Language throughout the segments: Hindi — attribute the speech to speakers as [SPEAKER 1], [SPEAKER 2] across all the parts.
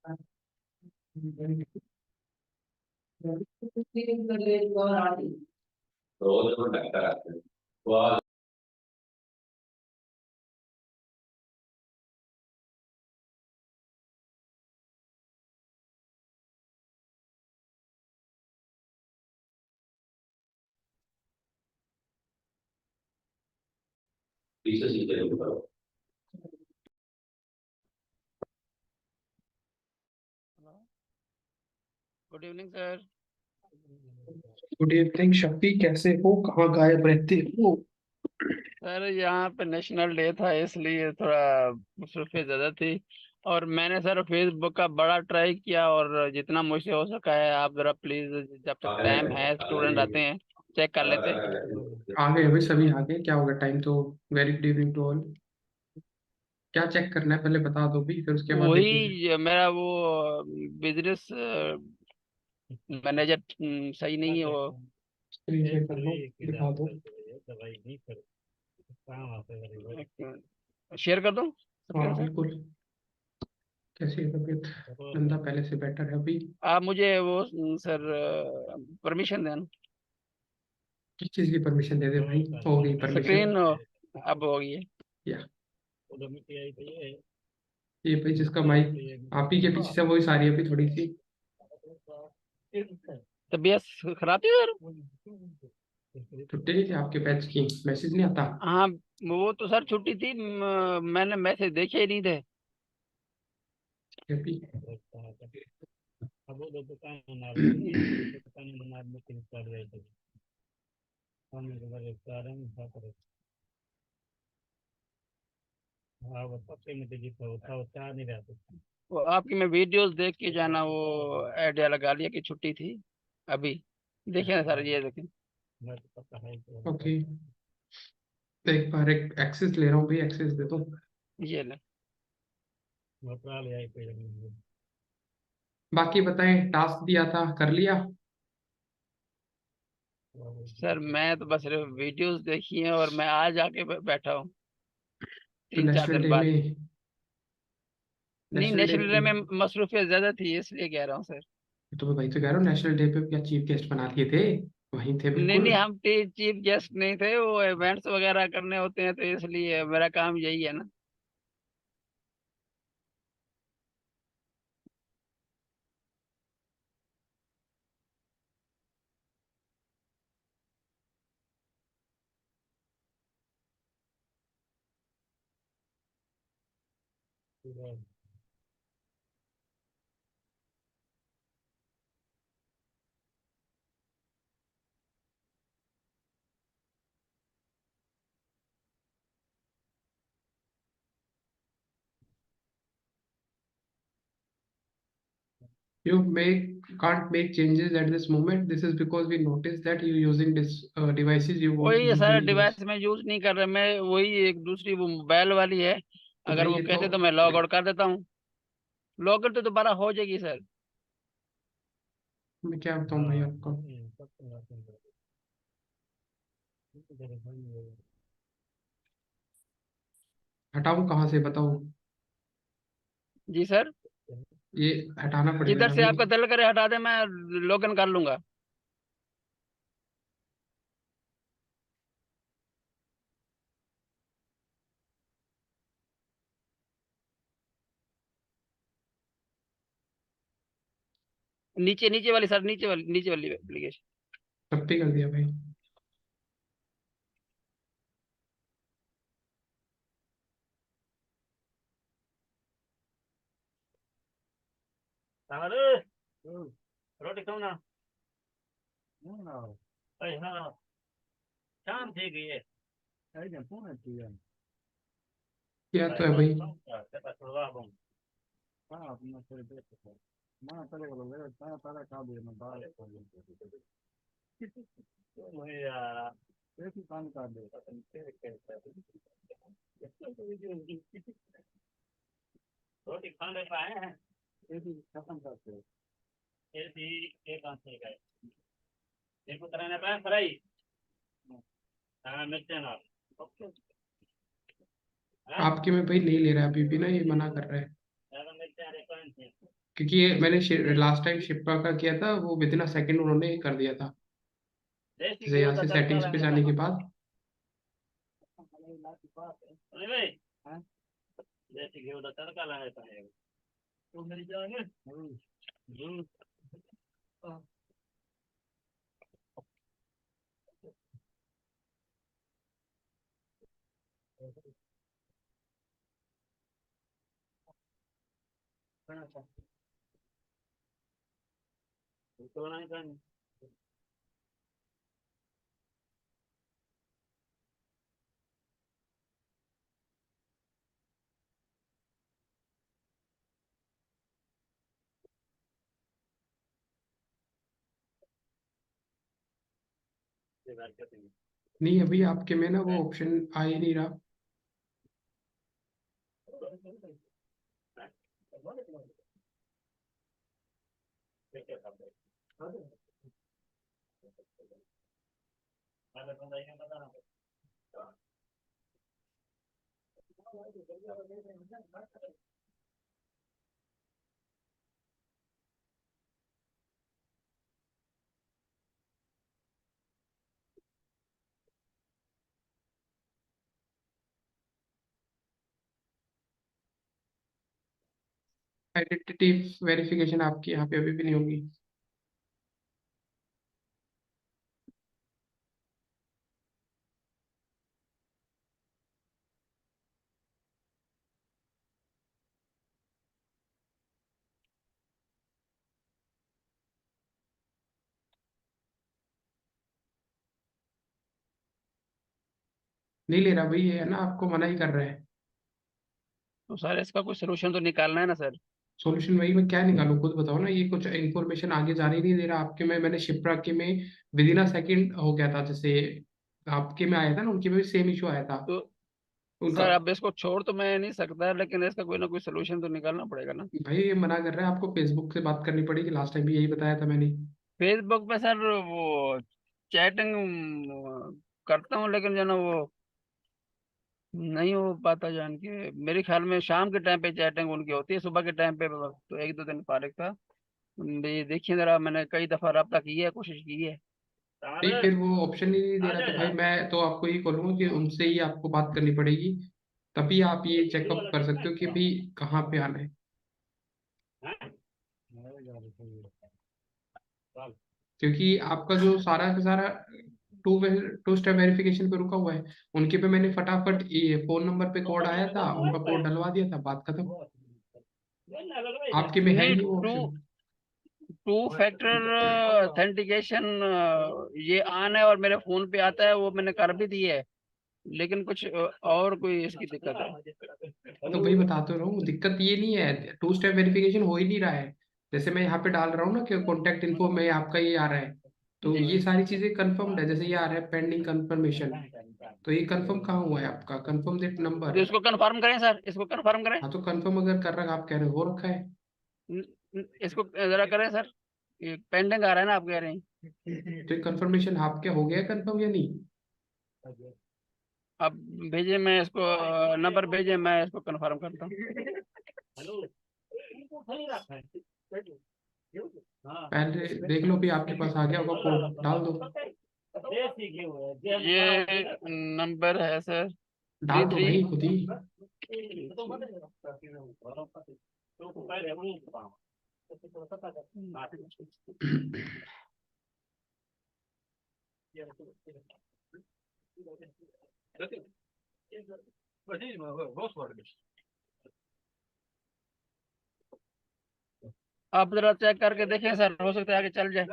[SPEAKER 1] रोज वो डॉक्टर आते हैं वो पीछे सीधे करो।
[SPEAKER 2] Good evening sir.
[SPEAKER 3] Good evening Shafi, कैसे हो? कहाँ गायब रहते हो?
[SPEAKER 2] सर यहाँ पे नेशनल डे था इसलिए थोड़ा मसरूफियत ज़्यादा थी। और मैंने सर फेसबुक का बड़ा ट्राई किया और जितना मुझसे हो सका है आप ज़रा प्लीज़ जब तक टाइम है स्टूडेंट आते हैं चेक कर लेते।
[SPEAKER 3] आ गए भाई, सभी आ गए। क्या होगा टाइम तो। Very good evening to all. क्या चेक करना है पहले बता दो भी, फिर उसके बाद देखेंगे।
[SPEAKER 2] वही मेरा वो बिजनेस मैनेजर सही नहीं है वो।
[SPEAKER 3] स्क्रीन शेयर कर लो, दिखा दो।
[SPEAKER 2] शेयर कर दूं
[SPEAKER 3] हाँ
[SPEAKER 2] स्क्रीन सर?
[SPEAKER 3] बिल्कुल। कैसी है तबीयत? नंदा पहले से बेटर है अभी?
[SPEAKER 2] आप मुझे वो सर परमिशन दें।
[SPEAKER 3] किस चीज़ की परमिशन दे दे भाई? हो गई परमिशन।
[SPEAKER 2] स्क्रीन अब हो गई है।
[SPEAKER 3] या ये भाई जिसका माइक आप ही के पीछे से वही सारी अभी थोड़ी सी
[SPEAKER 2] तबीयत खराब थी सर।
[SPEAKER 3] छुट्टी नहीं थी आपके बैच की? मैसेज नहीं आता?
[SPEAKER 2] हाँ वो तो सर छुट्टी थी मैंने मैसेज देखे ही नहीं थे।
[SPEAKER 3] अभी
[SPEAKER 2] वो आपकी मैं वीडियोस देख के जाना वो आइडिया लगा लिया कि छुट्टी थी अभी। देखिए ना सर ये देखें।
[SPEAKER 3] ओके। एक बार एक एक्सेस ले रहा हूँ भाई, एक्सेस दे दो।
[SPEAKER 2] ये ले।
[SPEAKER 3] बाकी बताएं, टास्क दिया था कर लिया?
[SPEAKER 2] सर मैं तो बस सिर्फ वीडियोस देखी हैं और मैं आज आके बैठा हूँ
[SPEAKER 3] तो
[SPEAKER 2] 3-4
[SPEAKER 3] नेशनल
[SPEAKER 2] दिन
[SPEAKER 3] डे
[SPEAKER 2] बाद।
[SPEAKER 3] में,
[SPEAKER 2] नहीं
[SPEAKER 3] नेशनल डे
[SPEAKER 2] नेशनल डे
[SPEAKER 3] पे
[SPEAKER 2] में मसरूफियत ज्यादा थी इसलिए कह रहा हूँ सर।
[SPEAKER 3] तो मैं वही तो कह रहा हूँ, नेशनल डे पे क्या चीफ गेस्ट बना दिए थे? वहीं थे
[SPEAKER 2] नहीं
[SPEAKER 3] बिल्कुल।
[SPEAKER 2] नहीं हम चीफ गेस्ट नहीं थे वो इवेंट्स वगैरह करने होते हैं तो इसलिए मेरा काम यही है ना।
[SPEAKER 3] You can't make changes at this moment. This is because we noticed that you using this devices you
[SPEAKER 2] वही सारा
[SPEAKER 3] usually use.
[SPEAKER 2] डिवाइस मैं यूज नहीं कर रहा मैं वही एक दूसरी वो मोबाइल वाली है।
[SPEAKER 3] तो
[SPEAKER 2] अगर
[SPEAKER 3] भाई
[SPEAKER 2] वो
[SPEAKER 3] ये तो
[SPEAKER 2] कहते तो मैं लॉग आउट कर देता हूँ। लॉग आउट तो दोबारा हो जाएगी सर।
[SPEAKER 3] मैं क्या बताऊँ भाई आपको? हटाऊं कहाँ से बताओ?
[SPEAKER 2] जी सर।
[SPEAKER 3] ये हटाना पड़ेगा
[SPEAKER 2] जिधर
[SPEAKER 3] ना
[SPEAKER 2] से
[SPEAKER 3] भाई।
[SPEAKER 2] आपका दिल करे हटा दे मैं लॉग इन कर लूंगा। नीचे नीचे वाली सर नीचे वाली एप्लीकेशन।
[SPEAKER 3] सब पे कर दिया भाई।
[SPEAKER 2] रोटी खाओ ना। अरे हाँ शाम थी गई है।
[SPEAKER 3] क्या तो है भाई?
[SPEAKER 2] रोटी खाने पाए हैं खत्म करते एक आंसर का एक उतरा ने पाए फ्राई हाँ मिर्च ना।
[SPEAKER 3] आपके में भाई नहीं ले रहा है अभी भी ना, ये मना कर रहा है।
[SPEAKER 2] ज्यादा मिर्च आ रहे कौन से
[SPEAKER 3] क्योंकि ये मैंने लास्ट टाइम शिप्रा का किया था, वो विद इन अ सेकेंड उन्होंने कर दिया था। जैसे यहाँ से सेटिंग्स पे जाने के बाद नहीं, अभी आपके में ना वो ऑप्शन आ ही नहीं रहा। आइडेंटिटी वेरिफिकेशन आपकी यहाँ पे अभी भी नहीं होगी। नहीं ले रहा भाई, ये है ना, आपको मना ही कर रहा है।
[SPEAKER 2] तो सर इसका कोई सोल्यूशन तो निकालना है ना सर।
[SPEAKER 3] सॉल्यूशन वही, मैं क्या निकालूं, खुद बताओ ना। ये कुछ इन्फॉर्मेशन आगे जाने ही नहीं दे रहा आपके में। मैंने शिप्रा के में विद इन अ सेकेंड हो गया था, जैसे आपके में आया था ना, उनके में भी सेम इशू आया था
[SPEAKER 2] तो
[SPEAKER 3] उनका।
[SPEAKER 2] सर अब इसको छोड़ तो मैं नहीं सकता, लेकिन इसका कोई ना कोई सोल्यूशन तो निकालना पड़ेगा ना।
[SPEAKER 3] भाई ये मना कर रहा है, आपको फेसबुक से बात करनी पड़ेगी। लास्ट टाइम भी यही बताया था मैंने।
[SPEAKER 2] फेसबुक पे सर वो चैटिंग करता हूँ, लेकिन जो ना वो नहीं हो पाता जान के। मेरे ख्याल में शाम के टाइम पे चैटिंग उनकी होती है, सुबह के टाइम पे तो एक दो दिन फारिग था। देखिए जरा, मैंने कई दफा रब्ता की है, कोशिश की है।
[SPEAKER 3] नहीं, फिर वो ऑप्शन ही नहीं दे रहा, तो भाई मैं तो आपको ये कहूंगा कि उनसे ही आपको बात करनी पड़ेगी। तभी आप ये चेकअप कर सकते हो कि भाई कहाँ पे आना है। क्योंकि आपका जो सारा का सारा टू टू स्टेप वेरिफिकेशन पे रुका हुआ है। उनके पे मैंने फटाफट ये फोन नंबर पे कोड आया था, उनका कोड डलवा दिया था, बात खत्म। आपके में है ही
[SPEAKER 2] नहीं,
[SPEAKER 3] नहीं वो
[SPEAKER 2] two
[SPEAKER 3] option.
[SPEAKER 2] Two factor authentication ये ऑन है और मेरे फोन पे आता है, वो मैंने कर भी दी है। लेकिन कुछ और कोई इसकी दिक्कत है।
[SPEAKER 3] तो वही बताते रहा हूँ, दिक्कत ये नहीं है, टू स्टेप वेरिफिकेशन हो ही नहीं रहा है। जैसे मैं यहाँ पे डाल रहा हूँ ना कि कॉन्टेक्ट इन्फो में आपका ये आ रहा है, तो
[SPEAKER 2] जी।
[SPEAKER 3] ये सारी चीजें कंफर्म्ड है। जैसे ये आ रहा है पेंडिंग कंफर्मेशन, तो ये कंफर्म कहाँ हुआ है आपका? कंफर्म दैट
[SPEAKER 2] तो
[SPEAKER 3] नंबर।
[SPEAKER 2] इसको कंफर्म करें सर, इसको कंफर्म करें।
[SPEAKER 3] हाँ, तो कंफर्म अगर कर रखा, आप कह रहे हो रखा है,
[SPEAKER 2] इसको जरा करें सर, ये पेंडिंग आ रहा है ना आप कह रहे हैं।
[SPEAKER 3] तो ये कंफर्मेशन आपके हो गया कंफर्म या नहीं?
[SPEAKER 2] अब भेजिए, मैं इसको नंबर भेजिए, मैं इसको कंफर्म करता हूँ।
[SPEAKER 3] पहले देख लो भी, आपके पास आ गया होगा कोड, डाल दो।
[SPEAKER 2] ये नंबर है सर, थ्री
[SPEAKER 3] डाल दो
[SPEAKER 2] थ्री
[SPEAKER 3] भाई खुद ही।
[SPEAKER 2] आप जरा चेक करके देखें सर, हो सकता है आगे चल जाए।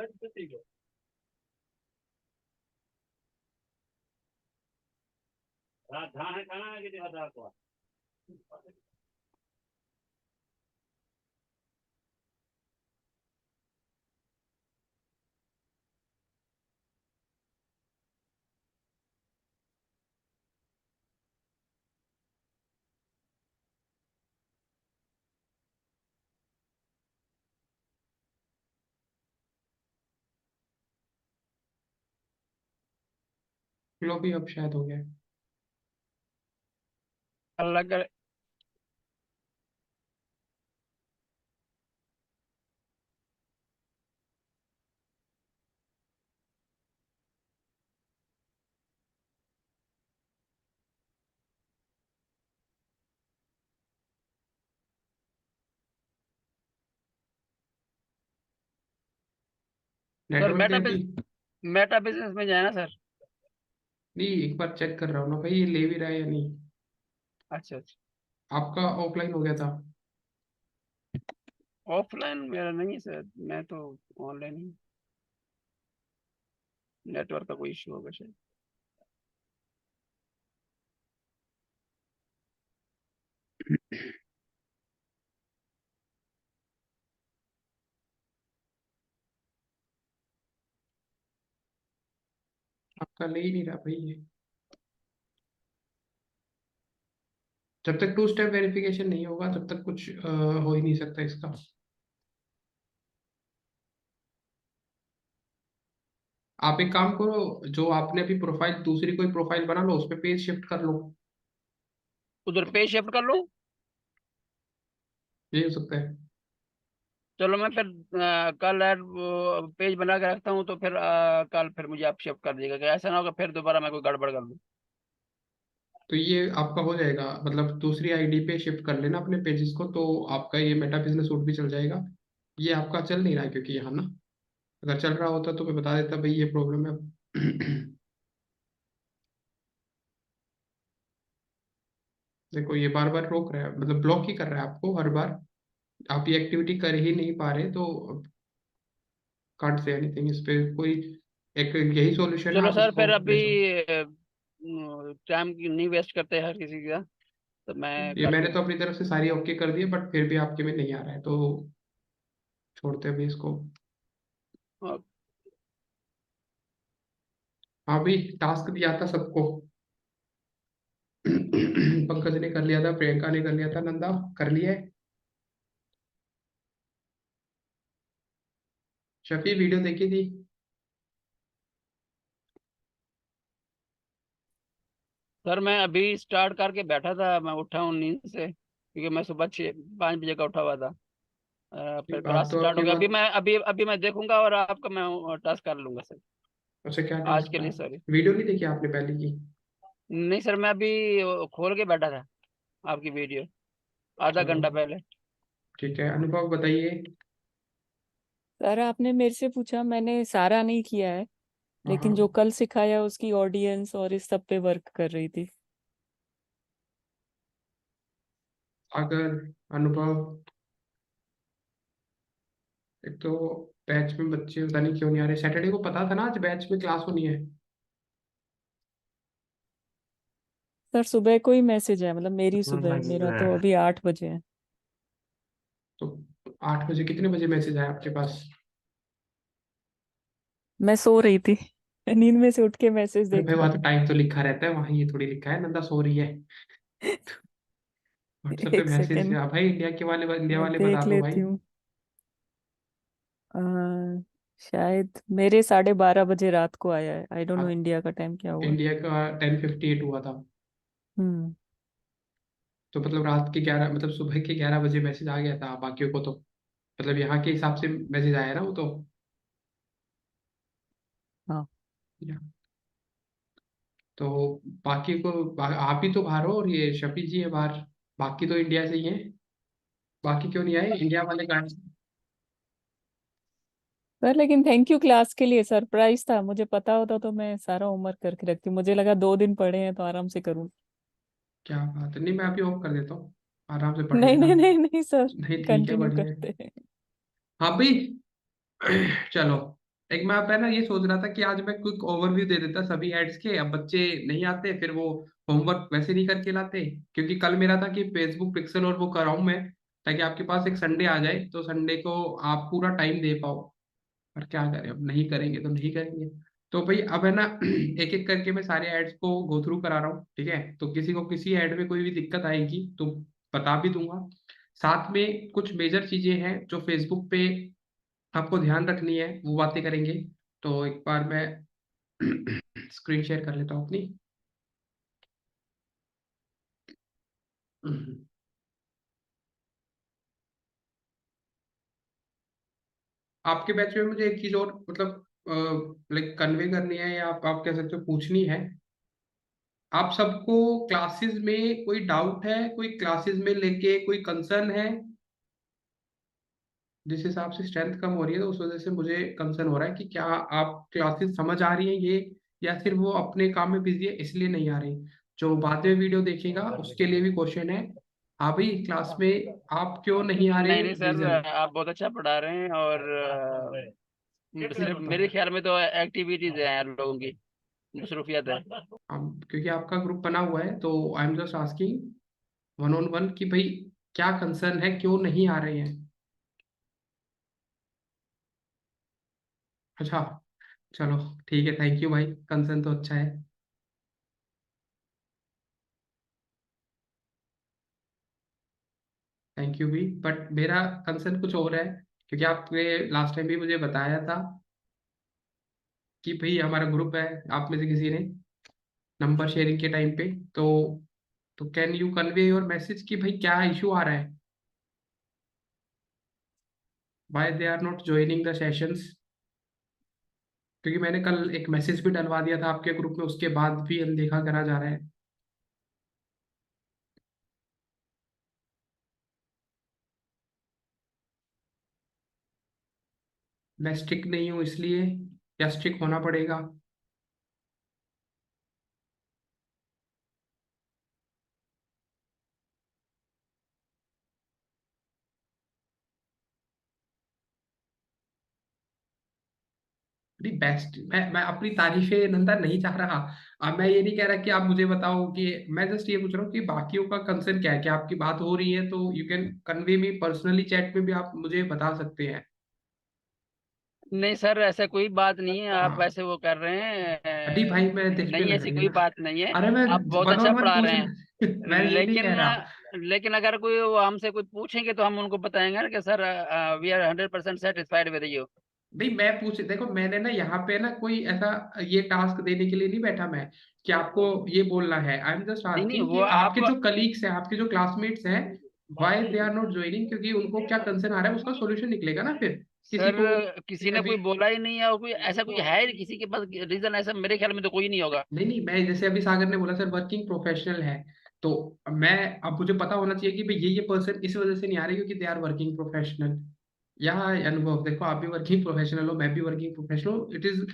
[SPEAKER 3] लो भी, अब शायद हो गया।
[SPEAKER 2] अल्लाह करे। सर
[SPEAKER 3] नेटवर्क
[SPEAKER 2] मेटा
[SPEAKER 3] है भी।
[SPEAKER 2] मेटा बिजनेस में जाए ना सर।
[SPEAKER 3] नहीं, एक बार चेक कर रहा हूँ ना भाई, ये ले भी रहा है या नहीं।
[SPEAKER 2] अच्छा अच्छा।
[SPEAKER 3] आपका ऑफलाइन हो गया था।
[SPEAKER 2] ऑफलाइन मेरा नहीं है सर, मैं तो ऑनलाइन ही। नेटवर्क का कोई इशू होगा शायद।
[SPEAKER 3] आपका ले ही नहीं रहा भाई ये। जब तक टू स्टेप वेरिफिकेशन नहीं होगा तब तक कुछ हो ही नहीं सकता इसका। आप एक काम करो, जो आपने अभी प्रोफाइल, दूसरी कोई प्रोफाइल बना लो, उस पे पेज शिफ्ट कर लो।
[SPEAKER 2] उधर पे शिफ्ट कर लूँ।
[SPEAKER 3] ये हो सकता है।
[SPEAKER 2] चलो मैं फिर कल ऐड पेज बना के रखता हूँ, तो फिर कल फिर मुझे आप शिफ्ट कर दीजिएगा, कि ऐसा ना होगा फिर दोबारा मैं कोई गड़बड़ कर दूँ।
[SPEAKER 3] तो ये आपका हो जाएगा, मतलब दूसरी आईडी पे शिफ्ट कर लेना अपने पेजेस को, तो आपका ये मेटा बिजनेस सूट भी चल जाएगा। ये आपका चल नहीं रहा है क्योंकि यहाँ ना, अगर चल रहा होता तो मैं बता देता भाई ये प्रॉब्लम है। देखो ये बार बार रोक रहा है, मतलब ब्लॉक ही कर रहा है आपको हर बार। आप ये एक्टिविटी कर ही नहीं पा रहे, तो कांट से एनीथिंग इस पे कोई एक यही सॉल्यूशन है,
[SPEAKER 2] चलो
[SPEAKER 3] आप
[SPEAKER 2] सर
[SPEAKER 3] इसको
[SPEAKER 2] फिर अभी
[SPEAKER 3] ले सकते।
[SPEAKER 2] टाइम नहीं वेस्ट करते हर किसी का, तो मैं
[SPEAKER 3] ये
[SPEAKER 2] कल।
[SPEAKER 3] मैंने तो अपनी तरफ से सारी ओके कर दी है, बट फिर भी आपके में नहीं आ रहा है, तो छोड़ते हैं अभी इसको।
[SPEAKER 2] अ,
[SPEAKER 3] हाँ भी, टास्क दिया था सबको। पंकज ने कर लिया था, प्रियंका ने कर लिया था, नंदा कर लिया है। शफी वीडियो देखी थी।
[SPEAKER 2] सर मैं अभी स्टार्ट करके बैठा था, मैं उठा हूँ नींद से, क्योंकि मैं सुबह 5 बजे का उठा हुआ था। फिर
[SPEAKER 3] आप
[SPEAKER 2] क्लास
[SPEAKER 3] तो
[SPEAKER 2] स्टार्ट हो
[SPEAKER 3] आपके
[SPEAKER 2] गया,
[SPEAKER 3] पास।
[SPEAKER 2] अभी मैं देखूंगा और आपका मैं टास्क कर लूंगा सर।
[SPEAKER 3] अच्छा, क्या
[SPEAKER 2] आज
[SPEAKER 3] टास्क
[SPEAKER 2] के
[SPEAKER 3] था?
[SPEAKER 2] लिए सॉरी।
[SPEAKER 3] वीडियो नहीं देखी आपने पहले की?
[SPEAKER 2] नहीं सर, मैं अभी खोल के बैठा था आपकी वीडियो आधा
[SPEAKER 3] चलो
[SPEAKER 2] घंटा पहले।
[SPEAKER 3] ठीक है, अनुभव बताइए।
[SPEAKER 4] सर आपने मेरे से पूछा, मैंने सारा नहीं किया है,
[SPEAKER 3] हाँ
[SPEAKER 4] लेकिन जो
[SPEAKER 3] हाँ।
[SPEAKER 4] कल सिखाया उसकी ऑडियंस और इस सब पे वर्क कर रही थी।
[SPEAKER 3] अगर अनुभव, एक तो बैच में बच्चे पता नहीं क्यों नहीं आ रहे। सैटरडे को पता था ना आज बैच में क्लास होनी है।
[SPEAKER 4] सर सुबह को ही मैसेज है, मतलब मेरी सुबह, मेरा तो अभी 8 बजे है।
[SPEAKER 3] तो 8 बजे, कितने बजे मैसेज आया आपके पास?
[SPEAKER 4] मैं सो रही थी। नींद में से उठ के मैसेज
[SPEAKER 3] अरे भाई,
[SPEAKER 4] देखा।
[SPEAKER 3] वहाँ तो टाइम तो लिखा रहता है, वहाँ ये थोड़ी लिखा है नंदा सो रही है। व्हाट्सएप पे
[SPEAKER 4] एक
[SPEAKER 3] मैसेज,
[SPEAKER 4] सेकेंड,
[SPEAKER 3] हाँ भाई, इंडिया
[SPEAKER 4] मैं
[SPEAKER 3] वाले बता
[SPEAKER 4] देख
[SPEAKER 3] दो भाई।
[SPEAKER 4] लेती हूँ। अ, शायद मेरे 12:30 बजे रात को आया है, आई डोंट नो
[SPEAKER 3] आप,
[SPEAKER 4] इंडिया का टाइम क्या हुआ।
[SPEAKER 3] इंडिया का 10:58 हुआ था।
[SPEAKER 4] हम्म।
[SPEAKER 3] तो मतलब रात के 11, मतलब सुबह के 11 बजे मैसेज आ गया था बाकियों को तो। मतलब यहाँ के हिसाब से मैसेज आया ना वो तो।
[SPEAKER 4] हाँ।
[SPEAKER 3] या, तो बाकी को आप ही तो बाहर हो और ये शफी जी है बाहर। बाकी तो इंडिया से ही हैं। बाकी क्यों नहीं आए इंडिया वाले गार्ड्स?
[SPEAKER 4] सर लेकिन थैंक यू क्लास के लिए, सरप्राइज था, मुझे पता होता तो मैं सारा होमवर्क करके रखती। मुझे लगा 2 दिन पड़े हैं तो आराम से करूँ।
[SPEAKER 3] क्या बात है, नहीं मैं अभी ऑफ कर देता हूँ, आराम से पढ़
[SPEAKER 4] नहीं
[SPEAKER 3] लेना।
[SPEAKER 4] नहीं नहीं नहीं सर,
[SPEAKER 3] नहीं ठीक है,
[SPEAKER 4] कंटिन्यू
[SPEAKER 3] बढ़िया है।
[SPEAKER 4] करते हैं।
[SPEAKER 3] हाँ भाई। चलो, एक मैं पे ना ये सोच रहा था कि आज मैं क्विक ओवरव्यू दे देता सभी एड्स के। अब बच्चे नहीं आते, फिर वो होमवर्क वैसे नहीं करके लाते। क्योंकि कल मेरा था कि फेसबुक पिक्सल और वो कराऊं मैं, ताकि आपके पास एक संडे आ जाए तो संडे को आप पूरा टाइम दे पाओ। पर क्या करें, अब नहीं करेंगे तो नहीं करेंगे। तो भाई अब है ना, एक एक करके मैं सारे एड्स को गो थ्रू करा रहा हूँ, ठीक है? तो किसी को किसी एड में कोई भी दिक्कत आएगी तो बता भी दूंगा। साथ में कुछ मेजर चीजें हैं जो फेसबुक पे आपको ध्यान रखनी है, वो बातें करेंगे। तो एक बार मैं स्क्रीन शेयर कर लेता हूँ अपनी। आपके बैच में मुझे एक चीज और, मतलब लाइक कन्वे करनी है, या आप कह सकते हो पूछनी है। आप सबको क्लासेस में कोई डाउट है, कोई क्लासेस में लेके कोई कंसर्न है? जिस हिसाब से स्ट्रेंथ कम हो रही है तो उस वजह से मुझे कंसर्न हो रहा है कि क्या आप क्लासेस समझ आ रही हैं ये, या फिर वो अपने काम में बिजी है इसलिए नहीं आ रही। जो बाद में वीडियो देखेगा उसके लिए भी क्वेश्चन है, हाँ भाई क्लास में आप क्यों नहीं आ रहे,
[SPEAKER 2] नहीं नहीं सर,
[SPEAKER 3] रीजन।
[SPEAKER 2] आप बहुत अच्छा पढ़ा रहे हैं। और सिर्फ मेरे ख्याल में तो एक्टिविटीज है यार, लोगों की मसरूफियत है।
[SPEAKER 3] हम क्योंकि आपका ग्रुप बना हुआ है तो I am just asking one on one कि भाई क्या कंसर्न है, क्यों नहीं आ रहे हैं। अच्छा, चलो ठीक है, थैंक यू भाई, कंसर्न तो अच्छा है। थैंक यू भी, बट मेरा कंसर्न कुछ और है, क्योंकि आपने लास्ट टाइम भी मुझे बताया था कि भाई हमारा ग्रुप है, आप में से किसी ने नंबर शेयरिंग के टाइम पे, तो can you convey your message कि भाई क्या इशू आ रहा है, why they are not joining the sessions. क्योंकि मैंने कल एक मैसेज भी डलवा दिया था आपके ग्रुप में, उसके बाद भी अनदेखा करा जा रहा है। मैं स्ट्रिक्ट नहीं हूँ इसलिए, या स्ट्रिक्ट होना पड़ेगा। नहीं बेस्ट, मैं अपनी तारीफें नंदा नहीं चाह रहा। अब मैं ये नहीं कह रहा कि आप मुझे बताओ कि, मैं जस्ट ये पूछ रहा हूँ कि बाकियों का कंसर्न क्या है, कि आपकी बात हो रही है तो you can convey me personally, chat में भी आप मुझे बता सकते हैं।
[SPEAKER 2] नहीं सर, ऐसा कोई बात नहीं है, आप
[SPEAKER 3] हाँ,
[SPEAKER 2] वैसे वो कर रहे
[SPEAKER 3] अभी
[SPEAKER 2] हैं।
[SPEAKER 3] भाई मैं दिल पे
[SPEAKER 2] नहीं,
[SPEAKER 3] लग
[SPEAKER 2] ऐसी
[SPEAKER 3] रही है
[SPEAKER 2] कोई
[SPEAKER 3] ना।
[SPEAKER 2] बात नहीं है।
[SPEAKER 3] अरे मैं
[SPEAKER 2] आप बहुत
[SPEAKER 3] वन
[SPEAKER 2] अच्छा
[SPEAKER 3] ऑन वन
[SPEAKER 2] पढ़ा
[SPEAKER 3] पूछ
[SPEAKER 2] रहे
[SPEAKER 3] रहा
[SPEAKER 2] हैं।
[SPEAKER 3] मैं ये नहीं
[SPEAKER 2] लेकिन
[SPEAKER 3] कह रहा।
[SPEAKER 2] लेकिन अगर कोई वो हमसे कुछ पूछेंगे तो हम उनको बताएंगे ना कि sir, we are 100% satisfied with you.
[SPEAKER 3] नहीं मैं पूछ, देखो मैंने ना यहाँ पे ना कोई ऐसा ये टास्क देने के लिए नहीं बैठा मैं कि आपको ये बोलना है। आई एम जस्ट
[SPEAKER 2] नहीं नहीं,
[SPEAKER 3] आस्किंग कि
[SPEAKER 2] वो
[SPEAKER 3] आपके
[SPEAKER 2] आप
[SPEAKER 3] जो कलीग्स हैं, आपके जो क्लासमेट्स हैं, why they are not joining, क्योंकि उनको क्या कंसर्न आ रहा है उसका सॉल्यूशन निकलेगा ना फिर। किसी
[SPEAKER 2] सर,
[SPEAKER 3] को
[SPEAKER 2] किसी ने
[SPEAKER 3] अभी,
[SPEAKER 2] कोई बोला ही नहीं है, और कोई ऐसा कोई है नहीं, किसी के पास रीजन ऐसा मेरे ख्याल में तो कोई नहीं होगा।
[SPEAKER 3] नहीं नहीं, मैं जैसे अभी सागर ने बोला सर वर्किंग प्रोफेशनल है, तो मैं, अब मुझे पता होना चाहिए कि भाई ये पर्सन इस वजह से नहीं आ रहे क्योंकि दे आर वर्किंग प्रोफेशनल। यहाँ अनुभव देखो, आप भी वर्किंग प्रोफेशनल हो, मैं भी वर्किंग प्रोफेशनल हूँ। It is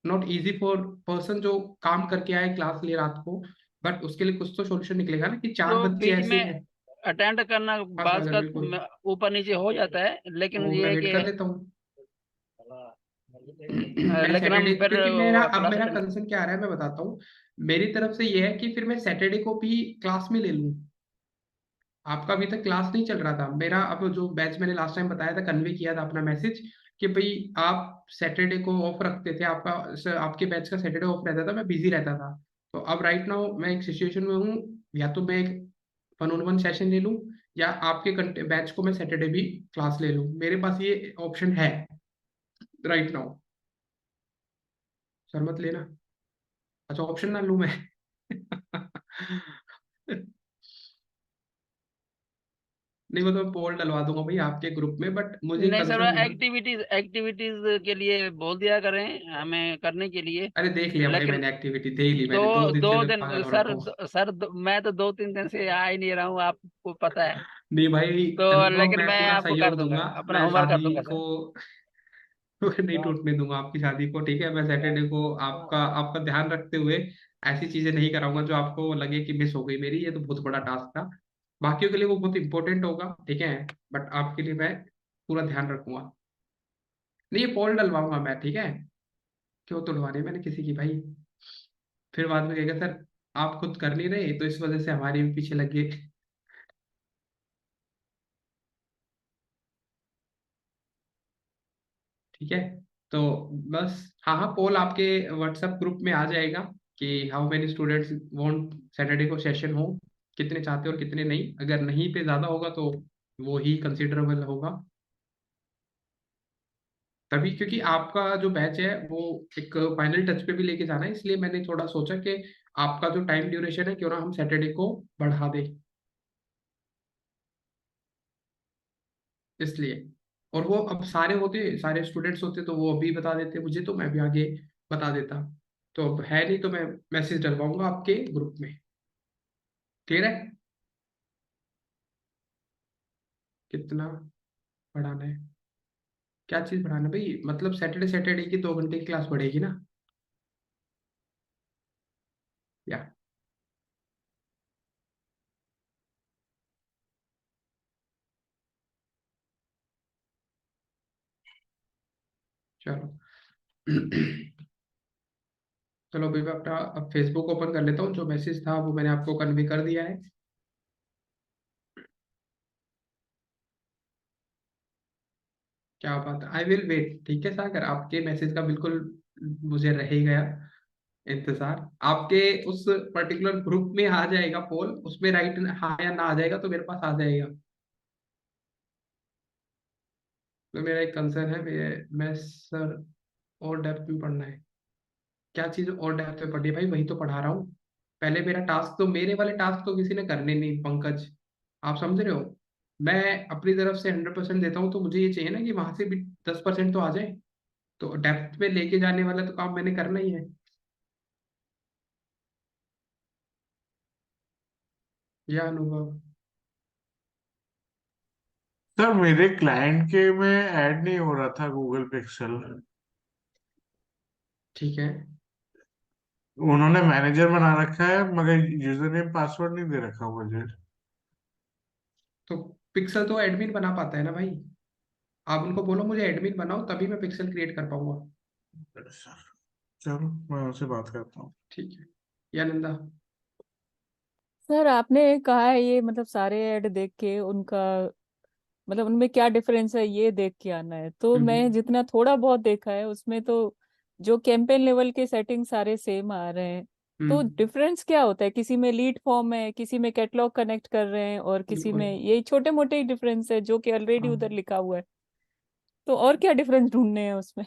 [SPEAKER 3] not easy for person जो काम करके आए क्लास ले रात को, बट उसके लिए कुछ तो सॉल्यूशन निकलेगा ना, कि चार
[SPEAKER 2] तो
[SPEAKER 3] बच्चे
[SPEAKER 2] बीच
[SPEAKER 3] ऐसे
[SPEAKER 2] में
[SPEAKER 3] हैं।
[SPEAKER 2] अटेंड करना
[SPEAKER 3] हाँ
[SPEAKER 2] बाज
[SPEAKER 3] सागर
[SPEAKER 2] का
[SPEAKER 3] बिल्कुल,
[SPEAKER 2] ऊपर नीचे हो जाता है, लेकिन
[SPEAKER 3] तो मैं
[SPEAKER 2] ये है
[SPEAKER 3] वेट
[SPEAKER 2] कि
[SPEAKER 3] कर लेता हूँ। मैं
[SPEAKER 2] लेकिन
[SPEAKER 3] सैटरडे,
[SPEAKER 2] हम फिर
[SPEAKER 3] क्योंकि मेरा,
[SPEAKER 2] वो
[SPEAKER 3] अब
[SPEAKER 2] क्लास
[SPEAKER 3] मेरा
[SPEAKER 2] अटेंड।
[SPEAKER 3] कंसर्न क्या आ रहा है मैं बताता हूँ। मेरी तरफ से ये है कि फिर मैं सैटरडे को भी क्लास में ले लूँ। आपका अभी तक क्लास नहीं चल रहा था मेरा, अब जो बैच मैंने लास्ट टाइम बताया था, कन्वे किया था अपना मैसेज कि भाई आप सैटरडे को ऑफ रखते थे, आपके बैच का सैटरडे ऑफ रहता था, मैं बिजी रहता था। तो अब राइट नाउ मैं एक सिचुएशन में हूँ, या तो मैं एक वन ऑन वन सेशन ले लूँ, या आपके बैच को मैं सैटरडे भी क्लास ले लूँ। मेरे पास ये ऑप्शन है राइट नाउ। सर मत लेना, अच्छा ऑप्शन ना लूँ मैं। नहीं वो तो पोल डलवा दूंगा भाई आपके ग्रुप में, बट मुझे
[SPEAKER 2] नहीं सर,
[SPEAKER 3] कंसर्न,
[SPEAKER 2] एक्टिविटीज एक्टिविटीज के लिए बोल दिया करें हमें करने के लिए।
[SPEAKER 3] अरे देख लिया भाई
[SPEAKER 2] लेकिन
[SPEAKER 3] मैंने, एक्टिविटी दे ही ली
[SPEAKER 2] दो
[SPEAKER 3] मैंने, 2 दिन से
[SPEAKER 2] दो
[SPEAKER 3] मैं
[SPEAKER 2] दिन
[SPEAKER 3] पागल हो रखा
[SPEAKER 2] सर,
[SPEAKER 3] हूँ।
[SPEAKER 2] मैं तो 2-3 दिन से आ ही नहीं रहा हूँ, आपको पता है।
[SPEAKER 3] नहीं भाई,
[SPEAKER 2] तो
[SPEAKER 3] अनुभव
[SPEAKER 2] लेकिन
[SPEAKER 3] मैं
[SPEAKER 2] मैं
[SPEAKER 3] पूरा
[SPEAKER 2] आपको कर
[SPEAKER 3] सहयोग
[SPEAKER 2] दूंगा,
[SPEAKER 3] दूंगा,
[SPEAKER 2] अपना
[SPEAKER 3] मैं
[SPEAKER 2] होमवर्क कर
[SPEAKER 3] शादी
[SPEAKER 2] दूंगा
[SPEAKER 3] को
[SPEAKER 2] सर।
[SPEAKER 3] नहीं टूटने दूंगा आपकी शादी को, ठीक है। मैं सैटरडे को आपका आपका ध्यान रखते हुए ऐसी चीजें नहीं कराऊंगा जो आपको लगे कि मिस हो गई मेरी, ये तो बहुत बड़ा टास्क था। बाकियों के लिए वो बहुत इंपॉर्टेंट होगा, ठीक है, बट आपके लिए मैं पूरा ध्यान रखूंगा। नहीं ये पोल डलवाऊंगा मैं, ठीक है। क्यों तुड़वानी है मैंने किसी की भाई, फिर बाद में कहेगा सर आप खुद कर नहीं रहे तो इस वजह से हमारे भी पीछे लगे। ठीक है, तो बस, हाँ हाँ, पोल आपके व्हाट्सएप ग्रुप में आ जाएगा कि how many students want Saturday को सेशन हो, कितने चाहते हो और कितने नहीं। अगर नहीं पे ज्यादा होगा तो वो ही कंसिडरेबल होगा तभी, क्योंकि आपका जो बैच है वो एक फाइनल टच पे भी लेके जाना है, इसलिए मैंने थोड़ा सोचा कि आपका जो टाइम ड्यूरेशन है क्यों ना हम सैटरडे को बढ़ा दें, इसलिए। और वो अब सारे होते, सारे स्टूडेंट्स होते तो वो अभी बता देते मुझे, तो मैं भी आगे बता देता। तो अब है नहीं तो मैं मैसेज डलवाऊंगा आपके ग्रुप में, क्लियर है। कितना पढ़ाना है, क्या चीज पढ़ाना भाई? मतलब सैटरडे सैटरडे की 2 घंटे की क्लास पढ़ेगी ना? या चलो। चलो भाई, मैं अपना अब फेसबुक ओपन कर लेता हूँ। जो मैसेज था वो मैंने आपको कन्वे कर दिया है। क्या बात है, आई विल वेट। ठीक है सागर, आपके मैसेज का बिल्कुल मुझे रहेगा इंतजार। आपके उस पर्टिकुलर ग्रुप में आ जाएगा पोल, उसमें राइट हाँ या ना आ जाएगा तो मेरे पास आ जाएगा। तो मेरा एक कंसर्न है, मैं सर और डेप्थ में पढ़ना है। क्या चीज और डेप्थ में पढ़नी है भाई? वही तो पढ़ा रहा हूँ। पहले मेरा टास्क तो, मेरे वाले टास्क तो किसी ने करने नहीं पंकज। आप समझ रहे हो? मैं अपनी तरफ से 100% देता हूँ, तो मुझे ये चाहिए ना कि वहां से भी 10% तो आ जाए। तो डेप्थ में लेके जाने वाला तो काम मैंने करना ही है। यह अनुभव।
[SPEAKER 5] सर मेरे क्लाइंट के में ऐड नहीं हो रहा था गूगल पिक्सल।
[SPEAKER 3] ठीक है।
[SPEAKER 5] उन्होंने मैनेजर बना रखा है मगर यूजर नेम पासवर्ड नहीं दे रखा मुझे।
[SPEAKER 3] तो पिक्सल तो एडमिन बना पाता है ना भाई। आप उनको बोलो मुझे एडमिन बनाओ, तभी मैं पिक्सल क्रिएट कर पाऊंगा।
[SPEAKER 5] सर चलो मैं उनसे बात करता हूँ।
[SPEAKER 3] ठीक है। या नंदा।
[SPEAKER 4] सर आपने कहा है ये मतलब सारे ऐड देख के उनका मतलब उनमें क्या डिफरेंस है ये देख के आना है, तो मैं
[SPEAKER 3] हम्म।
[SPEAKER 4] जितना थोड़ा बहुत देखा है उसमें तो जो कैंपेन लेवल के सेटिंग सारे सेम आ रहे हैं। तो
[SPEAKER 3] हम्म।
[SPEAKER 4] डिफरेंस क्या होता है? किसी में लीड फॉर्म है, किसी में कैटलॉग कनेक्ट कर रहे हैं, और किसी
[SPEAKER 3] बिल्कुल।
[SPEAKER 4] में यही छोटे मोटे ही डिफरेंस है जो कि ऑलरेडी
[SPEAKER 3] हाँ।
[SPEAKER 4] उधर लिखा हुआ है। तो और क्या डिफरेंस ढूंढने हैं उसमें?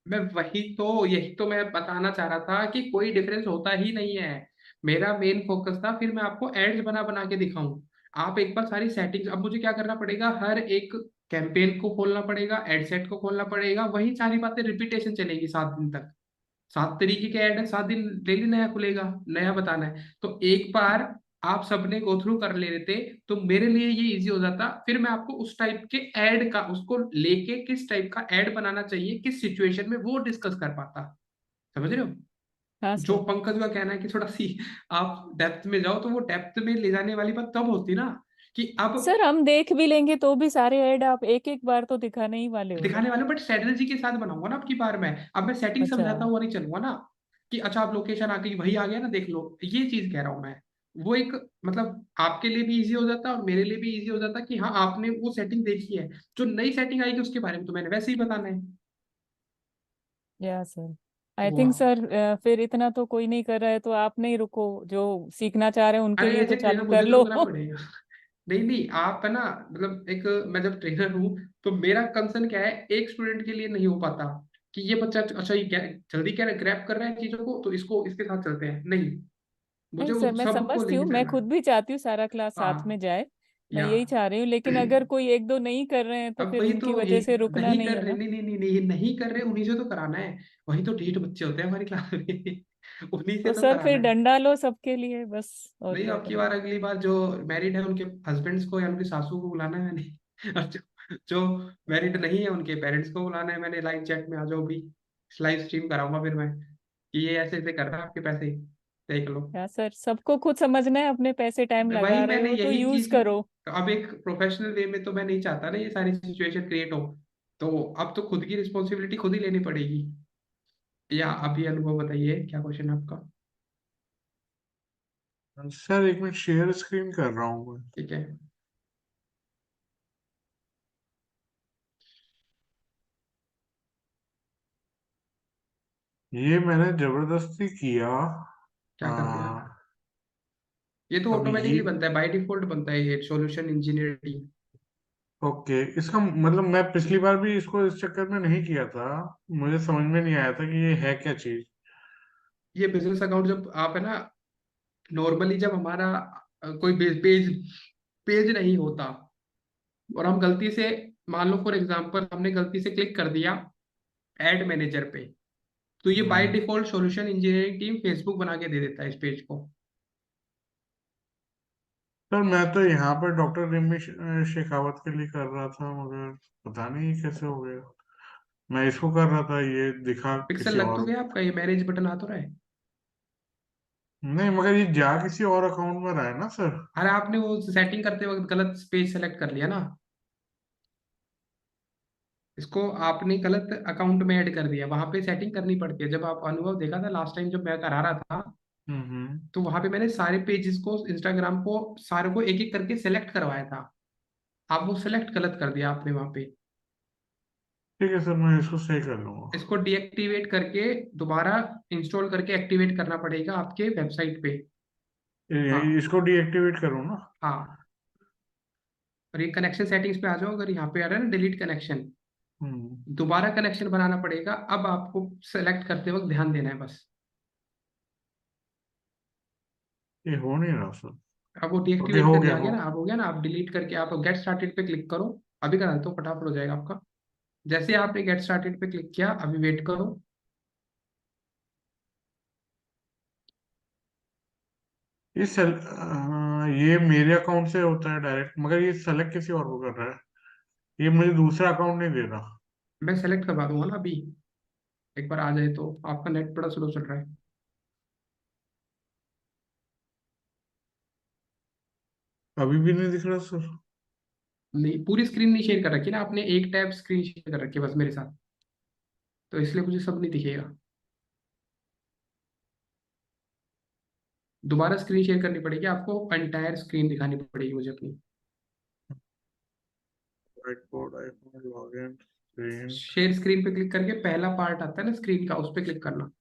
[SPEAKER 3] मैं वही तो, यही तो मैं बताना चाह रहा था कि कोई डिफरेंस होता ही नहीं है। मेरा मेन फोकस था फिर मैं आपको एड्स बना बना के दिखाऊं। आप एक बार सारी सेटिंग्स, अब मुझे क्या करना पड़ेगा, हर एक कैंपेन को खोलना पड़ेगा, एड सेट को खोलना पड़ेगा, वही सारी बातें रिपीटेशन चलेगी 7 दिन तक। 7 तरीके के ऐड है, 7 दिन डेली नया खुलेगा, नया बताना है। तो एक बार आप सबने गो थ्रू कर ले लेते तो मेरे लिए ये इजी हो जाता। फिर मैं आपको उस टाइप के ऐड का, उसको लेके किस टाइप का ऐड बनाना चाहिए किस सिचुएशन में, वो डिस्कस कर पाता। समझ रहे हो?
[SPEAKER 4] हाँ
[SPEAKER 3] जो
[SPEAKER 4] सर।
[SPEAKER 3] पंकज का कहना है कि थोड़ा सी आप डेप्थ में जाओ, तो वो डेप्थ में ले जाने वाली बात तब होती ना, कि अब
[SPEAKER 4] सर हम देख भी लेंगे तो भी सारे ऐड आप एक एक बार तो दिखाने ही वाले हो ना।
[SPEAKER 3] दिखाने वाले, बट स्ट्रेटजी के साथ बनाऊंगा ना आपकी बार में। अब मैं सेटिंग
[SPEAKER 4] अच्छा।
[SPEAKER 3] समझाता हुआ नहीं चलूंगा ना, कि अच्छा आप लोकेशन आ गई, वही आ गया ना, देख लो। ये चीज कह रहा हूं मैं। वो एक, मतलब आपके लिए भी इजी हो जाता और मेरे लिए भी इजी हो जाता कि हाँ आपने वो सेटिंग देखी है। जो नई सेटिंग आएगी उसके बारे में तो मैंने वैसे ही बताना है।
[SPEAKER 4] या सर आई
[SPEAKER 3] वो
[SPEAKER 4] थिंक सर फिर इतना तो कोई नहीं कर रहा है तो आप नहीं रुको, जो सीखना चाह रहे हैं उनके
[SPEAKER 3] अरे
[SPEAKER 4] लिए
[SPEAKER 3] एज
[SPEAKER 4] तो
[SPEAKER 3] ए ट्रेनर
[SPEAKER 4] चालू कर
[SPEAKER 3] मुझे तो
[SPEAKER 4] लो।
[SPEAKER 3] रुकना पड़ेगा। नहीं नहीं, आप है ना, मतलब एक, मैं जब ट्रेनर हूँ तो मेरा कंसर्न क्या है, एक स्टूडेंट के लिए नहीं हो पाता कि ये बच्चा अच्छा ये जल्दी क्या ग्रैप कर रहा है चीजों को, तो इसको इसके साथ चलते हैं, नहीं। मुझे
[SPEAKER 4] नहीं
[SPEAKER 3] वो
[SPEAKER 4] सर मैं
[SPEAKER 3] सबको
[SPEAKER 4] समझती हूँ,
[SPEAKER 3] लेके
[SPEAKER 4] मैं
[SPEAKER 3] चलना है।
[SPEAKER 4] खुद भी चाहती हूँ सारा क्लास साथ
[SPEAKER 3] हाँ।
[SPEAKER 4] में जाए। मैं
[SPEAKER 3] या
[SPEAKER 4] यही चाह रही हूँ, लेकिन अगर कोई एक दो नहीं कर रहे हैं तो
[SPEAKER 3] अब
[SPEAKER 4] फिर
[SPEAKER 3] वही
[SPEAKER 4] उनकी
[SPEAKER 3] तो,
[SPEAKER 4] वजह
[SPEAKER 3] यही
[SPEAKER 4] से रुकना
[SPEAKER 3] नहीं
[SPEAKER 4] नहीं
[SPEAKER 3] कर
[SPEAKER 4] है
[SPEAKER 3] रहे,
[SPEAKER 4] ना।
[SPEAKER 3] नहीं नहीं नहीं नहीं, नहीं कर रहे, उन्हीं से तो कराना है। वही तो ढीठ बच्चे होते हैं हमारी क्लास में। उन्हीं से
[SPEAKER 4] तो
[SPEAKER 3] तो
[SPEAKER 4] सर फिर
[SPEAKER 3] कराना है।
[SPEAKER 4] डंडा लो सबके लिए बस, और
[SPEAKER 3] नहीं,
[SPEAKER 4] क्या
[SPEAKER 3] अब की
[SPEAKER 4] करें।
[SPEAKER 3] बार, अगली बार जो मैरिड है उनके हस्बैंड्स को या उनकी सासू को बुलाना है मैंने। और जो मैरिड नहीं है उनके पेरेंट्स को बुलाना है मैंने, लाइव चैट में आ जाओ भी। लाइव स्ट्रीम कराऊंगा फिर मैं, कि ये ऐसे ऐसे कर रहा है आपके पैसे, देख लो।
[SPEAKER 4] क्या सर, सबको खुद समझना है, अपने पैसे टाइम
[SPEAKER 3] वही
[SPEAKER 4] लगा रहे
[SPEAKER 3] मैंने
[SPEAKER 4] हो तो
[SPEAKER 3] यही
[SPEAKER 4] यूज
[SPEAKER 3] चीज,
[SPEAKER 4] करो।
[SPEAKER 3] अब एक प्रोफेशनल वे में तो मैं नहीं चाहता ना ये सारी सिचुएशन क्रिएट हो। तो अब तो खुद की रिस्पॉन्सिबिलिटी खुद ही लेनी पड़ेगी। या अभी अनुभव बताइए, क्या क्वेश्चन है आपका?
[SPEAKER 5] सर एक मिनट शेयर स्क्रीन कर रहा हूँ मैं।
[SPEAKER 3] ठीक है।
[SPEAKER 5] ये मैंने जबरदस्ती किया।
[SPEAKER 3] क्या कर दिया?
[SPEAKER 5] आ,
[SPEAKER 3] ये तो
[SPEAKER 5] अब ये
[SPEAKER 3] ऑटोमेटिकली बनता है, बाय डिफॉल्ट बनता है ये सॉल्यूशन इंजीनियर टीम।
[SPEAKER 5] ओके, इसका मतलब मैं पिछली बार भी इसको इस चक्कर में नहीं किया था। मुझे समझ में नहीं आया था कि ये है क्या चीज।
[SPEAKER 3] ये बिजनेस अकाउंट जब आप है ना, नॉर्मली जब हमारा कोई पेज पेज नहीं होता, और हम गलती से, मान लो फॉर एग्जांपल हमने गलती से क्लिक कर दिया एड मैनेजर पे, तो ये बाय
[SPEAKER 5] हम्म।
[SPEAKER 3] Default solution engineering team Facebook बना के दे देता है इस पेज को।
[SPEAKER 5] सर मैं तो यहाँ पर डॉक्टर रिमी शेखावत के लिए कर रहा था मगर पता नहीं कैसे हो गया। मैं इसको कर रहा था, ये दिखा
[SPEAKER 3] पिक्सल
[SPEAKER 5] किसी
[SPEAKER 3] लग तो
[SPEAKER 5] और।
[SPEAKER 3] गया आपका, ये मैनेज बटन आ तो रहा है।
[SPEAKER 5] नहीं, मगर ये जा किसी और अकाउंट में रहा है ना सर।
[SPEAKER 3] अरे आपने वो सेटिंग करते वक्त गलत पेज सेलेक्ट कर लिया ना, इसको आपने गलत अकाउंट में ऐड कर दिया। वहां पे सेटिंग करनी पड़ती है। जब आप अनुभव देखा था लास्ट टाइम जब मैं करा रहा था,
[SPEAKER 5] हम्म।
[SPEAKER 3] तो वहां पे मैंने सारे पेजेस को, इंस्टाग्राम को सारे को एक एक करके सेलेक्ट करवाया था। आप वो सेलेक्ट गलत कर दिया आपने वहां पे।
[SPEAKER 5] ठीक है सर, मैं इसको सही कर लूंगा।
[SPEAKER 3] इसको डीएक्टिवेट करके दोबारा इंस्टॉल करके एक्टिवेट करना पड़ेगा आपके वेबसाइट पे। हाँ
[SPEAKER 5] इसको डीएक्टिवेट करूँ ना?
[SPEAKER 3] हाँ। और ये कनेक्शन सेटिंग्स पे आ जाओ, अगर यहाँ पे आ रहा है ना डिलीट कनेक्शन,
[SPEAKER 5] हम्म।
[SPEAKER 3] दोबारा कनेक्शन बनाना पड़ेगा। अब आपको सेलेक्ट करते वक्त ध्यान देना है बस।
[SPEAKER 5] ये हो नहीं रहा सर।
[SPEAKER 3] अब वो
[SPEAKER 5] ओके,
[SPEAKER 3] डीएक्टिवेट
[SPEAKER 5] हो
[SPEAKER 3] करके
[SPEAKER 5] गया
[SPEAKER 3] आ गया
[SPEAKER 5] हो।
[SPEAKER 3] ना, अब हो गया ना। आप डिलीट करके आप गेट स्टार्टेड पे क्लिक करो। अभी करा दो, फटाफट हो जाएगा आपका। जैसे आपने गेट स्टार्टेड पे क्लिक किया, अभी वेट करो।
[SPEAKER 5] ये मेरे अकाउंट से होता है डायरेक्ट, मगर ये सेलेक्ट किसी और को कर रहा है। ये मुझे दूसरा अकाउंट नहीं दे रहा।
[SPEAKER 3] मैं सेलेक्ट करवा दूंगा ना अभी, एक बार आ जाए तो। आपका नेट बड़ा स्लो चल रहा है।
[SPEAKER 5] अभी भी नहीं दिख रहा सर।
[SPEAKER 3] नहीं, पूरी स्क्रीन नहीं शेयर कर रखी ना आपने, एक टैब स्क्रीन शेयर कर रखी है बस मेरे साथ, तो इसलिए मुझे सब नहीं दिखेगा। दोबारा स्क्रीन शेयर करनी पड़ेगी आपको, एंटायर स्क्रीन दिखानी पड़ेगी मुझे अपनी।
[SPEAKER 5] White board, iPhone, login, screen.
[SPEAKER 3] Share screen पे क्लिक करके पहला पार्ट आता है ना स्क्रीन का, उस पे क्लिक करना।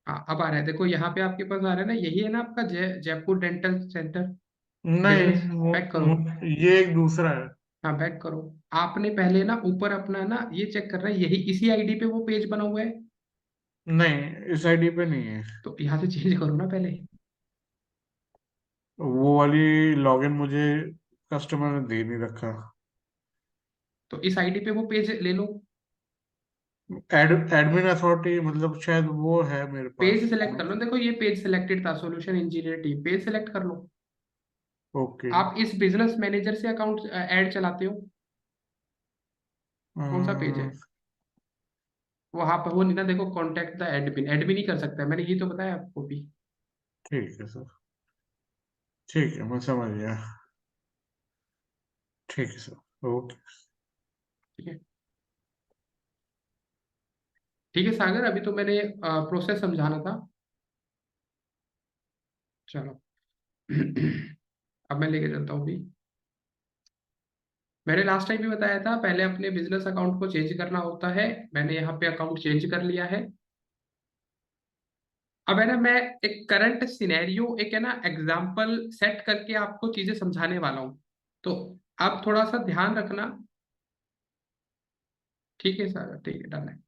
[SPEAKER 3] हाँ अब आ रहा है, देखो यहाँ पे आपके पास आ रहा है ना, यही है ना आपका जयपुर डेंटल सेंटर बिजनेस।
[SPEAKER 5] नहीं,
[SPEAKER 3] बैक करो।
[SPEAKER 5] ये एक दूसरा है।
[SPEAKER 3] हाँ बैक करो। आपने पहले ना ऊपर अपना ना ये चेक करना है, यही इसी आईडी पे वो पेज बना हुआ है,
[SPEAKER 5] नहीं, इस आईडी पे नहीं है।
[SPEAKER 3] तो यहाँ से चेंज करो ना पहले।
[SPEAKER 5] वो वाली लॉगिन मुझे कस्टमर ने दे नहीं रखा।
[SPEAKER 3] तो इस आईडी पे वो पेज ले लो।
[SPEAKER 5] एडमिन अथॉरिटी मतलब शायद वो है मेरे
[SPEAKER 3] पेज
[SPEAKER 5] पास।
[SPEAKER 3] सेलेक्ट कर लो, देखो ये पेज सेलेक्टेड था, solution engineer team, page select कर लो।
[SPEAKER 5] ओके।
[SPEAKER 3] आप इस बिजनेस मैनेजर से अकाउंट ऐड चलाते हो, कौन सा पेज है? वहां पर वो नहीं ना, देखो कॉन्टेक्ट द एडमिन, एडमिन ही कर सकता है, मैंने ये तो बताया आपको भी।
[SPEAKER 5] ठीक है सर। ठीक है, मैं समझ गया। ठीक है सर, ओके।
[SPEAKER 3] ठीक है। ठीक है सागर, अभी तो मैंने प्रोसेस समझाना था। चलो अब मैं लेके चलता हूँ भी। मैंने लास्ट टाइम भी बताया था, पहले अपने बिजनेस अकाउंट को चेंज करना होता है। मैंने यहाँ पे अकाउंट चेंज कर लिया है। अब है ना, मैं एक करंट सिनेरियो, एक है ना एग्जाम्पल सेट करके आपको चीजें समझाने वाला हूँ, तो आप थोड़ा सा ध्यान रखना। ठीक है सर, ठीक है, डन है।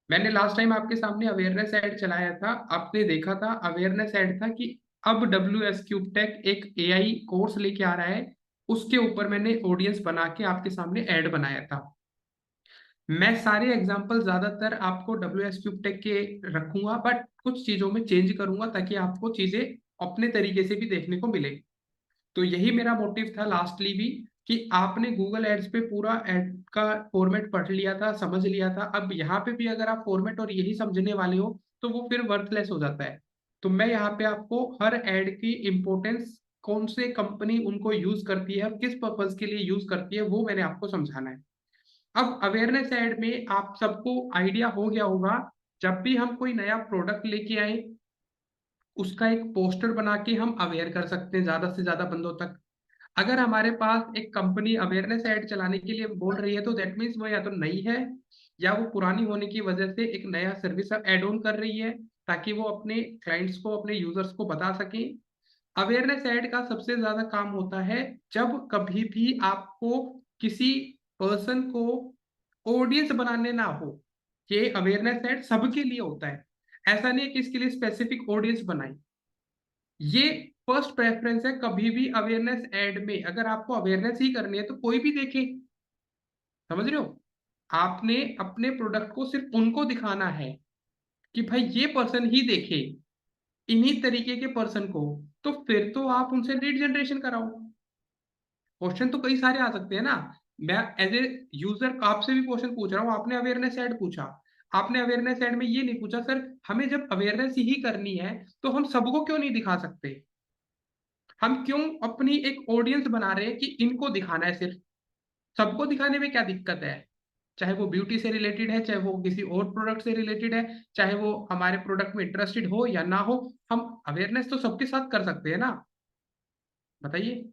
[SPEAKER 3] मैंने लास्ट टाइम आपके सामने अवेयरनेस ऐड चलाया था, आपने देखा था अवेयरनेस ऐड था कि अब WS क्यूब टेक एक AI कोर्स लेके आ रहा है, उसके ऊपर मैंने ऑडियंस बना के आपके सामने ऐड बनाया था। मैं सारे एग्जांपल ज्यादातर आपको WS क्यूब टेक के रखूंगा, बट कुछ चीजों में चेंज करूंगा ताकि आपको चीजें अपने तरीके से भी देखने को मिले। तो यही मेरा मोटिव था लास्टली भी, कि आपने गूगल एड्स पे पूरा एड का फॉर्मेट पढ़ लिया था, समझ लिया था। अब यहाँ पे भी अगर आप फॉर्मेट और यही समझने वाले हो तो वो फिर वर्थलेस हो जाता है। तो मैं यहाँ पे आपको हर एड की इंपॉर्टेंस, कौन से कंपनी उनको यूज करती है और किस पर्पज के लिए यूज करती है, वो मैंने आपको समझाना है। अब अवेयरनेस ऐड में आप सबको आइडिया हो गया होगा, जब भी हम कोई नया प्रोडक्ट लेके आए, उसका एक पोस्टर बना के हम अवेयर कर सकते हैं ज्यादा से ज्यादा बंदों तक। अगर हमारे पास एक कंपनी अवेयरनेस ऐड चलाने के लिए बोल रही है, तो दैट मीन्स वो या तो नई है, या वो पुरानी होने की वजह से एक नया सर्विस ऐड ऑन कर रही है, ताकि वो अपने क्लाइंट्स को, अपने यूजर्स को बता सके। अवेयरनेस ऐड का सबसे ज्यादा काम होता है जब कभी भी आपको किसी पर्सन को ऑडियंस बनाने ना हो। ये अवेयरनेस ऐड सबके लिए होता है, ऐसा नहीं है कि इसके लिए स्पेसिफिक ऑडियंस बनाई। ये फर्स्ट प्रेफरेंस है कभी भी अवेयरनेस ऐड में। अगर आपको अवेयरनेस ही करनी है तो कोई भी देखे, समझ रहे हो? आपने अपने प्रोडक्ट को सिर्फ उनको दिखाना है कि भाई ये पर्सन ही देखे, इन्हीं तरीके के पर्सन को, तो फिर तो आप उनसे लीड जनरेशन कराओ। क्वेश्चन तो कई सारे आ सकते हैं ना। मैं एज ए यूजर आपसे भी क्वेश्चन पूछ रहा हूँ, आपने अवेयरनेस ऐड पूछा, आपने अवेयरनेस ऐड में ये नहीं पूछा सर हमें जब अवेयरनेस ही करनी है तो हम सबको क्यों नहीं दिखा सकते, हम क्यों अपनी एक ऑडियंस बना रहे हैं कि इनको दिखाना है सिर्फ, सबको दिखाने में क्या दिक्कत है, चाहे वो ब्यूटी से रिलेटेड है, चाहे वो किसी और प्रोडक्ट से रिलेटेड है, चाहे वो हमारे प्रोडक्ट में इंटरेस्टेड हो या ना हो, हम अवेयरनेस तो सबके साथ कर सकते हैं ना, बताइए।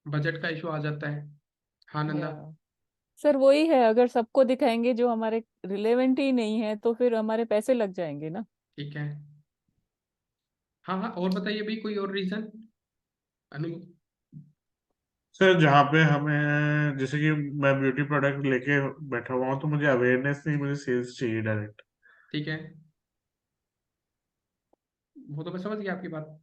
[SPEAKER 3] बजट का इशू आ जाता है। हाँ नंदा।
[SPEAKER 4] या सर वही है, अगर सबको दिखाएंगे जो हमारे रिलेवेंट ही नहीं है तो फिर हमारे पैसे लग जाएंगे ना।
[SPEAKER 3] ठीक है। हाँ हाँ और बताइए भाई कोई और रीजन अनु।
[SPEAKER 5] सर जहाँ पे हमें जैसे कि मैं ब्यूटी प्रोडक्ट लेके बैठा हुआ हूँ तो मुझे अवेयरनेस नहीं, मुझे सेल्स चाहिए डायरेक्ट।
[SPEAKER 3] ठीक है वो तो मैं समझ गया आपकी बात,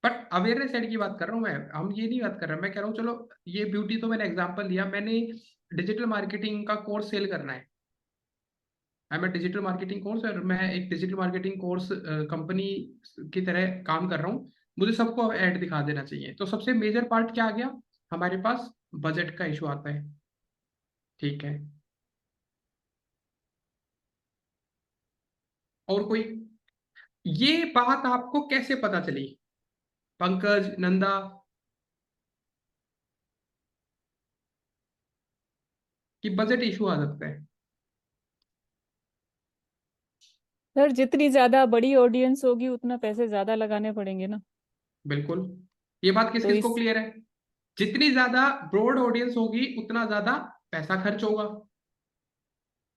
[SPEAKER 3] बट अवेयरनेस साइड की बात कर रहा हूँ मैं, हम ये नहीं बात कर रहे, मैं कह रहा हूँ चलो ये ब्यूटी तो मैंने एग्जांपल लिया, मैंने डिजिटल मार्केटिंग का कोर्स सेल करना है, मैं डिजिटल मार्केटिंग कोर्स और मैं एक डिजिटल मार्केटिंग कोर्स कंपनी की तरह काम कर रहा हूँ, मुझे सबको ऐड दिखा देना चाहिए, तो सबसे मेजर पार्ट क्या आ गया हमारे पास, बजट का इशू आता है। ठीक है और कोई, ये बात आपको कैसे पता चली पंकज नंदा, कि बजट इशू आ सकता है।
[SPEAKER 4] सर जितनी ज्यादा बड़ी ऑडियंस होगी उतना पैसे ज्यादा लगाने पड़ेंगे ना।
[SPEAKER 3] बिल्कुल, ये बात किस
[SPEAKER 4] तो
[SPEAKER 3] किस को
[SPEAKER 4] इस
[SPEAKER 3] क्लियर है, जितनी ज्यादा ब्रॉड ऑडियंस होगी उतना ज्यादा पैसा खर्च होगा।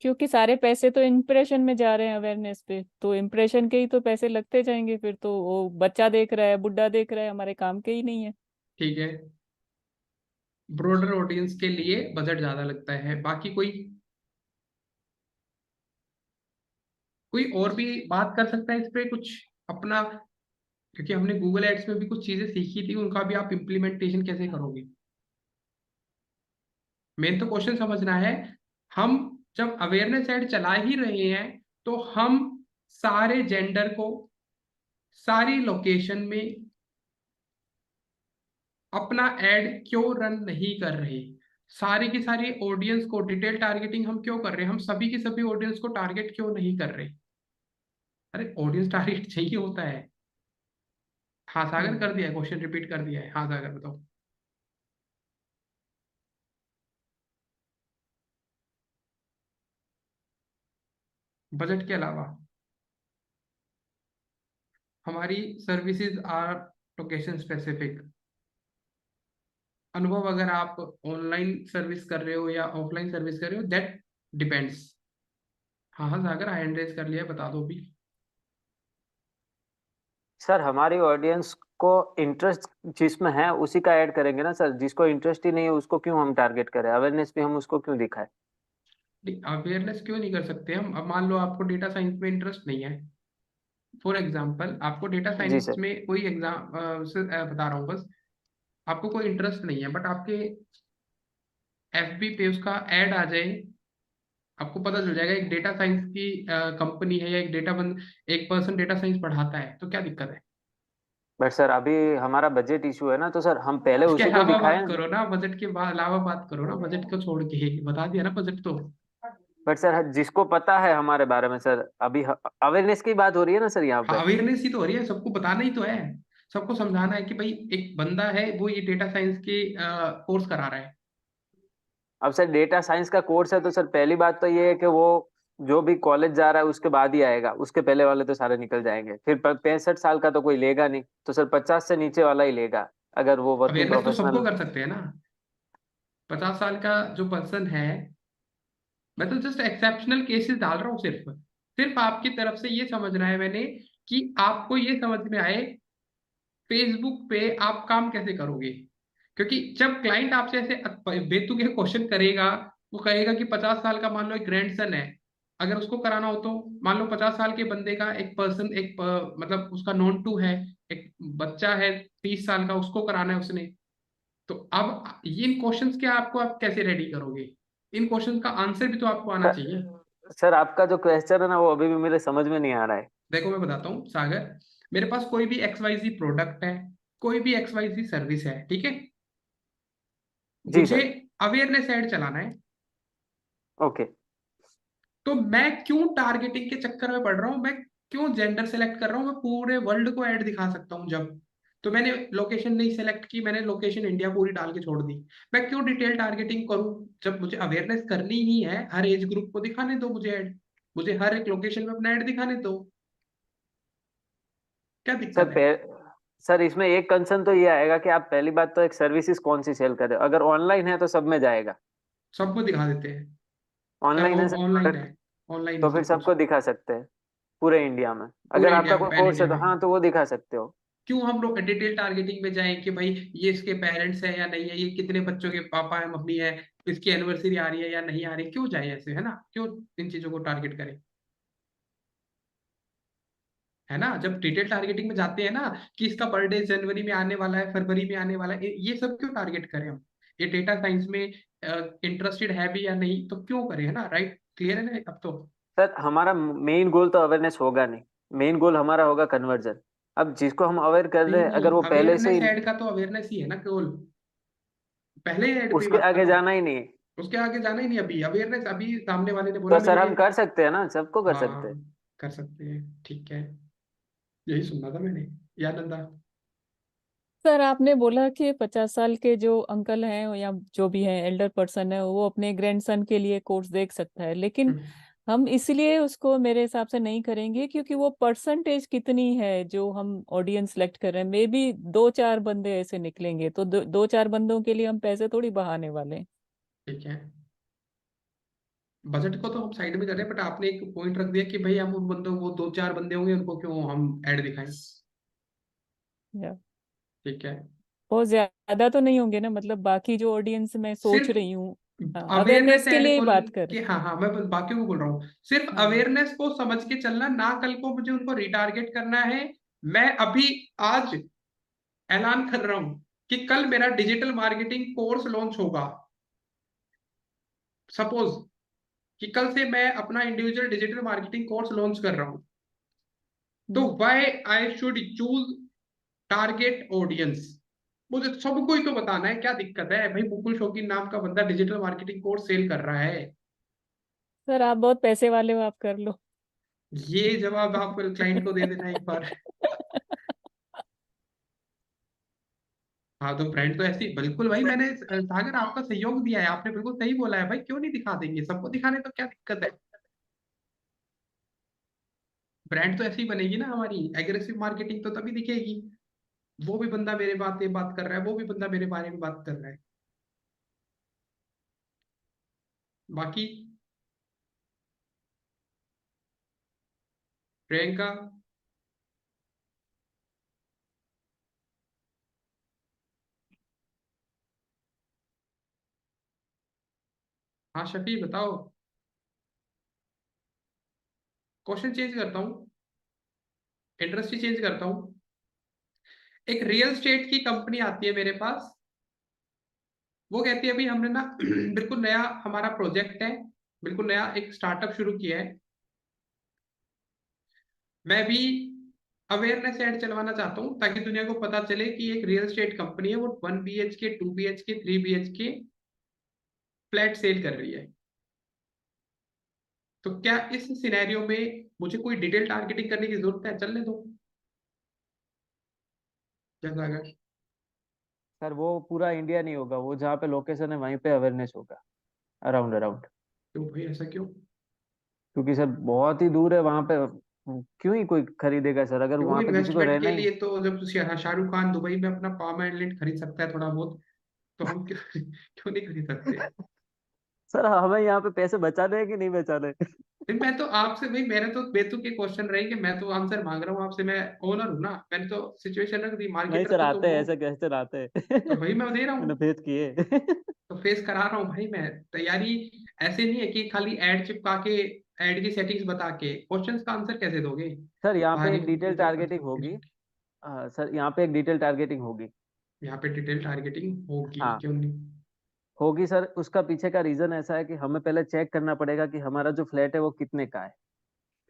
[SPEAKER 4] क्योंकि सारे पैसे तो इम्प्रेशन में जा रहे हैं अवेयरनेस पे, तो इम्प्रेशन के ही तो पैसे लगते जाएंगे, फिर तो वो बच्चा देख रहा है बुढ़ा देख रहा है, हमारे काम के ही नहीं है।
[SPEAKER 3] ठीक है, ब्रॉडर ऑडियंस के लिए बजट ज्यादा लगता है, बाकी कोई, कोई और भी बात कर सकता है इस पे कुछ अपना, क्योंकि हमने गूगल एड्स में भी कुछ चीजें सीखी थी, उनका भी आप इम्प्लीमेंटेशन कैसे करोगे, मेन तो क्वेश्चन समझना है। हम जब अवेयरनेस ऐड चला ही रहे हैं तो हम सारे जेंडर को सारी लोकेशन में अपना ऐड क्यों रन नहीं कर रहे, सारी की सारी ऑडियंस को डिटेल टारगेटिंग हम क्यों कर रहे हैं, हम सभी की सभी ऑडियंस को टारगेट क्यों नहीं कर रहे, अरे ऑडियंस टारगेट चाहिए होता है। हाँ सागर कर दिया है, क्वेश्चन रिपीट कर दिया है, हाँ सागर बताओ। बजट के अलावा हमारी सर्विसेज आर लोकेशन स्पेसिफिक, अनुभव अगर आप ऑनलाइन सर्विस कर रहे हो या ऑफलाइन सर्विस कर रहे हो दैट डिपेंड्स। हाँ हाँ सागर हैंड रेज कर लिया है, बता दो भी।
[SPEAKER 6] सर हमारी ऑडियंस को इंटरेस्ट जिसमें है उसी का ऐड करेंगे ना सर, जिसको इंटरेस्ट ही नहीं है उसको क्यों हम टारगेट करें, अवेयरनेस भी हम उसको क्यों दिखाएं।
[SPEAKER 3] अवेयरनेस क्यों नहीं कर सकते हम, अब मान लो आपको डेटा साइंस में इंटरेस्ट नहीं है, फॉर एग्जाम्पल आपको डेटा
[SPEAKER 6] जी
[SPEAKER 3] साइंस
[SPEAKER 6] सर।
[SPEAKER 3] में कोई एग्जाम बता रहा हूँ बस, आपको कोई इंटरेस्ट नहीं है बट आपके एफबी पे उसका ऐड आ जाए, आपको पता चल जाएगा एक डेटा साइंस की कंपनी है या एक एक पर्सन डेटा साइंस पढ़ाता है, तो क्या दिक्कत है।
[SPEAKER 6] बट सर अभी हमारा बजट इशू है ना, तो सर हम पहले
[SPEAKER 3] उसके
[SPEAKER 6] उसी को
[SPEAKER 3] अलावा
[SPEAKER 6] दिखाएं।
[SPEAKER 3] बात करो ना, बजट के अलावा बात करो ना, बजट को छोड़ के बता दिया ना बजट तो।
[SPEAKER 6] बट सर जिसको पता है हमारे बारे में सर, अभी अवेयरनेस की बात हो रही है ना सर यहाँ
[SPEAKER 3] हाँ
[SPEAKER 6] पे।
[SPEAKER 3] अवेयरनेस ही तो हो रही है, सबको बताना ही तो है, सबको समझाना है कि भाई एक बंदा है वो ये डेटा साइंस के कोर्स करा रहा है।
[SPEAKER 6] अब सर डेटा साइंस का कोर्स है तो सर पहली बात तो ये है कि वो जो भी कॉलेज जा रहा है उसके बाद ही आएगा, उसके पहले वाले तो सारे निकल जाएंगे, फिर 65 साल का तो कोई लेगा नहीं, तो सर 50 से नीचे वाला ही लेगा अगर वो वर्किंग
[SPEAKER 3] अवेयरनेस तो सबको
[SPEAKER 6] प्रोफेशनल।
[SPEAKER 3] कर सकते हैं ना, 50 साल का जो पर्सन है, मैं तो जस्ट एक्सेप्शनल केसेस डाल रहा हूँ, सिर्फ सिर्फ आपकी तरफ से ये समझना है मैंने कि आपको ये समझ में आए फेसबुक पे आप काम कैसे करोगे, क्योंकि जब क्लाइंट आपसे ऐसे बेतुके क्वेश्चन करेगा, वो कहेगा कि 50 साल का मान लो एक ग्रैंडसन है, अगर उसको कराना हो तो मान लो 50 साल के बंदे का एक पर्सन मतलब उसका नॉन टू है, एक बच्चा है 30 साल का उसको कराना है उसने, तो अब ये इन क्वेश्चंस के आपको आप कैसे रेडी करोगे, इन क्वेश्चंस का आंसर भी तो आपको आना चाहिए।
[SPEAKER 6] सर आपका जो क्वेश्चन है ना वो अभी भी मेरे समझ में नहीं आ रहा है।
[SPEAKER 3] देखो मैं बताता हूँ सागर, मेरे पास कोई भी XYZ प्रोडक्ट है, कोई भी XYZ सर्विस है, ठीक है,
[SPEAKER 6] जी
[SPEAKER 3] मुझे
[SPEAKER 6] सर।
[SPEAKER 3] अवेयरनेस ऐड चलाना है,
[SPEAKER 6] ओके
[SPEAKER 3] तो मैं क्यों टारगेटिंग के चक्कर में पड़ रहा हूँ, मैं क्यों जेंडर सेलेक्ट कर रहा हूँ, मैं पूरे वर्ल्ड को ऐड दिखा सकता हूँ जब, तो मैंने लोकेशन नहीं सेलेक्ट की, मैंने लोकेशन इंडिया पूरी डाल के छोड़ दी, मैं क्यों डिटेल टारगेटिंग करूँ जब मुझे अवेयरनेस करनी ही है, हर एज ग्रुप को दिखाने दो मुझे ऐड, मुझे हर एक लोकेशन में अपना ऐड दिखाने दो, क्या
[SPEAKER 6] सर।
[SPEAKER 3] दिक्कत है?
[SPEAKER 6] सर इसमें एक कंसर्न तो ये आएगा कि आप पहली बात तो एक सर्विसेज कौन सी सेल कर रहे हो। अगर ऑनलाइन है तो सब में जाएगा,
[SPEAKER 3] सबको दिखा देते हैं,
[SPEAKER 6] ऑनलाइन है सर
[SPEAKER 3] ऑनलाइन
[SPEAKER 6] प्रोडक्ट,
[SPEAKER 3] है, ऑनलाइन है
[SPEAKER 6] तो फिर
[SPEAKER 3] सब कुछ,
[SPEAKER 6] सबको दिखा सकते हैं पूरे इंडिया में। अगर
[SPEAKER 3] पूरे
[SPEAKER 6] आपका
[SPEAKER 3] इंडिया में,
[SPEAKER 6] कोई
[SPEAKER 3] पैन
[SPEAKER 6] कोर्स है
[SPEAKER 3] इंडिया
[SPEAKER 6] तो
[SPEAKER 3] में।
[SPEAKER 6] हाँ, तो वो दिखा सकते हो।
[SPEAKER 3] क्यों हम लोग डिटेल टारगेटिंग में जाएं कि भाई ये इसके पेरेंट्स हैं या नहीं है, ये कितने बच्चों के पापा है मम्मी है, इसकी एनिवर्सरी आ रही है या नहीं आ रही, क्यों जाए ऐसे, है ना, क्यों इन चीजों को टारगेट करें, है ना, जब डिटेल टारगेटिंग में जाते हैं ना कि इसका बर्थडे जनवरी में आने वाला है, फरवरी में आने वाला है, ये सब क्यों टारगेट करें हम, ये डेटा साइंस में इंटरेस्टेड है भी या नहीं तो क्यों करें, है ना, राइट, क्लियर है ना अब तो?
[SPEAKER 6] सर हमारा मेन गोल तो अवेयरनेस होगा नहीं, मेन गोल हमारा होगा कन्वर्जन। अब जिसको हम अवेयर कर रहे
[SPEAKER 3] नहीं
[SPEAKER 6] हैं
[SPEAKER 3] नहीं,
[SPEAKER 6] अगर वो पहले से
[SPEAKER 3] अवेयरनेस
[SPEAKER 6] ही,
[SPEAKER 3] ऐड का तो अवेयरनेस ही है ना केवल, पहले ही ऐड पे ही
[SPEAKER 6] उसके
[SPEAKER 3] बात कर
[SPEAKER 6] आगे
[SPEAKER 3] रहा हूँ,
[SPEAKER 6] जाना ही नहीं है।
[SPEAKER 3] उसके आगे जाना ही नहीं, अभी अवेयरनेस, अभी सामने वाले ने बोला
[SPEAKER 6] तो
[SPEAKER 3] मेरे
[SPEAKER 6] सर
[SPEAKER 3] लिए,
[SPEAKER 6] हम कर सकते हैं ना, सबको कर सकते हैं।
[SPEAKER 3] हाँ कर सकते हैं, ठीक है, यही सुनना था मैंने, या नंदा?
[SPEAKER 4] सर आपने बोला कि 50 साल के जो अंकल हैं या जो भी हैं एल्डर पर्सन है वो अपने ग्रैंडसन के लिए कोर्स देख सकता है, लेकिन
[SPEAKER 3] हम्म,
[SPEAKER 4] हम इसलिए उसको मेरे हिसाब से नहीं करेंगे क्योंकि वो परसेंटेज कितनी है जो हम ऑडियंस सेलेक्ट कर रहे हैं, मे बी 2-4 बंदे ऐसे निकलेंगे, तो 2-4 बंदों के लिए हम पैसे थोड़ी बहाने वाले हैं।
[SPEAKER 3] ठीक है, बजट को तो हम साइड में कर रहे हैं, बट आपने एक पॉइंट रख दिया कि भाई हम उन बंदों, वो 2-4 बंदे होंगे उनको क्यों हम ऐड दिखाएं,
[SPEAKER 4] या
[SPEAKER 3] ठीक है,
[SPEAKER 4] बहुत ज्यादा तो नहीं होंगे ना, मतलब बाकी जो ऑडियंस मैं सोच
[SPEAKER 3] सिर्फ
[SPEAKER 4] रही हूँ, हाँ
[SPEAKER 3] अवेयरनेस
[SPEAKER 4] अवेयरनेस के लिए
[SPEAKER 3] ऐड
[SPEAKER 4] ही
[SPEAKER 3] को
[SPEAKER 4] बात कर।
[SPEAKER 3] के, हाँ हाँ, मैं बस बाकियों को बोल रहा हूँ, सिर्फ
[SPEAKER 4] हाँ
[SPEAKER 3] अवेयरनेस को समझ के चलना ना, कल को मुझे उनको रिटारगेट करना है, मैं अभी आज ऐलान कर रहा हूँ कि कल मेरा डिजिटल मार्केटिंग कोर्स लॉन्च होगा, सपोज कि कल से मैं अपना individual digital marketing course launch कर रहा हूँ, तो
[SPEAKER 4] hmm.
[SPEAKER 3] Why I should choose target audience, मुझे सबको ही तो बताना है, क्या दिक्कत है भाई, मुकुल शौकीन नाम का बंदा डिजिटल मार्केटिंग कोर्स सेल कर रहा है,
[SPEAKER 4] सर आप बहुत पैसे वाले हो, आप कर लो।
[SPEAKER 3] ये जवाब आप क्लाइंट को दे देना एक बार। हाँ तो ब्रांड तो ऐसी, बिल्कुल भाई, मैंने सागर आपका सहयोग दिया है, आपने बिल्कुल सही बोला है भाई, क्यों नहीं दिखा देंगे, सबको दिखाने तो क्या दिक्कत है, ब्रांड तो ऐसी बनेगी ना हमारी, एग्रेसिव मार्केटिंग तो तभी दिखेगी, वो भी बंदा मेरे बात कर रहा है, वो भी बंदा मेरे बारे में बात कर रहा है, बाकी प्रियंका, हाँ शफी बताओ, क्वेश्चन चेंज करता हूँ, इंडस्ट्री चेंज करता हूँ, एक रियल स्टेट की कंपनी आती है मेरे पास, वो कहती है भाई हमने ना बिल्कुल नया हमारा प्रोजेक्ट है, बिल्कुल नया एक स्टार्टअप शुरू किया है, मैं भी अवेयरनेस ऐड चलवाना चाहता हूँ ताकि दुनिया को पता चले कि एक रियल एस्टेट कंपनी है, वो 1 BHK 2 BHK 3 BHK flat cell कर रही है, तो क्या इस सिनेरियो में मुझे कोई डिटेल टारगेटिंग करने की जरूरत है, चलने दो, जैसा अगर,
[SPEAKER 6] सर वो पूरा इंडिया नहीं होगा, वो जहाँ पे लोकेशन है वहीं पे अवेयरनेस होगा, अराउंड अराउंड।
[SPEAKER 3] क्यों भाई ऐसा क्यों,
[SPEAKER 6] क्योंकि सर बहुत ही दूर है वहां पे, क्यों ही कोई खरीदेगा सर, अगर
[SPEAKER 3] क्यों
[SPEAKER 6] वहां पे किसी को
[SPEAKER 3] इन्वेस्टमेंट
[SPEAKER 6] रहना
[SPEAKER 3] के
[SPEAKER 6] ही।
[SPEAKER 3] लिए तो जब शाहरुख खान दुबई में अपना पाम आइलैंड खरीद सकता है थोड़ा बहुत, तो हम क्यों क्यों नहीं खरीद सकते?
[SPEAKER 6] सर हमें यहाँ पे पैसे बचाने हैं कि नहीं बचाने?
[SPEAKER 3] फिर मैं तो आपसे भाई, मेरे तो बेतुके क्वेश्चन रहेंगे, मैं तो आंसर मांग रहा हूँ आपसे, मैं ओनर हूँ ना, मैंने तो सिचुएशन रख दी,
[SPEAKER 6] नहीं
[SPEAKER 3] मार्केटर
[SPEAKER 6] सर
[SPEAKER 3] तो तुम
[SPEAKER 6] आते हैं,
[SPEAKER 3] हो,
[SPEAKER 6] ऐसे क्वेश्चन आते
[SPEAKER 3] तो
[SPEAKER 6] हैं।
[SPEAKER 3] भाई मैं दे रहा
[SPEAKER 6] मैंने
[SPEAKER 3] हूँ,
[SPEAKER 6] फेस किए।
[SPEAKER 3] तो फेस करा रहा हूँ भाई, मैं तैयारी, ऐसे नहीं है कि खाली ऐड चिपका के, ऐड की सेटिंग्स बता के क्वेश्चंस का आंसर कैसे दोगे,
[SPEAKER 6] सर यहाँ पे
[SPEAKER 3] बाहरी
[SPEAKER 6] एक डिटेल टारगेटिंग होगी। सर यहाँ पे एक डिटेल टारगेटिंग होगी।
[SPEAKER 3] यहाँ पे डिटेल टारगेटिंग होगी,
[SPEAKER 6] हाँ
[SPEAKER 3] क्यों नहीं?
[SPEAKER 6] होगी सर, उसका पीछे का रीजन ऐसा है कि हमें पहले चेक करना पड़ेगा कि हमारा जो फ्लैट है वो कितने का है।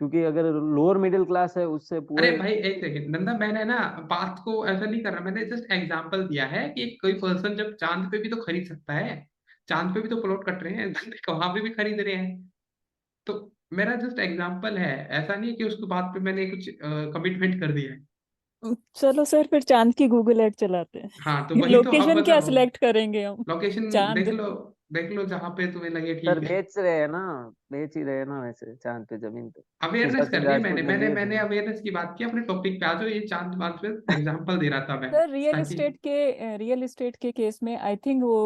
[SPEAKER 6] क्योंकि अगर लोअर मिडिल क्लास है उससे
[SPEAKER 3] अरे
[SPEAKER 6] पूरे
[SPEAKER 3] भाई एक सेकंड नंदा, मैंने ना बात को ऐसा नहीं कर रहा, मैंने जस्ट एग्जांपल दिया है कि कोई पर्सन जब चांद पे भी तो खरीद सकता है, चांद पे भी तो प्लॉट कट रहे हैं वहां पे भी खरीद रहे हैं। तो मेरा जस्ट एग्जांपल है, ऐसा नहीं है कि उसके बात पे मैंने कुछ कमिटमेंट कर दिया है।
[SPEAKER 4] चलो सर, फिर चांद की गूगल एड चलाते हैं।
[SPEAKER 3] हाँ तो वही तो अब
[SPEAKER 4] लोकेशन क्या
[SPEAKER 3] बताओ,
[SPEAKER 4] सिलेक्ट करेंगे हम?
[SPEAKER 3] लोकेशन देख
[SPEAKER 4] चांद।
[SPEAKER 3] लो, देख लो जहाँ पे तुम्हें लगे
[SPEAKER 6] सर
[SPEAKER 3] ठीक है।
[SPEAKER 6] बेच रहे हैं ना, बेच ही रहे हैं ना वैसे चांद पे जमीन तो
[SPEAKER 3] अवेयरनेस
[SPEAKER 6] 50
[SPEAKER 3] करनी है,
[SPEAKER 6] 50
[SPEAKER 3] मैंने
[SPEAKER 6] फुट में
[SPEAKER 3] मैंने
[SPEAKER 6] बेच
[SPEAKER 3] मैंने
[SPEAKER 6] रहे हैं।
[SPEAKER 3] अवेयरनेस की बात की, अपने टॉपिक पे आ जाओ, ये चांद बांध पे एग्जांपल दे रहा था मैं,
[SPEAKER 4] सर
[SPEAKER 3] ताकि
[SPEAKER 4] रियल एस्टेट के केस में आई थिंक वो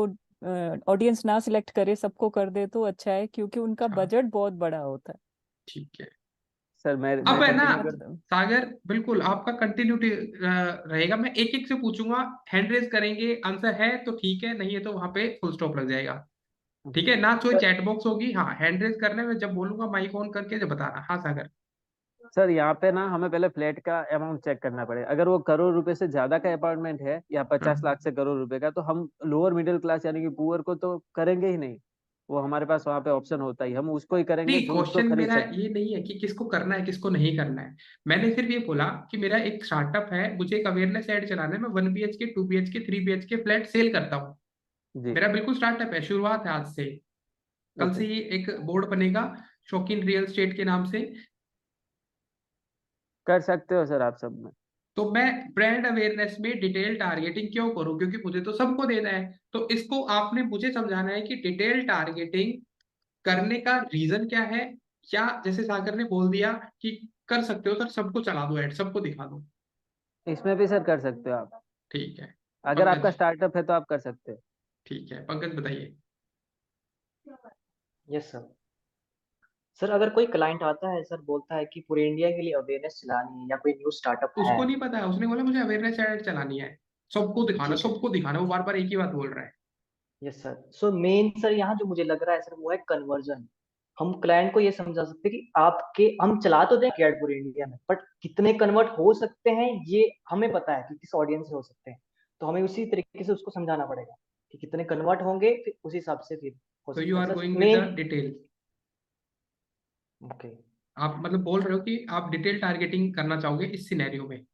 [SPEAKER 4] ऑडियंस ना सिलेक्ट करे, सबको कर दे तो अच्छा है, क्योंकि उनका
[SPEAKER 3] हाँ
[SPEAKER 4] बजट बहुत बड़ा होता है।
[SPEAKER 3] ठीक है।
[SPEAKER 6] सर मैं
[SPEAKER 3] अब है ना
[SPEAKER 6] कंटिन्यू करता हूँ।
[SPEAKER 3] सागर, बिल्कुल आपका कंटिन्यूटी रहेगा, मैं एक एक से पूछूंगा, हैंड रेज करेंगे, आंसर है तो ठीक है, नहीं है तो वहां पे फुल स्टॉप लग जाएगा। ठीक है ना, कोई
[SPEAKER 6] सर
[SPEAKER 3] चैट बॉक्स होगी, हाँ हैंड रेज करने में जब बोलूंगा माइक ऑन करके जब बताना। हाँ सागर।
[SPEAKER 6] सर यहाँ पे ना हमें पहले फ्लैट का अमाउंट चेक करना पड़ेगा। अगर वो करोड़ रुपए से ज्यादा का अपार्टमेंट है या 50
[SPEAKER 3] हाँ
[SPEAKER 6] लाख से करोड़ रुपए का, तो हम लोअर मिडिल क्लास यानी कि पुअर को तो करेंगे ही नहीं। वो हमारे पास वहां पे ऑप्शन होता ही, हम उसको ही करेंगे
[SPEAKER 3] नहीं,
[SPEAKER 6] जो उसको
[SPEAKER 3] क्वेश्चन
[SPEAKER 6] खरीद
[SPEAKER 3] मेरा
[SPEAKER 6] सकते।
[SPEAKER 3] ये नहीं है कि किसको करना है किसको नहीं करना है, मैंने सिर्फ ये बोला कि मेरा एक स्टार्टअप है, मुझे एक अवेयरनेस ऐड चलाना है, मैं 1 BHK 2 BHK 3 BHK flat cell करता हूँ।
[SPEAKER 6] जी।
[SPEAKER 3] मेरा बिल्कुल स्टार्टअप है, शुरुआत है आज से। कल
[SPEAKER 6] ओके।
[SPEAKER 3] से ये एक बोर्ड बनेगा शौकीन रियल एस्टेट के नाम से।
[SPEAKER 6] कर सकते हो सर आप सब में।
[SPEAKER 3] तो मैं ब्रांड अवेयरनेस में डिटेल टारगेटिंग क्यों करूं, क्योंकि मुझे तो सबको देना है। तो इसको आपने मुझे समझाना है कि डिटेल टारगेटिंग करने का रीजन क्या है, या जैसे सागर ने बोल दिया कि कर सकते हो सर, सबको चला दो, ऐड सबको दिखा दो।
[SPEAKER 6] इसमें भी सर कर सकते हो आप,
[SPEAKER 3] ठीक है।
[SPEAKER 6] अगर आपका
[SPEAKER 3] पंकज।
[SPEAKER 6] स्टार्टअप है तो आप कर सकते हो।
[SPEAKER 3] ठीक है पंकज बताइए।
[SPEAKER 7] Yes sir. सर अगर कोई क्लाइंट आता है सर, बोलता है कि पूरे इंडिया के लिए अवेयरनेस चलानी है या कोई न्यू स्टार्टअप है।
[SPEAKER 3] उसको नहीं पता है, उसने बोला मुझे अवेयरनेस ऐड चलानी है, सबको दिखाना
[SPEAKER 7] ठीक है।
[SPEAKER 3] सबको दिखाना, वो बार बार एक ही बात बोल रहा है।
[SPEAKER 7] Yes sir. So main sir यहाँ जो मुझे लग रहा है सर वो है कन्वर्जन। हम क्लाइंट को ये समझा सकते हैं कि आपके हम चला तो दें ऐड पूरे इंडिया में, बट कितने कन्वर्ट हो सकते हैं ये हमें पता है कि किस ऑडियंस से हो सकते हैं। तो हमें उसी तरीके से उसको समझाना पड़ेगा कि कितने कन्वर्ट होंगे, फिर उस हिसाब से फिर हो
[SPEAKER 3] तो यू
[SPEAKER 7] सकता है
[SPEAKER 3] are
[SPEAKER 7] sir
[SPEAKER 3] going with the
[SPEAKER 7] main.
[SPEAKER 3] Detail,
[SPEAKER 7] okay.
[SPEAKER 3] आप मतलब बोल रहे हो कि आप डिटेल टारगेटिंग करना चाहोगे इस सिनेरियो में।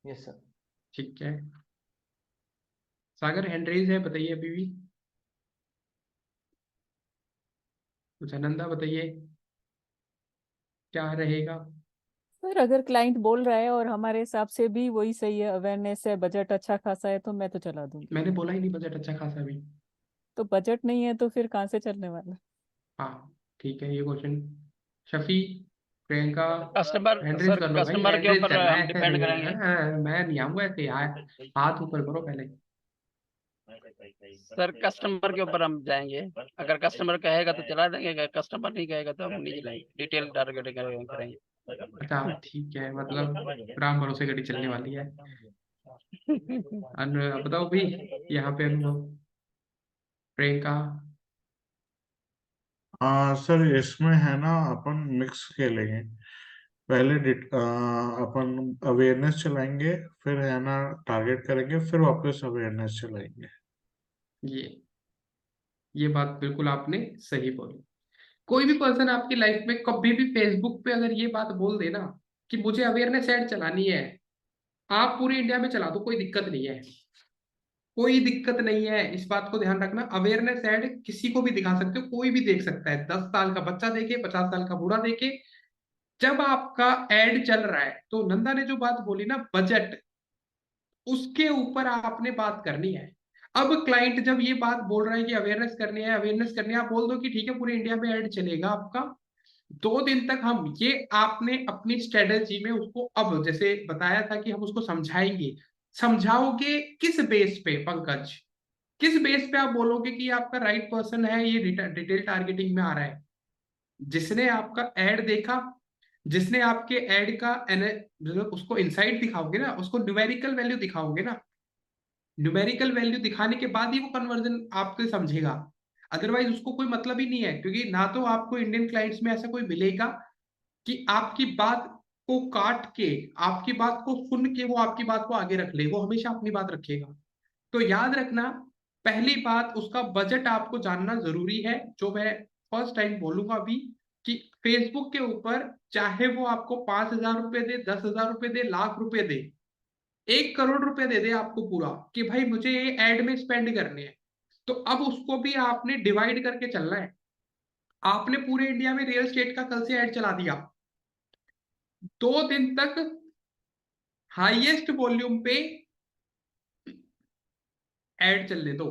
[SPEAKER 7] Yes sir.
[SPEAKER 3] ठीक है। सागर हैंड रेज है, बताइए अभी भी कुछ। आनंदा बताइए क्या रहेगा।
[SPEAKER 4] सर अगर क्लाइंट बोल रहा है और हमारे हिसाब से भी वही सही है, अवेयरनेस है, बजट अच्छा खासा है, तो मैं तो चला दूंगी।
[SPEAKER 3] मैंने बोला ही नहीं बजट अच्छा खासा भी।
[SPEAKER 4] तो बजट नहीं है तो फिर कहाँ से चलने वाला?
[SPEAKER 3] हाँ ठीक है, ये question Shafi, Priyanka,
[SPEAKER 2] customer
[SPEAKER 3] hand raise
[SPEAKER 2] sir,
[SPEAKER 3] कर लो भाई,
[SPEAKER 2] कस्टमर
[SPEAKER 3] हैंड
[SPEAKER 2] के
[SPEAKER 3] रेज
[SPEAKER 2] ऊपर
[SPEAKER 3] करना है,
[SPEAKER 2] हम
[SPEAKER 3] ऐसे
[SPEAKER 2] डिपेंड
[SPEAKER 3] नहीं है।
[SPEAKER 2] करेंगे।
[SPEAKER 3] मैं नहीं आऊंगा ऐसे यार, हाथ ऊपर करो पहले।
[SPEAKER 2] सर कस्टमर के ऊपर हम जाएंगे, अगर कस्टमर कहेगा तो चला देंगे, अगर कस्टमर नहीं कहेगा तो हम नहीं चलाएंगे, डिटेल टारगेटिंग करेंगे।
[SPEAKER 3] अच्छा ठीक है, मतलब राम भरोसे गाड़ी चलने वाली है। बताओ भाई यहाँ पे अनुभव, प्रियंका।
[SPEAKER 5] हाँ सर, इसमें है ना अपन मिक्स खेलेंगे। पहले अपन अवेयरनेस चलाएंगे, फिर है ना टारगेट करेंगे, फिर वापस अवेयरनेस चलाएंगे।
[SPEAKER 3] ये ये बात बिल्कुल आपने सही बोली। कोई भी पर्सन आपकी लाइफ में कभी भी फेसबुक पे अगर ये बात बोल देना कि मुझे अवेयरनेस ऐड चलानी है, आप पूरे इंडिया में चला दो, कोई दिक्कत नहीं है, कोई दिक्कत नहीं है। इस बात को ध्यान रखना, अवेयरनेस ऐड किसी को भी दिखा सकते हो, कोई भी देख सकता है, 10 साल का बच्चा देखे, 50 साल का बूढ़ा देखे। जब आपका एड चल रहा है तो नंदा ने जो बात बोली ना बजट, उसके ऊपर आपने बात करनी है। अब क्लाइंट जब ये बात बोल रहा है कि अवेयरनेस करनी है, अवेयरनेस करनी है, आप बोल दो कि ठीक है पूरे इंडिया में ऐड चलेगा आपका 2 दिन तक। हम ये आपने अपनी स्ट्रेटेजी में उसको, अब जैसे बताया था कि हम उसको समझाएंगे, समझाओगे किस बेस पे पंकज, किस बेस पे आप बोलोगे कि आपका राइट पर्सन है, ये डिटेल टारगेटिंग में आ रहा है? जिसने आपका एड देखा, जिसने आपके एड का मतलब उसको इनसाइट दिखाओगे ना, उसको न्यूमेरिकल वैल्यू दिखाओगे ना, न्यूमेरिकल वैल्यू दिखाने के बाद ही वो कन्वर्जन आपके समझेगा। अदरवाइज उसको कोई मतलब ही नहीं है, क्योंकि ना तो आपको इंडियन क्लाइंट्स में ऐसा कोई मिलेगा कि आपकी बात को काट के, आपकी बात को सुन के वो आपकी बात को आगे रख ले, वो हमेशा अपनी बात रखेगा। तो याद रखना, पहली बात उसका बजट आपको जानना जरूरी है, जो मैं फर्स्ट टाइम बोलूंगा अभी। कि फेसबुक के ऊपर चाहे वो आपको 5,000 रुपए दे, 10,000 रुपए दे, लाख रुपए दे, 1 करोड़ रुपए दे दे आपको पूरा कि भाई मुझे ये एड में स्पेंड करने हैं, तो अब उसको भी आपने डिवाइड करके चलना है। आपने पूरे इंडिया में रियल एस्टेट का कल से ऐड चला दिया, 2 दिन तक हाईएस्ट वॉल्यूम पे ऐड चलने दो।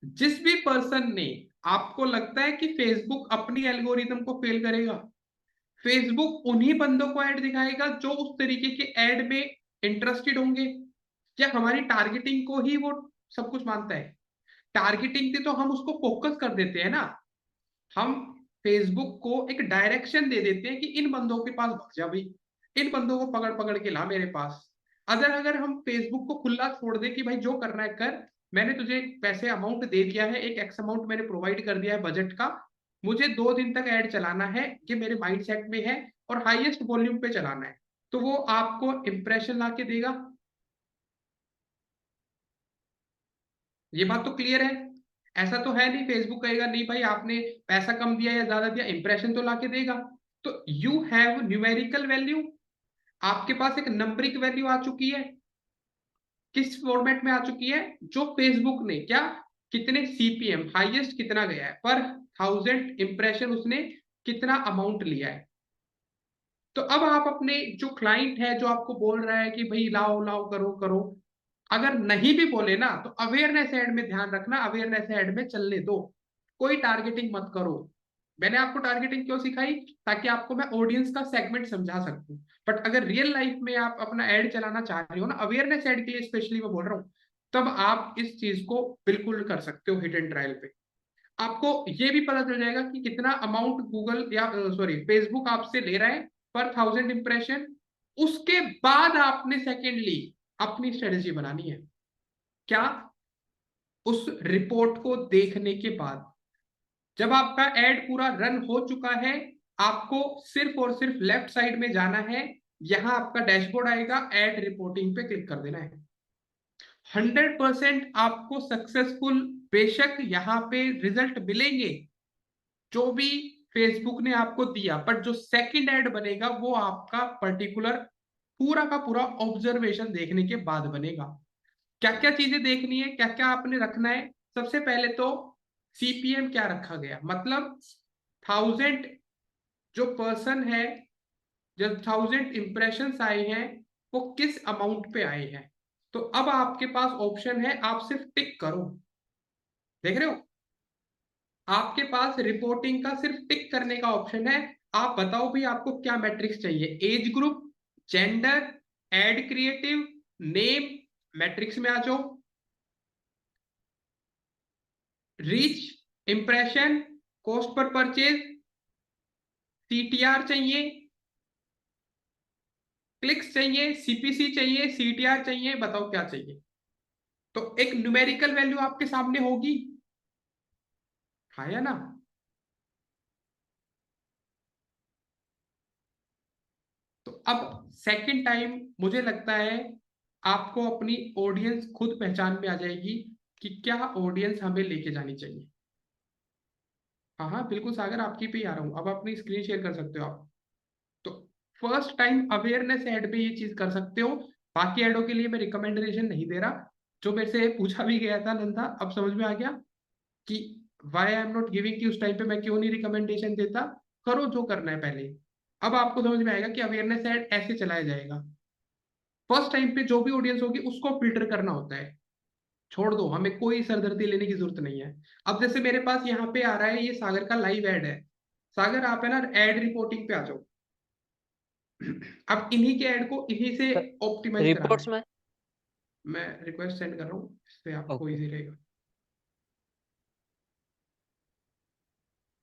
[SPEAKER 3] जिस भी पर्सन ने, आपको लगता है कि फेसबुक अपनी एल्गोरिथम को फेल करेगा, फेसबुक उन्हीं बंदों को ऐड दिखाएगा जो उस तरीके के ऐड में इंटरेस्टेड होंगे। क्या हमारी टारगेटिंग को ही वो सब कुछ मानता है? टारगेटिंग से तो हम उसको फोकस कर देते हैं ना, हम फेसबुक को एक डायरेक्शन दे देते हैं कि इन बंदों के पास भाग जा भाई, इन बंदों को पकड़ पकड़ के ला मेरे पास। अगर हम फेसबुक को खुला छोड़ दे कि भाई जो करना है कर, मैंने तुझे पैसे अमाउंट दे दिया है, एक एक्स अमाउंट मैंने प्रोवाइड कर दिया है बजट का, मुझे 2 दिन तक ऐड चलाना है, ये मेरे माइंडसेट में है और हाईएस्ट वॉल्यूम पे चलाना है, तो वो आपको इंप्रेशन ला के देगा। ये बात तो क्लियर है। ऐसा तो है नहीं फेसबुक कहेगा नहीं भाई आपने पैसा कम दिया या ज्यादा दिया, इंप्रेशन तो लाके देगा। तो यू हैव न्यूमेरिकल वैल्यू, आपके पास एक नंबरिक वैल्यू आ चुकी है। किस फॉर्मेट में आ चुकी है? जो फेसबुक ने क्या, कितने सीपीएम हाईएस्ट कितना गया है पर 1000 इंप्रेशन, उसने कितना अमाउंट लिया है। तो अब आप अपने जो क्लाइंट है जो आपको बोल रहा है कि भाई लाओ लाओ करो करो, अगर नहीं भी बोले ना तो अवेयरनेस ऐड में ध्यान रखना, अवेयरनेस ऐड में चलने दो, कोई टारगेटिंग मत करो। मैंने आपको टारगेटिंग क्यों सिखाई? ताकि आपको मैं ऑडियंस का सेगमेंट समझा सकूं। बट अगर रियल लाइफ में आप अपना ऐड चलाना चाह रहे हो ना, अवेयरनेस ऐड के लिए स्पेशली मैं बोल रहा हूँ, तब आप इस चीज को बिल्कुल कर सकते हो हिट एंड ट्रायल पे। आपको ये भी पता चल जाएगा कि कितना अमाउंट गूगल या सॉरी फेसबुक आपसे ले रहा है पर 1000 इंप्रेशन। उसके बाद आपने सेकेंडली अपनी स्ट्रेटेजी बनानी है। क्या? उस रिपोर्ट को देखने के बाद, जब आपका एड पूरा रन हो चुका है, आपको सिर्फ और सिर्फ लेफ्ट साइड में जाना है, यहां आपका डैशबोर्ड आएगा, एड रिपोर्टिंग पे क्लिक कर देना है। 100% आपको सक्सेसफुल बेशक यहां पे रिजल्ट मिलेंगे जो भी फेसबुक ने आपको दिया, बट जो सेकंड एड बनेगा वो आपका पर्टिकुलर पूरा का पूरा ऑब्जर्वेशन देखने के बाद बनेगा। क्या क्या चीजें देखनी है, क्या क्या आपने रखना है? सबसे पहले तो सीपीएम क्या रखा गया, मतलब 1000 जो पर्सन है, जब 1000 इंप्रेशन आए हैं वो किस अमाउंट पे आए हैं। तो अब आपके पास ऑप्शन है, आप सिर्फ टिक करो। देख रहे हो, आपके पास रिपोर्टिंग का सिर्फ टिक करने का ऑप्शन है। आप बताओ भी आपको क्या मैट्रिक्स चाहिए, age group, gender, ad creative, name, metrics में आ जाओ, reach, impression, cost per purchase, CTR चाहिए, क्लिक्स चाहिए, सीपीसी चाहिए, सीटीआर चाहिए, बताओ क्या चाहिए। तो एक न्यूमेरिकल वैल्यू आपके सामने होगी, हाँ या ना? तो अब सेकंड टाइम मुझे लगता है आपको अपनी ऑडियंस खुद पहचान में आ जाएगी कि क्या ऑडियंस हमें लेके जानी चाहिए। हाँ हाँ बिल्कुल सागर, आपकी पे ही आ रहा हूँ, अब अपनी स्क्रीन शेयर कर सकते हो आप। तो फर्स्ट टाइम अवेयरनेस ऐड पे ये चीज कर सकते हो। बाकी ऐडों के लिए मैं रिकमेंडेशन नहीं दे रहा। जो मेरे से पूछा भी गया था नंदा, अब समझ में आ गया कि why I am not giving, कि उस टाइम पे मैं क्यों नहीं रिकमेंडेशन देता। करो जो करना है पहले। अब आपको समझ में आएगा कि अवेयरनेस ऐड ऐसे चलाया जाएगा। फर्स्ट टाइम पे जो भी ऑडियंस होगी उसको फिल्टर करना होता है। छोड़ दो, हमें कोई सरदर्दी लेने की जरूरत नहीं है। अब जैसे मेरे पास यहाँ पे आ रहा है, ये सागर का लाइव ऐड है। सागर आप है ना एड रिपोर्टिंग पे आ जाओ। अब इन्हीं के ऐड को इन्हीं से ऑप्टिमाइज कराना
[SPEAKER 6] रिपोर्ट्स
[SPEAKER 3] है।
[SPEAKER 6] में
[SPEAKER 3] मैं रिक्वेस्ट सेंड कर रहा हूँ, इससे आपको
[SPEAKER 6] ओके
[SPEAKER 3] इजी रहेगा।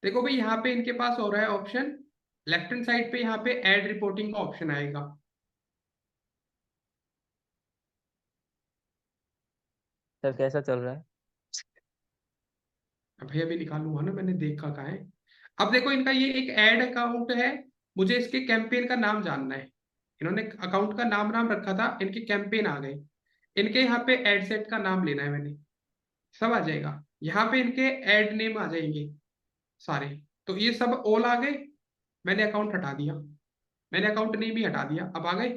[SPEAKER 3] देखो भाई यहाँ पे इनके पास हो रहा है ऑप्शन, लेफ्ट हैंड साइड पे यहाँ पे ऐड रिपोर्टिंग का ऑप्शन आएगा।
[SPEAKER 6] सर कैसा चल रहा है?
[SPEAKER 3] अभी अभी निकालूंगा ना, मैंने देखा कहाँ है। अब देखो इनका ये एक ऐड अकाउंट है, मुझे इसके कैंपेन का नाम जानना है। इन्होंने अकाउंट का नाम नाम रखा था, इनके कैंपेन आ गए। इनके यहाँ पे एड सेट का नाम लेना है मैंने, सब आ जाएगा यहाँ पे, इनके एड नेम आ जाएंगे सारे। तो ये सब ऑल आ गए, मैंने अकाउंट हटा दिया, मैंने अकाउंट नेम भी हटा दिया, अब आ गए।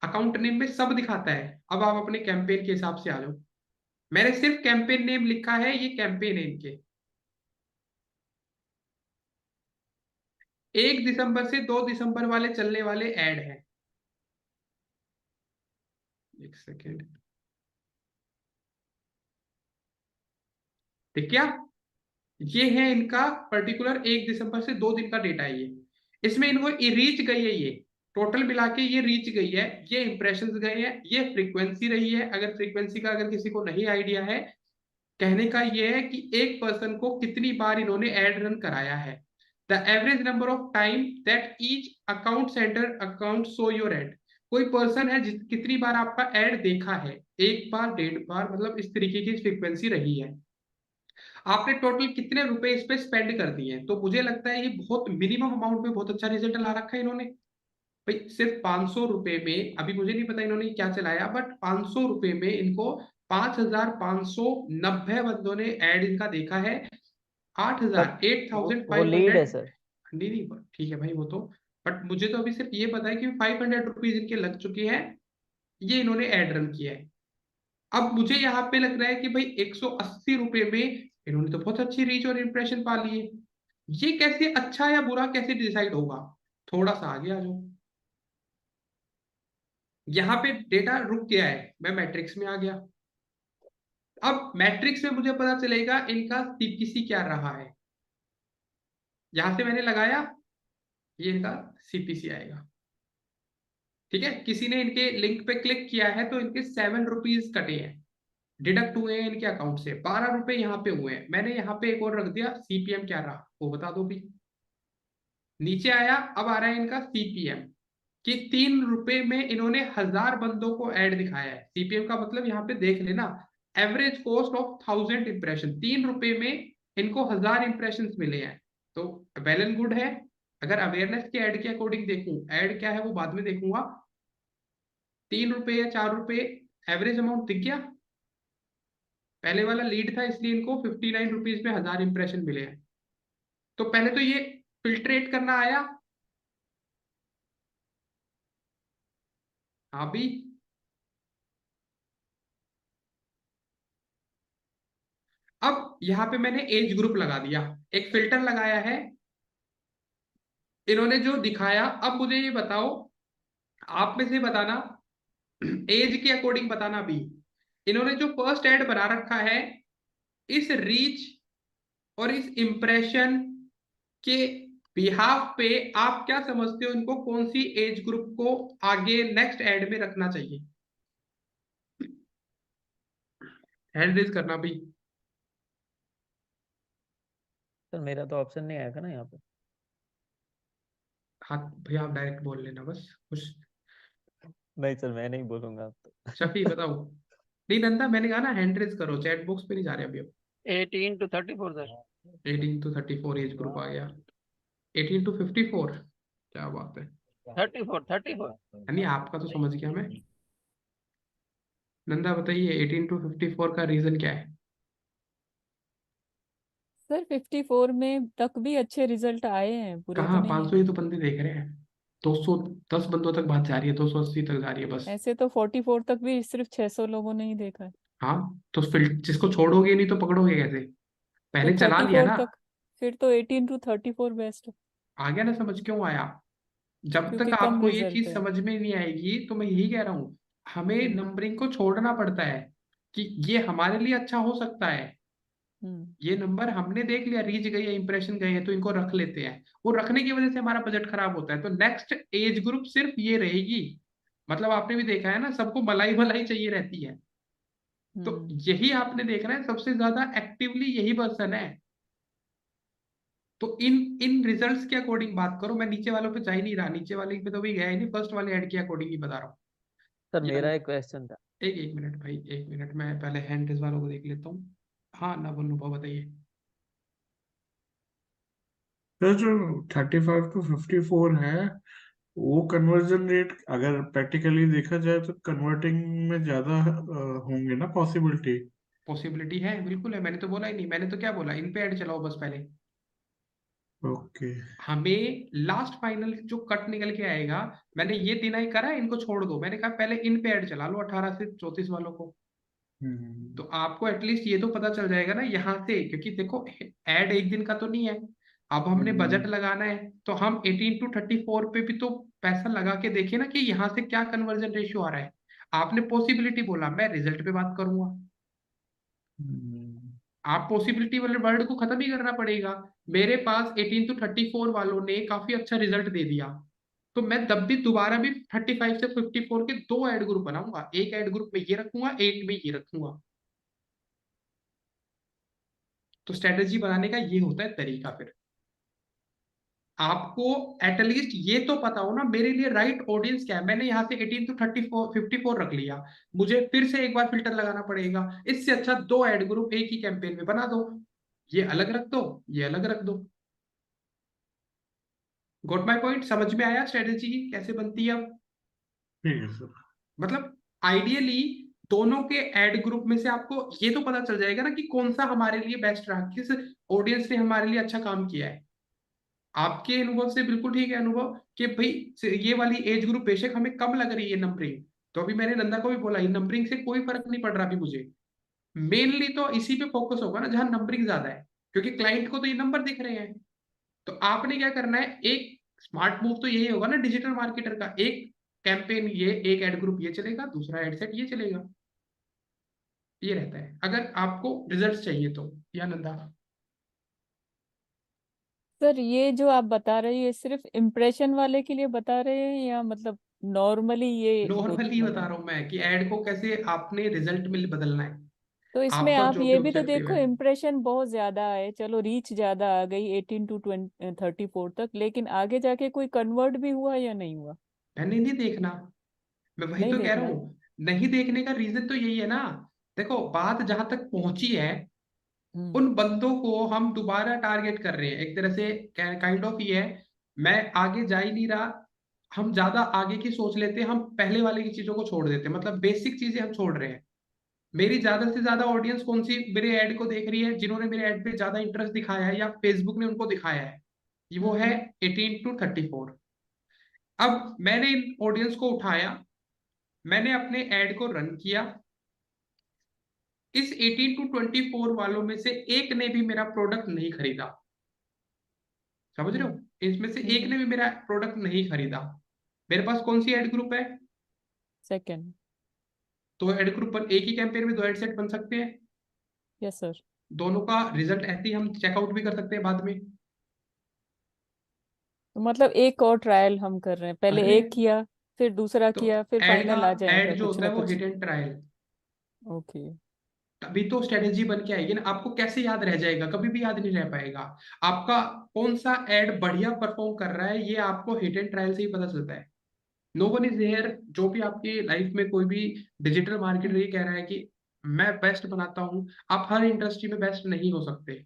[SPEAKER 3] अकाउंट नेम में सब दिखाता है। अब आप अपने कैंपेन के हिसाब से आ जाओ। मैंने सिर्फ कैंपेन नेम लिखा है, ये कैंपेन है इनके। 1 दिसंबर से 2 दिसंबर वाले चलने वाले ऐड हैं। एक सेकेंड, ठीक क्या? ये है इनका पर्टिकुलर 1 दिसंबर से 2 दिन का डेटा है ये। इसमें इनको रीच गई है, ये टोटल मिला के ये रीच गई है, ये इंप्रेशंस गए हैं, ये फ्रीक्वेंसी रही है। अगर फ्रीक्वेंसी का अगर किसी को नहीं आइडिया है, कहने का ये है कि एक पर्सन को कितनी बार इन्होंने एड रन कराया है। The average number of time that each account centre account show your add. कोई पर्सन है जिस कितनी बार आपका एड देखा है, 1 बार 1.5 बार, मतलब इस तरीके की फ्रीक्वेंसी रही है। आपने टोटल कितने रुपए इस पे स्पेंड कर दिए हैं। तो मुझे लगता है ये बहुत मिनिमम अमाउंट में बहुत अच्छा रिजल्ट ला रखा है इन्होंने। भाई सिर्फ 500 रुपए में, अभी मुझे नहीं पता इन्होंने क्या चलाया, बट 500 रुपए में इनको 5590 बंदों ने एड इनका देखा है। 8000
[SPEAKER 7] वो लीड
[SPEAKER 3] 8500।
[SPEAKER 7] है सर।
[SPEAKER 3] नहीं नहीं, ठीक है भाई वो तो, बट मुझे तो अभी सिर्फ ये पता है कि 500 रुपीज इनके लग चुके हैं, ये इन्होंने एड रन किया है। अब मुझे यहाँ पे लग रहा है कि भाई 180 रुपए में इन्होंने तो बहुत अच्छी रीच और इंप्रेशन पा लिए। ये कैसे अच्छा या बुरा कैसे डिसाइड होगा? थोड़ा सा आगे आ जाओ। यहाँ पे डेटा रुक गया है, मैं मैट्रिक्स में आ गया। अब मैट्रिक्स में मुझे पता चलेगा इनका सीपीसी क्या रहा है। यहां से मैंने लगाया, ये इनका सीपीसी आएगा। ठीक है, किसी ने इनके लिंक पे क्लिक किया है तो इनके 7 रुपीज कटे हैं, डिडक्ट हुए हैं इनके अकाउंट से। 12 रुपए यहाँ पे हुए हैं। मैंने यहाँ पे एक और रख दिया, सीपीएम क्या रहा वो बता दो भी। नीचे आया, अब आ रहा है इनका सीपीएम कि 3 रुपए में इन्होंने 1000 बंदों को ऐड दिखाया है। सीपीएम का मतलब यहाँ पे देख लेना, एवरेज कॉस्ट ऑफ 1000 इंप्रेशन। 3 रुपए में इनको 1000 इंप्रेशन मिले हैं, तो वेल एंड गुड है। अगर अवेयरनेस के ऐड के अकॉर्डिंग देखूं, ऐड क्या है वो बाद में देखूंगा। 3 रुपए या 4 रुपए एवरेज अमाउंट दिख गया। पहले वाला लीड था इसलिए इनको 59 रुपीज में 1000 इंप्रेशन मिले हैं। तो पहले तो ये फिल्ट्रेट करना आया। हाँ भी, अब यहाँ पे मैंने एज ग्रुप लगा दिया, एक फिल्टर लगाया है। इन्होंने जो दिखाया, अब मुझे ये बताओ, आप में से बताना, एज के अकॉर्डिंग बताना भी। इन्होंने जो फर्स्ट एड बना रखा है, इस रीच और इस इंप्रेशन के बिहाफ पे आप क्या समझते हो इनको कौन सी एज ग्रुप को आगे नेक्स्ट एड में रखना चाहिए? हैंड रेज करना भी।
[SPEAKER 7] सर मेरा तो ऑप्शन नहीं आएगा ना यहाँ पे।
[SPEAKER 3] हाँ भैया, आप डायरेक्ट बोल लेना बस कुछ।
[SPEAKER 7] नहीं सर मैं नहीं बोलूंगा अब तो।
[SPEAKER 3] शफी बताओ। नहीं नंदा, मैंने कहा ना हैंड रेज करो, चैट बॉक्स पे नहीं जा रहे अभी। अब
[SPEAKER 2] 18 to 34 sir.
[SPEAKER 3] 18 to 34 age group आ गया। 18 to 54, क्या बात है।
[SPEAKER 2] 34
[SPEAKER 3] यानी आपका तो समझ गया मैं। नंदा बताइए 18 to 54 का रीजन क्या है?
[SPEAKER 4] सर 54 में तक भी अच्छे रिजल्ट आए हैं, बुरे तो
[SPEAKER 3] कहाँ,
[SPEAKER 4] नहीं
[SPEAKER 3] 500
[SPEAKER 4] है।
[SPEAKER 3] ही तो बंदे देख रहे हैं। 210 बंदों तक बात जा रही है, 280 तक जा रही है बस।
[SPEAKER 4] ऐसे तो 44 तक भी सिर्फ 600 लोगों ने ही देखा है।
[SPEAKER 3] हाँ तो फिर जिसको छोड़ोगे नहीं तो पकड़ोगे कैसे?
[SPEAKER 4] तो
[SPEAKER 3] पहले चला लिया
[SPEAKER 4] 34
[SPEAKER 3] ना।
[SPEAKER 4] तक, फिर तो 18 to 34 बेस्ट है,
[SPEAKER 3] आ गया ना समझ? क्यों आया? जब
[SPEAKER 4] क्योंकि
[SPEAKER 3] तक
[SPEAKER 4] कम
[SPEAKER 3] आपको ये
[SPEAKER 4] रिजल्ट
[SPEAKER 3] चीज
[SPEAKER 4] है।
[SPEAKER 3] समझ में नहीं आएगी, तो मैं यही कह रहा हूँ, हमें नंबरिंग को छोड़ना पड़ता है कि ये हमारे लिए अच्छा हो सकता है।
[SPEAKER 4] हम्म
[SPEAKER 3] ये नंबर हमने देख लिया, रीच गई है, इंप्रेशन गए हैं, तो इनको रख लेते हैं। वो रखने की वजह से हमारा बजट खराब होता है। तो नेक्स्ट एज ग्रुप सिर्फ ये रहेगी। मतलब आपने भी देखा है ना, सबको मलाई मलाई चाहिए रहती है। तो
[SPEAKER 4] हम्म
[SPEAKER 3] यही आपने देखना है, सबसे ज्यादा एक्टिवली यही पर्सन है। तो इन इन रिजल्ट्स के अकॉर्डिंग बात करो। मैं नीचे वालों पे जा ही नहीं रहा, नीचे वाले पे तो भी गया ही नहीं, फर्स्ट वाले ऐड के अकॉर्डिंग ही बता रहा हूँ।
[SPEAKER 7] सर
[SPEAKER 3] या
[SPEAKER 7] मेरा एक क्वेश्चन था।
[SPEAKER 3] एक मिनट भाई, एक मिनट, मैं पहले हैंड रेज वालों को देख लेता हूँ। हाँ ना बोलू, बताइए।
[SPEAKER 5] तो जो 35 to 54 है, वो कन्वर्जन रेट अगर प्रैक्टिकली देखा जाए तो कन्वर्टिंग में ज्यादा होंगे ना पॉसिबिलिटी।
[SPEAKER 3] पॉसिबिलिटी है, बिल्कुल है। मैंने तो बोला ही नहीं, मैंने तो क्या बोला, इन पे ऐड चलाओ बस पहले।
[SPEAKER 5] ओके।
[SPEAKER 3] हमें लास्ट फाइनल जो कट निकल के आएगा, मैंने ये डिनाई करा है इनको छोड़ दो, मैंने कहा पहले इन पे ऐड चला लो 18 से 34 वालों को। तो आपको एटलीस्ट ये तो पता चल जाएगा ना यहाँ से, क्योंकि देखो ऐड एक दिन का तो नहीं है। अब हमने बजट लगाना है तो हम 18 to 34 पे भी तो पैसा लगा के देखे ना कि यहाँ से क्या कन्वर्जन रेशियो आ रहा है। आपने पॉसिबिलिटी बोला, मैं रिजल्ट पे बात करूंगा। आप पॉसिबिलिटी वाले वर्ड को खत्म ही करना पड़ेगा। मेरे पास 18 to 34 वालों ने काफी अच्छा रिजल्ट दे दिया, तो मैं तब भी दोबारा भी 35 से 54 के दो ऐड ग्रुप बनाऊंगा, एक ऐड ग्रुप में ये रखूंगा, एक में ये रखूंगा। तो स्ट्रेटेजी बनाने का ये होता है तरीका। फिर आपको एटलीस्ट ये तो पता हो ना मेरे लिए राइट ऑडियंस क्या है। मैंने यहाँ से 18 to 34 54 रख लिया, मुझे फिर से एक बार फिल्टर लगाना पड़ेगा। इससे अच्छा दो ऐड ग्रुप एक ही कैंपेन में बना दो, ये अलग रख दो, ये अलग रख दो। Got my point? समझ में आया स्ट्रेटेजी कैसे बनती है? अब
[SPEAKER 5] ठीक है सर।
[SPEAKER 3] मतलब आइडियली दोनों के एड ग्रुप में से आपको ये तो पता चल जाएगा ना कि कौन सा हमारे लिए बेस्ट रहा, किस ऑडियंस ने हमारे लिए अच्छा काम किया है। आपके अनुभव से बिल्कुल ठीक है अनुभव कि भाई ये वाली एज ग्रुप बेशक हमें कम लग रही है नंबरिंग, तो अभी मैंने नंदा को भी बोला ये नंबरिंग से कोई फर्क नहीं पड़ रहा अभी मुझे। मेनली तो इसी पे फोकस होगा ना जहां नंबरिंग ज्यादा है, क्योंकि क्लाइंट को तो ये नंबर दिख रहे हैं। तो आपने क्या करना है, एक स्मार्ट मूव तो यही होगा ना डिजिटल मार्केटर का, एक कैंपेन ये, एक एड ग्रुप ये चलेगा, दूसरा एड सेट ये चलेगा। ये रहता है अगर आपको रिजल्ट चाहिए तो। या नंदा?
[SPEAKER 4] सर ये जो आप बता रहे हैं ये सिर्फ इम्प्रेशन वाले के लिए बता रहे हैं या मतलब नॉर्मली ये
[SPEAKER 3] नॉर्मली बता
[SPEAKER 4] मतलब
[SPEAKER 3] रहा हूं मैं कि एड को कैसे आपने रिजल्ट में बदलना है,
[SPEAKER 4] तो इसमें
[SPEAKER 3] आपका
[SPEAKER 4] आप
[SPEAKER 3] जो भी
[SPEAKER 4] ये भी तो
[SPEAKER 3] ऑब्जेक्टिव
[SPEAKER 4] देखो
[SPEAKER 3] है।
[SPEAKER 4] इम्प्रेशन बहुत ज्यादा है, चलो रीच ज्यादा आ गई 18 to 34 तक, लेकिन आगे जाके कोई कन्वर्ट भी हुआ या नहीं हुआ?
[SPEAKER 3] मैंने नहीं देखना, मैं वही
[SPEAKER 4] नहीं
[SPEAKER 3] तो कह रहा
[SPEAKER 4] देखना है।
[SPEAKER 3] हूँ। नहीं देखने का रीजन तो यही है ना। देखो बात जहां तक पहुंची है,
[SPEAKER 4] हम्म।
[SPEAKER 3] उन बंदों को हम दोबारा टारगेट कर रहे हैं एक तरह से। काइंड ऑफ ये है, मैं आगे जा ही नहीं रहा। हम ज्यादा आगे की सोच लेते हैं, हम पहले वाले की चीजों को छोड़ देते हैं, मतलब बेसिक चीजें हम छोड़ रहे हैं। मेरी ज्यादा से ज्यादा ऑडियंस कौन सी मेरे ऐड को देख रही है, जिन्होंने मेरे ऐड पे ज्यादा इंटरेस्ट दिखाया है या फेसबुक ने उनको दिखाया है, ये वो है 18 to 34। अब मैंने इन ऑडियंस को उठाया, मैंने अपने ऐड को रन किया। इस 18 to 24 वालों में से एक ने भी मेरा प्रोडक्ट नहीं खरीदा। समझ रहे हो? इसमें से एक ने भी मेरा प्रोडक्ट नहीं खरीदा। मेरे पास कौन सी एड ग्रुप है?
[SPEAKER 4] सेकंड।
[SPEAKER 3] तो एड ग्रुप पर एक ही कैंपेन में दो एड सेट बन सकते हैं।
[SPEAKER 4] Yes sir.
[SPEAKER 3] दोनों का रिजल्ट ऐसे ही हम चेकआउट भी कर सकते हैं बाद में।
[SPEAKER 4] तो मतलब एक और ट्रायल हम कर रहे हैं, पहले
[SPEAKER 3] कर रहे
[SPEAKER 4] एक
[SPEAKER 3] हैं।
[SPEAKER 4] किया फिर दूसरा
[SPEAKER 3] तो
[SPEAKER 4] किया फिर
[SPEAKER 3] एड का
[SPEAKER 4] फाइनल आ जाएगा
[SPEAKER 3] एड जो
[SPEAKER 4] कुछ
[SPEAKER 3] होता
[SPEAKER 4] ना
[SPEAKER 3] है वो
[SPEAKER 4] कुछ।
[SPEAKER 3] Hit and trial.
[SPEAKER 4] ओके।
[SPEAKER 3] तभी तो स्ट्रेटेजी बन के आएगी ना। आपको कैसे याद रह जाएगा? कभी भी याद नहीं रह पाएगा। आपका कौन सा एड बढ़िया परफॉर्म कर रहा है ये आपको हिट एंड ट्रायल से ही पता चलता है। नो वन इज हेयर, जो भी आपकी लाइफ में कोई भी डिजिटल मार्केटर ये कह रहा है कि मैं बेस्ट बनाता हूँ, आप हर इंडस्ट्री में बेस्ट नहीं हो सकते।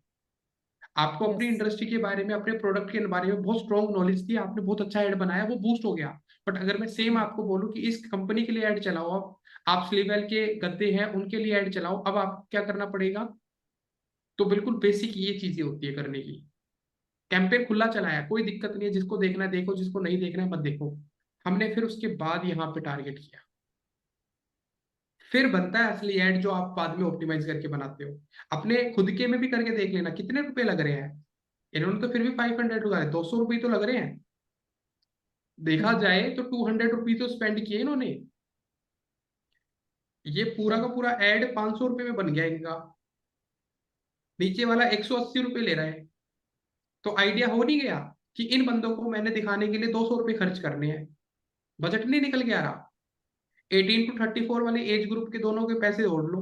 [SPEAKER 3] आपको अपनी
[SPEAKER 4] यस।
[SPEAKER 3] इंडस्ट्री के बारे में, अपने प्रोडक्ट के बारे में बहुत स्ट्रॉन्ग नॉलेज थी, आपने बहुत अच्छा ऐड बनाया, वो बूस्ट हो गया। बट अगर मैं सेम आपको बोलूं कि इस कंपनी के लिए ऐड चलाओ, आप स्लीवेल के गद्दे हैं उनके लिए ऐड चलाओ, अब आपको क्या करना पड़ेगा? तो बिल्कुल बेसिक ये चीजें होती है करने की। कैंपेन खुला चलाया, कोई दिक्कत नहीं है, जिसको देखना है देखो, जिसको नहीं देखना है मत देखो। हमने फिर उसके बाद यहाँ पे टारगेट किया। फिर बनता है असली ऐड जो आप बाद में ऑप्टिमाइज करके बनाते हो। अपने खुद के में भी करके देख लेना कितने रुपए लग रहे हैं। इन्होंने तो फिर भी 500 लगा रहे, 200 रुपये तो लग रहे हैं। देखा जाए तो 200 रुपये तो स्पेंड किए इन्होंने। ये पूरा का पूरा ऐड 500 रुपये में बन गया इनका। नीचे वाला 180 रुपये ले रहा है। तो आइडिया हो नहीं गया कि इन बंदों को मैंने दिखाने के लिए 200 रुपये खर्च करने हैं। बजट नहीं निकल के आ रहा। 18 to 34 वाले एज ग्रुप के दोनों के पैसे जोड़ लो,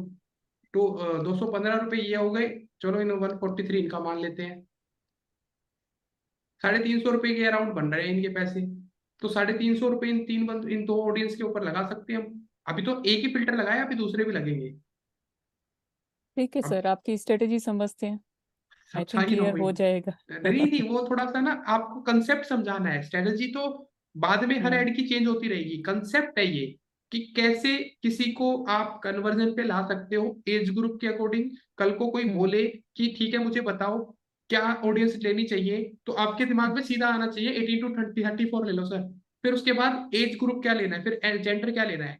[SPEAKER 3] तो 215 रुपये ये हो गए। चलो इन 143 इनका मान लेते हैं। 350 रुपये के अराउंड बन रहे हैं इनके पैसे। तो 350 रुपये इन दो ऑडियंस के ऊपर लगा सकते हैं हम। अभी तो एक ही फिल्टर लगाया, अभी दूसरे भी लगेंगे।
[SPEAKER 4] ठीक है
[SPEAKER 3] अब
[SPEAKER 4] सर, आपकी स्ट्रेटेजी समझते हैं। आई
[SPEAKER 3] अच्छा
[SPEAKER 4] थिंक
[SPEAKER 3] ही रहो
[SPEAKER 4] क्लियर
[SPEAKER 3] भाई।
[SPEAKER 4] हो जाएगा।
[SPEAKER 3] नहीं नहीं, वो थोड़ा सा ना आपको कंसेप्ट समझाना है। स्ट्रेटेजी तो बाद में हर
[SPEAKER 4] हम्म।
[SPEAKER 3] एड की चेंज होती रहेगी। कंसेप्ट है ये कि कैसे किसी को आप कन्वर्जन पे ला सकते हो एज ग्रुप के अकॉर्डिंग। कल को कोई
[SPEAKER 4] हम्म।
[SPEAKER 3] बोले कि ठीक है मुझे बताओ क्या ऑडियंस लेनी चाहिए, तो आपके दिमाग में सीधा आना चाहिए 18 टू 34 ले लो सर। फिर उसके बाद एज ग्रुप क्या लेना है, फिर जेंडर क्या लेना है,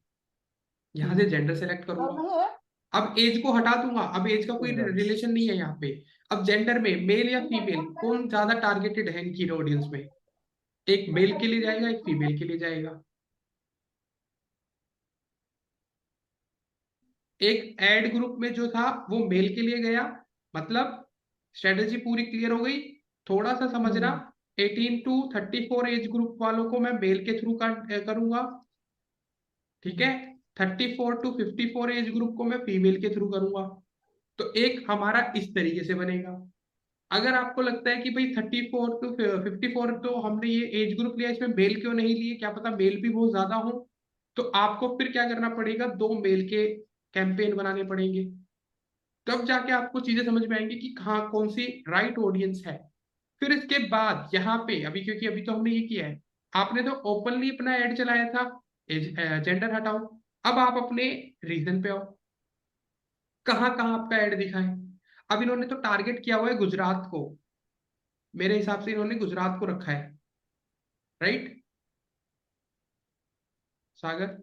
[SPEAKER 3] यहाँ से जेंडर सेलेक्ट करूंगा। अब एज को हटा दूंगा, अब एज का कोई रिलेशन नहीं है यहाँ पे। अब जेंडर में मेल या फीमेल कौन ज्यादा टारगेटेड है इनकी ऑडियंस में, एक मेल के लिए जाएगा एक फीमेल के लिए जाएगा। एक एड ग्रुप में जो था वो मेल के लिए गया, मतलब स्ट्रेटेजी पूरी क्लियर हो गई। थोड़ा सा समझना, 18 टू 34 एज ग्रुप वालों को मैं मेल के थ्रू करूंगा, ठीक है। 34 टू 54 एज ग्रुप को मैं फीमेल के थ्रू करूंगा। तो एक हमारा इस तरीके से बनेगा। अगर आपको लगता है कि भाई 34 टू 54 तो हमने ये एज ग्रुप लिया, इसमें मेल क्यों नहीं लिए, क्या पता मेल भी बहुत ज्यादा हो, तो आपको फिर क्या करना पड़ेगा, 2 मेल के कैंपेन बनाने पड़ेंगे। तब जाके आपको चीजें समझ में आएंगी कि कहाँ कौन सी राइट ऑडियंस है। फिर इसके बाद यहाँ पे अभी, क्योंकि अभी तो हमने ये किया है, आपने तो ओपनली अपना एड चलाया था, जेंडर हटाओ। अब आप अपने रीजन पे आओ, कहाँ कहाँ आपका एड दिखा है। अब इन्होंने तो टारगेट किया हुआ है गुजरात को, मेरे हिसाब से इन्होंने गुजरात को रखा है, राइट सागर?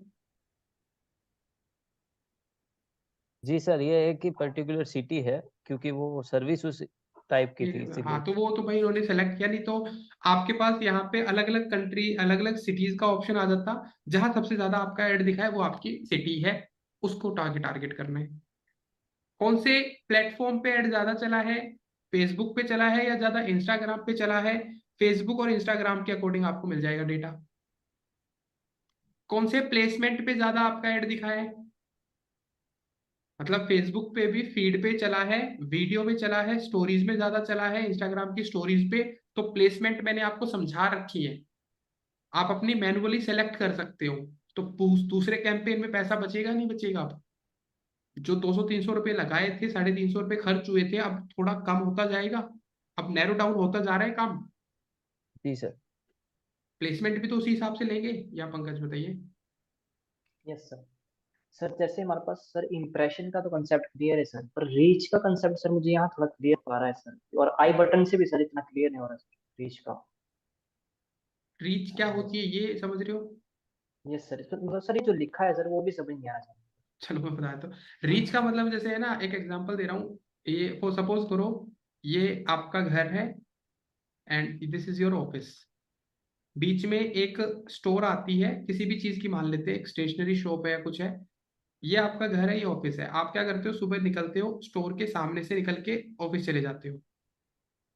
[SPEAKER 6] जी सर, ये है कि पर्टिकुलर सिटी है, क्योंकि वो सर्विस उस टाइप की थी
[SPEAKER 3] हाँ,
[SPEAKER 6] इसीलिए।
[SPEAKER 3] तो वो तो भाई इन्होंने सेलेक्ट किया, नहीं तो आपके पास यहाँ पे अलग अलग कंट्री अलग अलग सिटीज का ऑप्शन आ जाता, जहां सबसे ज्यादा आपका ऐड दिखा है वो आपकी सिटी है, उसको टारगेट करना है। कौन से प्लेटफॉर्म पे ऐड ज्यादा चला है, फेसबुक पे चला है या ज्यादा इंस्टाग्राम पे चला है, फेसबुक और इंस्टाग्राम के अकॉर्डिंग आपको मिल जाएगा डेटा। कौन से प्लेसमेंट पे ज्यादा आपका ऐड दिखा है, मतलब फेसबुक पे भी फीड पे चला है, वीडियो में चला है, स्टोरीज में ज्यादा चला है, इंस्टाग्राम की स्टोरीज पे। तो प्लेसमेंट मैंने आपको समझा रखी है, आप अपनी मैनुअली सेलेक्ट कर सकते हो। तो दूसरे कैंपेन में पैसा बचेगा नहीं बचेगा। अब जो 200-300 रुपये लगाए थे, 350 रुपये खर्च हुए थे, अब थोड़ा कम होता जाएगा, अब नैरो डाउन होता जा रहा है काम।
[SPEAKER 6] जी सर।
[SPEAKER 3] प्लेसमेंट भी तो उसी हिसाब से लेंगे, या पंकज बताइए।
[SPEAKER 7] Yes sir. सर जैसे हमारे पास सर इम्प्रेशन का तो कंसेप्ट क्लियर है सर, पर रीच का कंसेप्ट सर मुझे यहाँ थोड़ा क्लियर हो रहा है सर, और आई बटन से भी सर इतना क्लियर नहीं हो रहा सर रीच का।
[SPEAKER 3] रीच क्या होती है ये समझ रहे हो?
[SPEAKER 7] यस सर, मतलब सर ये जो लिखा है सर वो भी समझ नहीं आ रहा सर।
[SPEAKER 3] चलो मैं बता देता हूँ। रीच का मतलब जैसे है ना, एक एग्जांपल दे रहा हूँ, ये फॉर सपोज करो ये आपका घर है and this is your office. बीच में एक स्टोर आती है, किसी भी चीज की मान लेते हैं, एक स्टेशनरी शॉप है या कुछ है। ये आपका घर है, ये ऑफिस है। आप क्या करते हो, सुबह निकलते हो, स्टोर के सामने से निकल के ऑफिस चले जाते हो।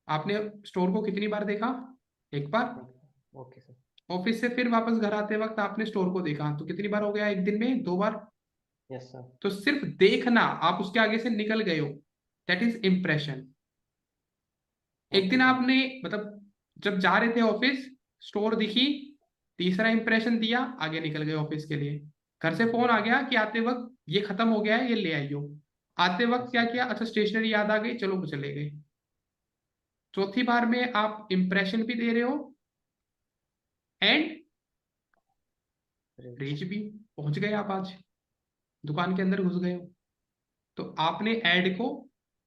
[SPEAKER 3] आपने स्टोर को कितनी बार देखा, एक बार।
[SPEAKER 7] Okay sir.
[SPEAKER 3] ऑफिस से फिर वापस घर आते वक्त आपने स्टोर को देखा, तो कितनी बार हो गया, एक दिन में 2 बार।
[SPEAKER 7] Yes sir.
[SPEAKER 3] तो सिर्फ देखना, आप उसके आगे से निकल गए हो, दैट इज इम्प्रेशन। एक दिन आपने मतलब जब जा रहे थे ऑफिस, स्टोर दिखी, तीसरा इंप्रेशन दिया, आगे निकल गए ऑफिस के लिए। घर से फोन आ गया कि आते वक्त ये खत्म हो गया है, ये ले आइयो। आते वक्त क्या किया, अच्छा स्टेशनरी याद आ गई, चलो वो चले गए। चौथी बार में आप इंप्रेशन भी दे रहे हो एंड रीच भी, पहुंच गए आप, आज दुकान के अंदर घुस गए हो। तो आपने ऐड को,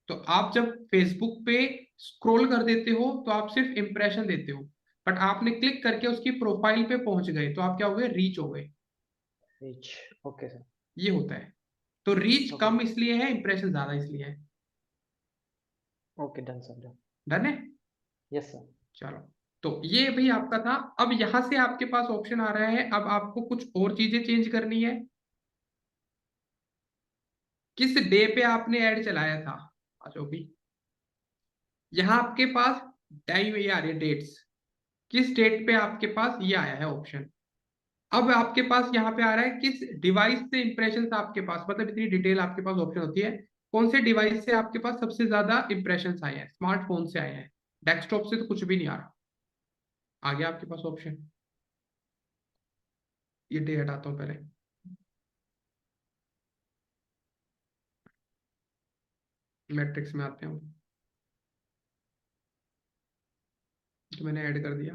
[SPEAKER 3] तो आप जब फेसबुक पे स्क्रॉल कर देते हो तो आप सिर्फ इंप्रेशन देते हो, बट आपने क्लिक करके उसकी प्रोफाइल पे पहुंच गए तो आप क्या हो गए, रीच हो गए।
[SPEAKER 7] रीच। Okay sir.
[SPEAKER 3] ये होता है। तो रीच
[SPEAKER 7] ओके।
[SPEAKER 3] कम इसलिए है, इंप्रेशन ज्यादा इसलिए है।
[SPEAKER 7] Okay done sir done.
[SPEAKER 3] Done है?
[SPEAKER 7] Yes sir.
[SPEAKER 3] चलो, तो ये भाई आपका था। अब यहां से आपके पास ऑप्शन आ रहा है, अब आपको कुछ और चीजें चेंज करनी है। किस डे पे आपने ऐड चलाया था, जो भी यहाँ आपके पास टाइम ये आ रही है, डेट्स, किस डेट पे आपके पास ये आया है ऑप्शन। अब आपके पास यहाँ पे आ रहा है किस डिवाइस से इंप्रेशन आपके पास, मतलब इतनी डिटेल आपके पास ऑप्शन होती है, कौन से डिवाइस से आपके पास सबसे ज्यादा इंप्रेशन आए हैं, स्मार्टफोन से आए हैं, डेस्कटॉप से तो कुछ भी नहीं आ रहा। आ गया आपके पास ऑप्शन। ये डे हटाता हूँ पहले, मैट्रिक्स में आते हैं, तो मैंने ऐड कर दिया।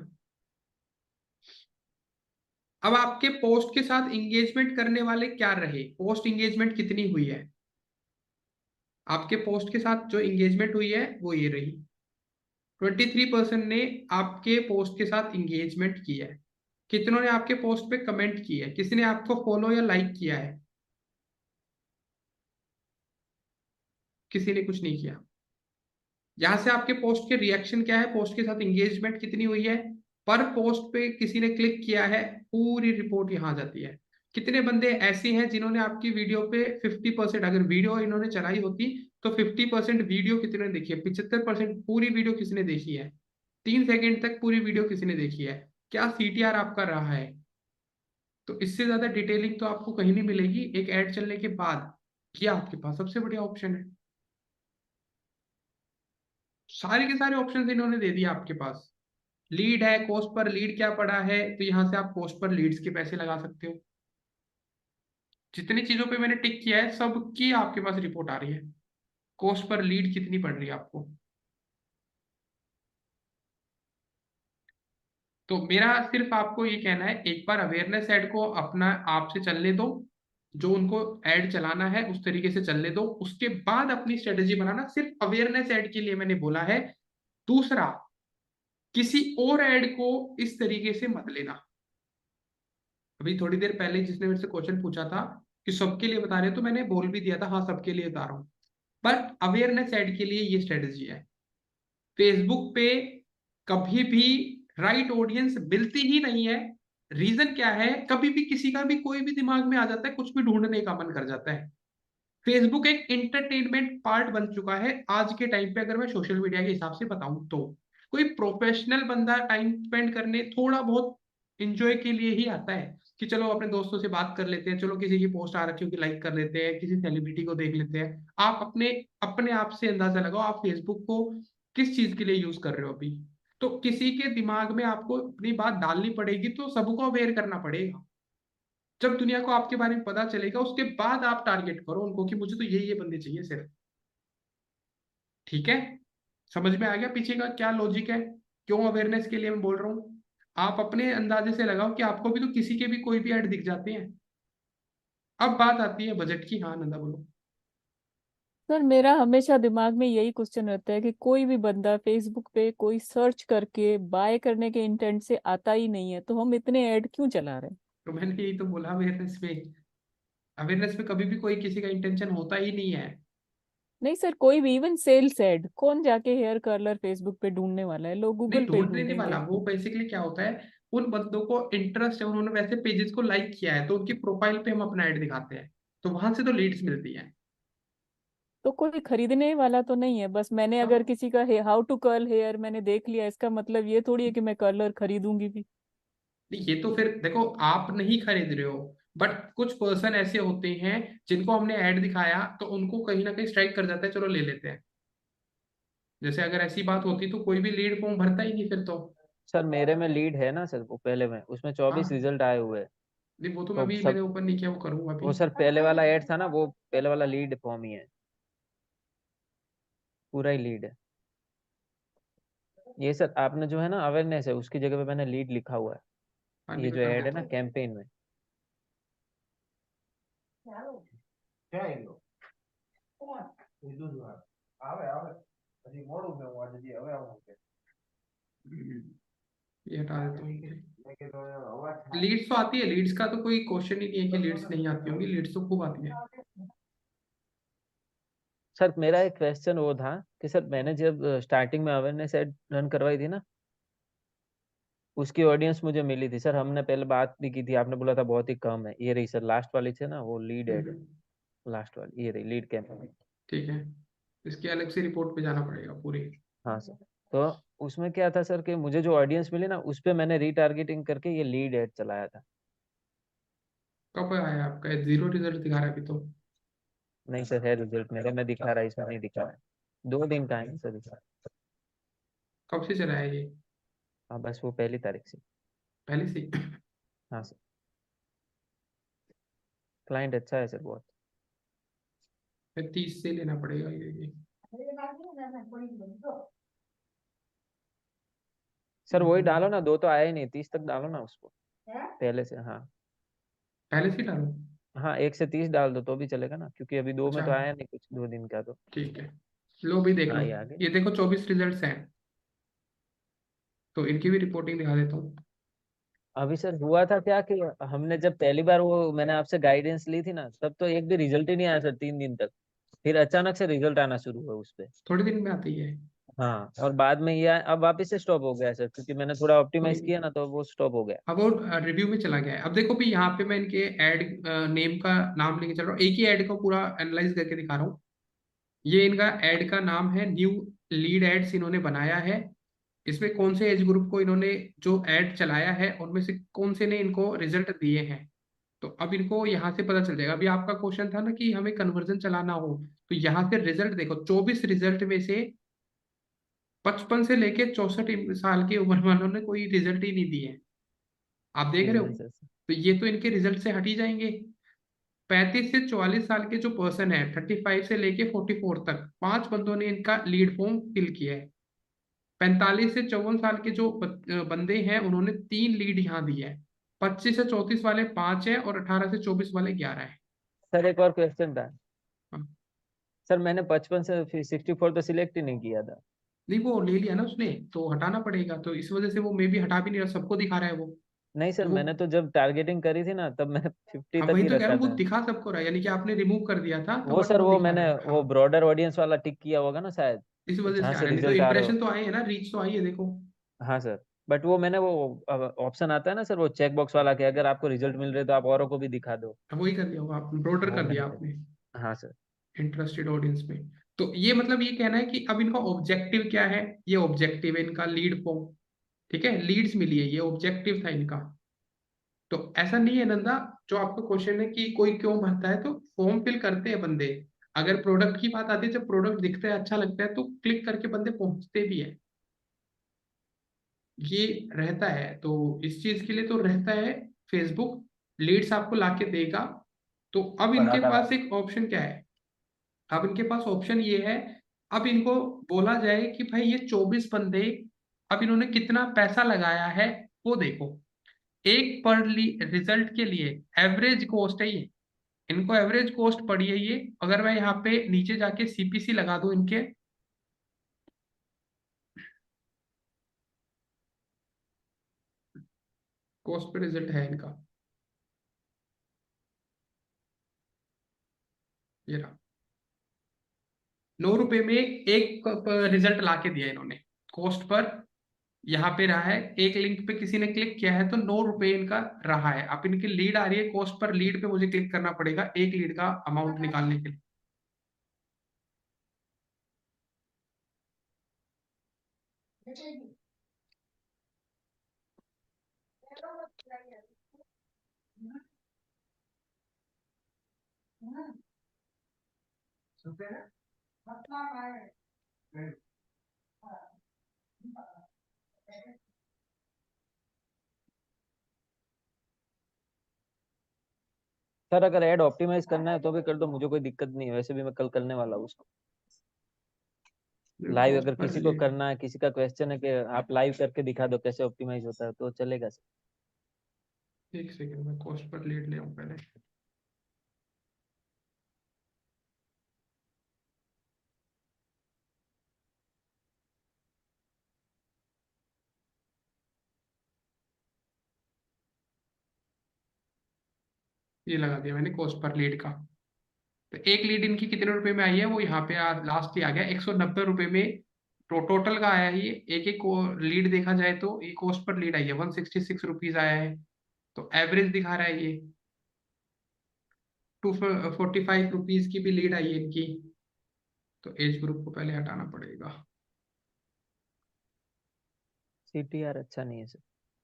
[SPEAKER 3] अब आपके पोस्ट के साथ इंगेजमेंट करने वाले क्या रहे, पोस्ट इंगेजमेंट कितनी हुई है, आपके पोस्ट के साथ जो इंगेजमेंट हुई है वो ये रही। 23% ने आपके पोस्ट के साथ इंगेजमेंट किया है। कितनों ने आपके पोस्ट पे कमेंट किया है? किसी ने आपको फॉलो या लाइक किया है? किसी ने कुछ नहीं किया। यहां से आपके पोस्ट के रिएक्शन क्या है, पोस्ट के साथ इंगेजमेंट कितनी हुई है, पर पोस्ट पे किसी ने क्लिक किया है, पूरी रिपोर्ट यहां आ जाती है। कितने बंदे ऐसे हैं जिन्होंने आपकी वीडियो पे 50%, अगर वीडियो इन्होंने चलाई होती तो 50% वीडियो कितने ने देखी है, 75% पूरी वीडियो किसने देखी है, 3 सेकेंड तक पूरी वीडियो किसी ने देखी है, क्या CTR आपका रहा है? तो इससे ज्यादा डिटेलिंग तो आपको कहीं नहीं मिलेगी एक ऐड चलने के बाद। ये आपके पास सबसे बढ़िया ऑप्शन है। सारे के सारे ऑप्शन इन्होंने दे दिए आपके पास। लीड है, कॉस्ट पर लीड क्या पड़ा है, तो यहां से आप कॉस्ट पर लीड्स के पैसे लगा सकते हो। जितनी चीजों पे मैंने टिक किया है सबकी आपके पास रिपोर्ट आ रही है। कॉस्ट पर लीड कितनी पड़ रही है आपको। तो मेरा सिर्फ आपको ये कहना है, एक बार अवेयरनेस ऐड को अपना आपसे चलने दो, जो उनको ऐड चलाना है उस तरीके से चलने दो, उसके बाद अपनी स्ट्रेटेजी बनाना। सिर्फ अवेयरनेस ऐड के लिए मैंने बोला है। दूसरा, किसी और ऐड को इस तरीके से मत लेना। अभी थोड़ी देर पहले जिसने मेरे से क्वेश्चन पूछा था कि सबके लिए बता रहे हो, तो मैंने बोल भी दिया था हाँ सबके लिए बता रहा हूँ, पर अवेयरनेस ऐड के लिए ये स्ट्रेटेजी है। फेसबुक पे कभी भी राइट ऑडियंस मिलती ही नहीं है। रीजन क्या है, कभी भी किसी का भी कोई भी दिमाग में आ जाता है, कुछ भी ढूंढने का मन कर जाता है। फेसबुक एक एंटरटेनमेंट पार्ट बन चुका है आज के टाइम पे। अगर मैं सोशल मीडिया के हिसाब से बताऊं तो कोई प्रोफेशनल बंदा टाइम स्पेंड करने थोड़ा बहुत इंजॉय के लिए ही आता है कि चलो अपने दोस्तों से बात कर लेते हैं, चलो किसी की पोस्ट आ रखी होगी लाइक कर लेते हैं, किसी सेलिब्रिटी को देख लेते हैं। आप अपने अपने आप से अंदाजा लगाओ आप फेसबुक को किस चीज के लिए यूज कर रहे हो अभी। तो किसी के दिमाग में आपको अपनी बात डालनी पड़ेगी, तो सबको अवेयर करना पड़ेगा। जब दुनिया को आपके बारे में पता चलेगा उसके बाद आप टारगेट करो उनको कि मुझे तो ये बंदे चाहिए सिर्फ। ठीक है, समझ में आ गया पीछे का क्या लॉजिक है, क्यों अवेयरनेस के लिए मैं बोल रहा हूँ। आप अपने अंदाजे से लगाओ कि आपको भी तो किसी के भी कोई भी ऐड दिख जाते हैं। अब बात आती है बजट की। हाँ नंदा बोलो।
[SPEAKER 4] सर मेरा हमेशा दिमाग में यही क्वेश्चन रहता है कि कोई भी बंदा फेसबुक पे कोई सर्च करके बाय करने के इंटेंट से आता ही नहीं है, तो हम इतने ऐड क्यों चला रहे हैं?
[SPEAKER 3] तो मैंने यही तो बोला, अवेयरनेस में कभी भी कोई किसी का इंटेंशन होता ही नहीं है।
[SPEAKER 4] नहीं सर, कोई भी इवन सेल्स ऐड कौन जाके हेयर कर्लर फेसबुक पे ढूंढने वाला है, लोग
[SPEAKER 3] नहीं
[SPEAKER 4] गूगल पे
[SPEAKER 3] ढूंढने नहीं वाला,
[SPEAKER 4] ढूंढेंगे।
[SPEAKER 3] वो बेसिकली क्या होता है, उन बंदों को इंटरेस्ट है, उन्होंने वैसे पेजेस को लाइक किया है तो उनकी प्रोफाइल पे हम अपना ऐड दिखाते हैं, तो वहां से तो लीड्स मिलती हैं।
[SPEAKER 4] तो कोई खरीदने वाला तो नहीं है, बस मैंने अगर किसी का हाउ टू कर्ल हेयर मैंने देख लिया, इसका मतलब ये थोड़ी है कि मैं कर्लर खरीदूंगी भी।
[SPEAKER 3] नहीं, ये तो फिर देखो आप नहीं खरीद रहे हो, बट कुछ पर्सन ऐसे होते हैं जिनको हमने ऐड दिखाया तो उनको कहीं ना कहीं स्ट्राइक कर जाता है, चलो ले लेते हैं। जैसे अगर ऐसी बात होती तो कोई भी लीड फॉर्म भरता ही नहीं फिर तो।
[SPEAKER 6] सर मेरे में लीड है ना सर, वो पहले में उसमें 24
[SPEAKER 3] हाँ
[SPEAKER 6] रिजल्ट आए हुए हैं।
[SPEAKER 3] नहीं, वो तो मैं
[SPEAKER 6] तो
[SPEAKER 3] अभी मैंने
[SPEAKER 6] सब
[SPEAKER 3] ओपन नहीं किया, वो करूंगा
[SPEAKER 6] वो
[SPEAKER 3] अभी।
[SPEAKER 6] सर पहले वाला ऐड था ना, वो पहले वाला लीड फॉर्म ही है, पूरा ही लीड है। ये सर आपने जो है ना अवेयरनेस है, उसकी जगह पे मैंने लीड लिखा हुआ
[SPEAKER 3] हाँ
[SPEAKER 6] है,
[SPEAKER 3] नहीं
[SPEAKER 6] ये
[SPEAKER 3] मैं
[SPEAKER 6] जो
[SPEAKER 3] कर
[SPEAKER 6] ऐड है
[SPEAKER 3] देता
[SPEAKER 6] ना
[SPEAKER 3] हूँ।
[SPEAKER 6] कैंपेन में।
[SPEAKER 3] ये हटा देता हूँ। लीड्स तो आती है, लीड्स का तो कोई क्वेश्चन ही नहीं है कि लीड्स नहीं आती होंगी, लीड्स तो खूब आती है।
[SPEAKER 6] सर मेरा एक क्वेश्चन वो था कि सर मैंने जब स्टार्टिंग में अवेयरनेस एड रन करवाई थी ना, उसकी ऑडियंस मुझे मिली थी सर, हमने पहले बात भी की थी, आपने बोला था बहुत ही कम है। ये रही सर लास्ट वाली थी ना, वो लीड एड है, लास्ट वाली ये रही लीड कैंपेन।
[SPEAKER 3] ठीक है, इसकी अलग से रिपोर्ट पे जाना पड़ेगा पूरी।
[SPEAKER 6] हाँ सर, तो उसमें क्या था सर कि मुझे जो ऑडियंस मिली ना, उस पे मैंने रीटारगेटिंग करके ये लीड एड चलाया था।
[SPEAKER 3] कब आया आपका? जीरो रिजल्ट दिखा रहा है अभी तो।
[SPEAKER 6] नहीं सर है रिजल्ट, मेरे में दिखा रहा है, इसमें नहीं दिखा रहा है। 2 दिन का है ना सर इसका।
[SPEAKER 3] कब से चला है ये?
[SPEAKER 6] हाँ बस वो 1 तारीख से।
[SPEAKER 3] पहले से ही?
[SPEAKER 6] हाँ सर, क्लाइंट अच्छा है सर बहुत।
[SPEAKER 3] फिर 30 से लेना पड़ेगा ये।
[SPEAKER 6] सर वही डालो ना, 2 तो आया ही नहीं, 30 तक डालो ना उसको पहले से। हाँ
[SPEAKER 3] पहले से ही डालो।
[SPEAKER 6] हाँ, 1 से 30 डाल दो तो भी चलेगा ना, क्योंकि अभी 2 में
[SPEAKER 3] अच्छा
[SPEAKER 6] तो आया नहीं कुछ, 2 दिन का तो।
[SPEAKER 3] ठीक है, लो भी देख लो।
[SPEAKER 6] हाँ ये आ गए।
[SPEAKER 3] ये देखो 24 रिजल्ट्स हैं। तो इनकी भी रिपोर्टिंग दिखा देता हूँ।
[SPEAKER 6] अभी सर हुआ था क्या कि हमने जब पहली बार वो मैंने आपसे गाइडेंस ली थी ना, तब तो एक भी रिजल्ट ही नहीं आया सर 3 दिन तक। फिर अचानक से रिजल्ट आना शुरू हुआ उस पे।
[SPEAKER 3] थोड़े दिन में आती है।
[SPEAKER 6] हाँ, और बाद में ये अब वापिस से स्टॉप हो गया सर, क्योंकि मैंने थोड़ा
[SPEAKER 3] कोई
[SPEAKER 6] ऑप्टिमाइज
[SPEAKER 3] नहीं,
[SPEAKER 6] किया ना, तो वो स्टॉप हो गया।
[SPEAKER 3] अब वो रिव्यू में चला गया है। अब देखो भी यहाँ पे मैं इनके एड नेम का नाम लेके चल रहा हूँ, एक ही एड को पूरा एनालाइज करके दिखा रहा हूँ। ये इनका एड का नाम है, न्यू लीड एड्स इन्होंने बनाया है। इसमें कौन से एज ग्रुप को इन्होंने जो एड चलाया है उनमें से कौन से ने इनको रिजल्ट दिए हैं, तो अब इनको यहाँ से पता चल जाएगा। अभी आपका क्वेश्चन था ना कि हमें कन्वर्जन चलाना हो, तो यहाँ से रिजल्ट देखो, 24 रिजल्ट में से 55 से लेके 64 साल की उम्र वालों ने कोई रिजल्ट ही नहीं दिए। आप देख रहे हो,
[SPEAKER 6] सर।
[SPEAKER 3] तो ये तो इनके रिजल्ट से हट ही जाएंगे। 35 से 44 साल के जो पर्सन है, 35 से लेके 44 तक, 5 बंदों ने इनका लीड फॉर्म फिल किया है। 45 से 54 साल के जो बंदे हैं उन्होंने 3 लीड यहाँ दिया है। 25 से 34 वाले 5 है और 18 से 24 वाले 11 है।
[SPEAKER 6] सर एक और क्वेश्चन था।
[SPEAKER 3] हाँ।
[SPEAKER 6] सर मैंने 55 से 64 तो सिलेक्ट ही नहीं किया था।
[SPEAKER 3] नहीं, वो ले लिया ना उसने, तो हटाना पड़ेगा, तो इस वजह से वो मे भी हटा भी नहीं रहा, सबको दिखा रहा है वो।
[SPEAKER 6] नहीं सर,
[SPEAKER 3] तो वो,
[SPEAKER 6] मैंने तो जब टारगेटिंग करी थी ना, तब मैंने 50
[SPEAKER 3] हम
[SPEAKER 6] तक
[SPEAKER 3] वही
[SPEAKER 6] ही
[SPEAKER 3] तो कह रहा
[SPEAKER 6] रखा
[SPEAKER 3] हूँ, वो
[SPEAKER 6] था।
[SPEAKER 3] दिखा सबको रहा है, यानी कि आपने रिमूव कर दिया था तो
[SPEAKER 6] वो
[SPEAKER 3] बट
[SPEAKER 6] सर
[SPEAKER 3] वो
[SPEAKER 6] वो
[SPEAKER 3] दिखा
[SPEAKER 6] मैंने
[SPEAKER 3] रहा है।
[SPEAKER 6] वो
[SPEAKER 3] हाँ,
[SPEAKER 6] ब्रॉडर ऑडियंस वाला टिक किया होगा ना शायद,
[SPEAKER 3] इस वजह
[SPEAKER 6] जहाँ
[SPEAKER 3] से आ
[SPEAKER 6] से
[SPEAKER 3] रहा है, नहीं तो
[SPEAKER 6] रिजल्ट आ रहे
[SPEAKER 3] इंप्रेशन
[SPEAKER 6] हो।
[SPEAKER 3] तो आए है ना, रीच तो आई है, देखो।
[SPEAKER 6] हाँ सर, बट वो मैंने वो ऑप्शन आता है ना सर, वो चेक बॉक्स वाला, कि अगर आपको रिजल्ट मिल रहे तो आप औरों को भी दिखा दो।
[SPEAKER 3] अब वही कर दिया होगा आपने, ब्रोडर
[SPEAKER 6] वो
[SPEAKER 3] कर
[SPEAKER 6] मैंने
[SPEAKER 3] दिया
[SPEAKER 6] कर।
[SPEAKER 3] आपने
[SPEAKER 6] हाँ सर।
[SPEAKER 3] इंटरेस्टेड ऑडियंस में। तो ये मतलब ये कहना है कि अब इनका ऑब्जेक्टिव क्या है, ये ऑब्जेक्टिव है इनका लीड फॉर्म। ठीक है, लीड्स मिली है, ये ऑब्जेक्टिव था इनका। तो ऐसा नहीं है नंदा, जो आपका क्वेश्चन है कि कोई क्यों भरता है, तो फॉर्म फिल करते हैं बंदे। अगर प्रोडक्ट की बात आती है, जब प्रोडक्ट दिखता है अच्छा लगता है तो क्लिक करके बंदे पहुंचते भी है, ये रहता है। तो इस चीज के लिए तो रहता है, फेसबुक लीड्स आपको लाके देगा। तो अब इनके पास एक ऑप्शन क्या है, अब इनके पास ऑप्शन ये है, अब इनको बोला जाए कि भाई ये 24 बंदे, अब इन्होंने कितना पैसा लगाया है वो देखो। एक पर रिजल्ट के लिए एवरेज कॉस्ट है ये, इनको एवरेज कॉस्ट पड़ी है ये। अगर मैं यहाँ पे नीचे जाके सीपीसी लगा दूं इनके, कॉस्ट पे रिजल्ट है इनका, ये रहा। 9 रुपए में एक रिजल्ट ला के दिया इन्होंने कॉस्ट पर। यहाँ पे रहा है, एक लिंक पे किसी ने क्लिक किया है तो 9 रुपए इनका रहा है। अब इनकी लीड आ रही है, कॉस्ट पर लीड पे मुझे क्लिक करना पड़ेगा एक लीड का अमाउंट निकालने के लिए।
[SPEAKER 6] सर अगर ऐड ऑप्टिमाइज करना है तो भी कर दो, मुझे कोई दिक्कत नहीं है, वैसे भी मैं कल करने वाला हूँ उसको लाइव।
[SPEAKER 3] कॉस्ट
[SPEAKER 6] अगर
[SPEAKER 3] पर
[SPEAKER 6] किसी को
[SPEAKER 3] लीड,
[SPEAKER 6] करना है, किसी का क्वेश्चन है कि आप लाइव करके दिखा दो कैसे ऑप्टिमाइज होता है, तो चलेगा सर।
[SPEAKER 3] एक सेकंड में कॉस्ट पर लीड ले आऊं पहले। ये लगा दिया मैंने कॉस्ट पर लीड का। तो एक लीड इनकी कितने रुपए में आई है, वो यहाँ पे लास्ट ही आ गया, 190 रुपए में। टोटल का आया है ये, एक एक लीड देखा जाए तो ये कॉस्ट पर लीड आई है 166 रुपीज आया है। तो एवरेज दिखा रहा है ये 245 रुपीज की भी लीड आई है इनकी। तो एज ग्रुप को पहले हटाना पड़ेगा,
[SPEAKER 6] CTR अच्छा नहीं है सर।